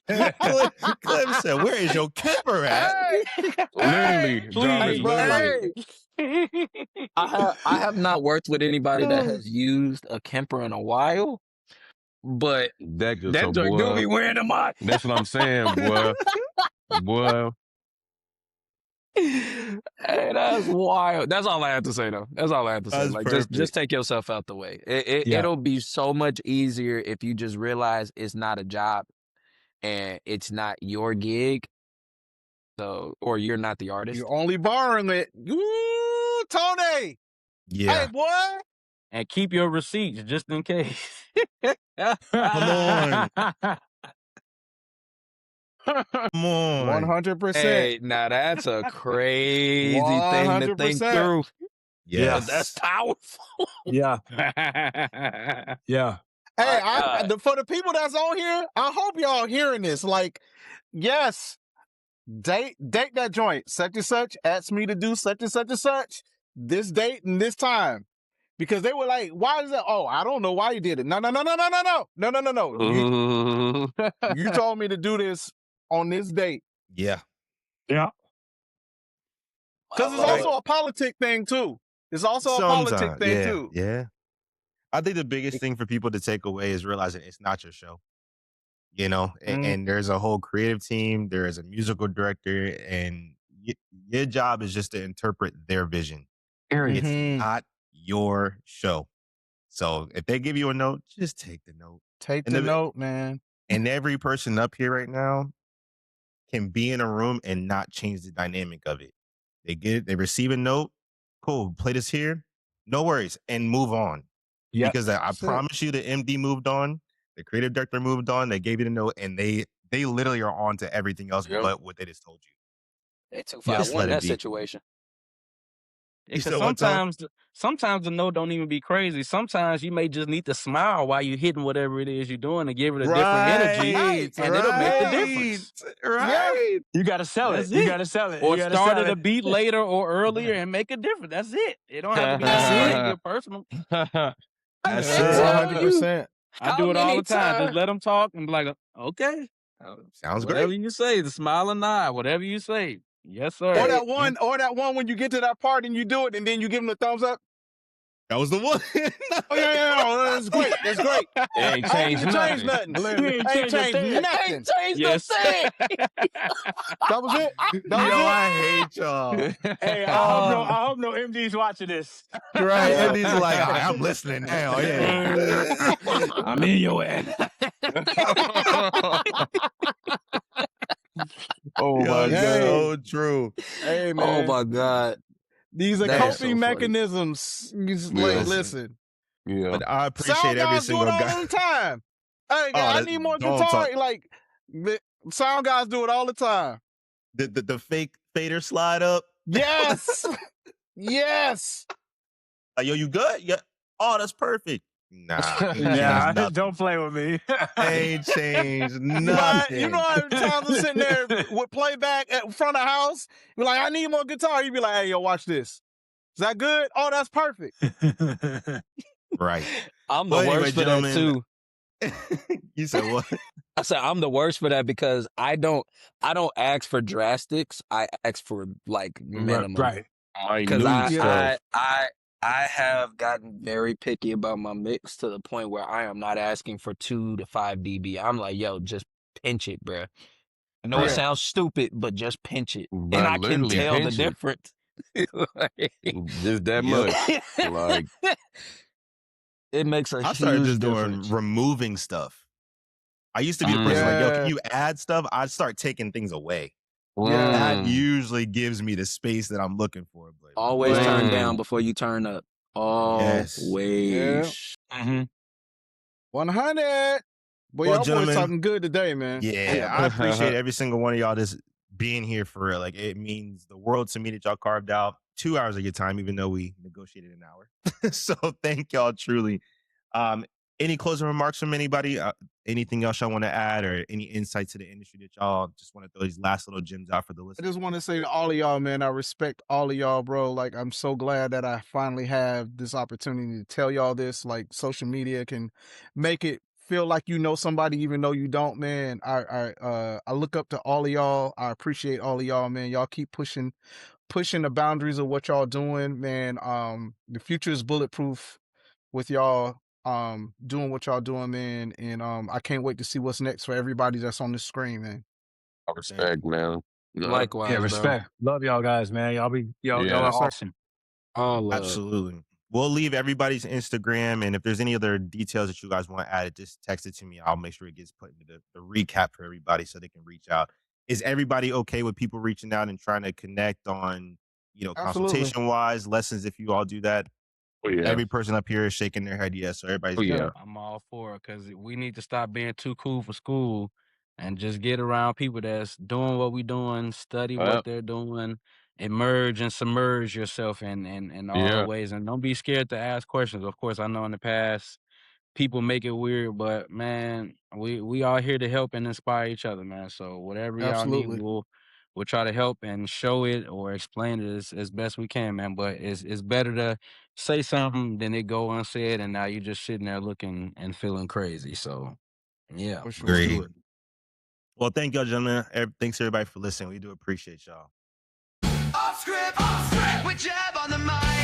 B: Clem said, where is your kipper at?
C: Hey,
E: Literally,
C: hey,
E: Jarvis,
C: hey, bro,
E: literally.
C: hey.
D: I have not worked with anybody that has used a Kemper in a while, but
E: That good,
D: that
E: so
D: joint do
E: boy.
D: be wearing them out.
E: That's what I'm saying, boy. Boy.
D: Hey, that's wild. That's all I have to say, though. That's all I have to say.
B: That's
D: Like,
B: perfect.
D: just take yourself out the way.
G: Yeah.
D: It'll be so much easier if you just realize it's not a job and it's not your gig. So, or you're not the artist.
C: You're only borrowing it. Ooh, Tony.
B: Yeah.
C: Hey, boy.
H: And keep your receipts just in case.
B: Come on. Come on.
C: 100%.
D: Hey, now that's a crazy thing to think
C: 100%.
D: through.
B: Yes.
D: That's powerful.
G: Yeah. Yeah.
C: Hey, for the people that's on here, I hope y'all hearing this. Like, yes, date that joint. Such and such asked me to do such and such and such. This date and this time. Because they were like, why is that? Oh, I don't know why you did it. No. You told me to do this on this date.
B: Yeah.
G: Yeah.
C: Because it's also a politic thing, too. It's also a politic thing, too.
B: Yeah. I think the biggest thing for people to take away is realizing it's not your show. You know, and there's a whole creative team, there is a musical director, and your job is just to interpret their vision. It's not your show. So if they give you a note, just take the note.
C: Take the note, man.
B: And every person up here right now can be in a room and not change the dynamic of it. They get it, they receive a note, cool, play this here, no worries, and move on.
G: Yep.
B: Because I promise you the MD moved on, the creative director moved on, they gave you the note, and they literally are on to everything else but what they just told you.
D: They took
B: Just
D: 5-1
B: let it
D: that
B: be.
D: situation.
H: Because
B: said what, Tom?
H: sometimes the note don't even be crazy. Sometimes you may just need to smile while you're hitting whatever it is you're doing to give it a different energy, and it'll make the difference.
B: Right.
G: You got to sell it.
H: That's
G: You
H: it.
G: got to sell it.
H: Or
G: You gotta
H: start
G: sell
H: at a
G: it.
H: beat later or earlier and make a difference. That's it. It don't have to be
D: That's
H: that
D: it.
H: big or personal.
B: That's
D: Hey,
B: it.
D: tell you.
C: 100%.
H: I do it all the time. Just let them talk and be like, okay,
B: Sounds
H: whatever
B: great.
H: you say, the smile and nod, whatever you say. Yes, sir.
C: Or that one when you get to that part and you do it and then you give them the thumbs up.
B: That was the one.
C: Oh, yeah. That's great. That's great.
E: It ain't
C: I
E: changed
C: ain't changed
E: nothing.
C: nothing.
G: You ain't
C: I ain't
G: changed a
C: changed
G: thing.
C: nothing.
H: Yes.
C: That was it. That
B: Yo,
C: was
B: I hate y'all.
G: Hey, I hope no MD's watching this.
B: Right.
D: Yeah.
B: And he's like, "All right, I'm listening now. Yeah.
H: I'm in your ass.
E: Oh
B: Yo,
E: my
B: it's
E: God.
B: so true.
C: Hey,
D: Oh
C: man.
D: my God.
C: These are
D: That is
C: coping
D: so funny.
C: mechanisms. Listen.
E: Yeah.
B: But I appreciate
C: Sound
B: every
C: guys do
B: single
C: it all
B: guy.
C: the time. Hey,
B: Oh,
C: I need more
B: don't
C: guitar.
B: talk.
C: Like, the sound guys do it all the time.
B: The fake fader slide up.
C: Yes. Yes.
B: Like, yo, you good? Yeah. Oh, that's perfect. Nah. ain't changed
G: Yeah,
B: nothing.
G: don't play with me.
B: Ain't changed
C: But
B: nothing.
C: you know how many times I'm sitting there with playback in front of the house? You're like, I need more guitar. You be like, hey, yo, watch this. Is that good? Oh, that's perfect.
B: Right.
D: I'm the
B: Well, anyway,
D: worst for that
B: gentlemen.
D: too.
B: You said what?
D: I said I'm the worst for that because I don't ask for drastics. I ask for like minimum.
G: Right.
D: Because
E: Minute stuff.
D: I have gotten very picky about my mix to the point where I am not asking for 2 to 5 dB. I'm like, yo, just pinch it, bruh. I know it
C: Yeah.
D: sounds stupid, but just pinch it,
E: Bruh,
D: and I can
E: literally
D: tell the
E: pinch it.
D: difference.
E: Just that
B: Yep.
E: much. Like,
D: It makes a
B: I started
D: huge
B: just
D: difference.
B: doing removing stuff. I used to be the person like, yo,
C: Yeah.
B: can you add stuff? I'd start taking things away.
C: Yeah.
B: That usually gives me the space that I'm looking for. But
D: Always turn
E: Mm.
D: down before you turn up.
B: Yes.
D: Always.
G: Mm-hmm.
C: 100. Boy,
B: Well,
C: y'all boys
B: gentlemen,
C: talking good today, man.
B: yeah, I appreciate every single one of y'all just being here for real. Like, it means the world to me that y'all carved out 2 hours of your time, even though we negotiated an hour. So thank y'all truly. Any closing remarks from anybody? Anything else y'all want to add, or any insight to the industry that y'all just want to throw these last little gems out for the
C: I
B: listeners?
C: just want to say to all of y'all, man, I respect all of y'all, bro. Like, I'm so glad that I finally have this opportunity to tell y'all this. Like, social media can make it feel like you know somebody even though you don't, man. I look up to all of y'all. I appreciate all of y'all, man. Y'all keep pushing pushing the boundaries of what y'all doing, man. The future is bulletproof with y'all doing what y'all doing, man. And I can't wait to see what's next for everybody that's on the screen, man.
E: I respect, man.
D: Likewise,
G: Yeah,
D: bro.
G: respect. Love y'all guys, man. Y'all
E: Yeah.
G: are
C: Yes, sir.
G: awesome.
D: All love.
B: Absolutely. We'll leave everybody's Instagram, and if there's any other details that you guys want added, just text it to me. I'll make sure it gets put into the recap for everybody so they can reach out. Is everybody okay with people reaching out and trying to connect on,
C: Absolutely.
B: consultation wise lessons? If you all do that,
E: Oh yeah.
B: every person up here is shaking their head yes, so everybody's
E: Oh
B: good.
E: yeah.
H: I'm all for it because we need to stop being too cool for school and just get around people that's doing what we doing, study
E: Yep.
H: what they're doing, emerge and submerge yourself in all
E: Yeah.
H: ways, and don't be scared to ask questions. Of course, I know in the past people make it weird, but man, we all here to help and inspire each other, man. So whatever y'all need,
C: Absolutely.
H: we'll try to help and show it or explain it as best we can, man. But it's better to say something than it go unsaid, and now you're just sitting there looking and feeling crazy. So yeah,
C: For
H: let's
C: sure.
B: Great.
H: do it.
B: Well, thank y'all, gentlemen. Thanks everybody for listening. We do appreciate y'all.
A: Off script, with Jab on the mic.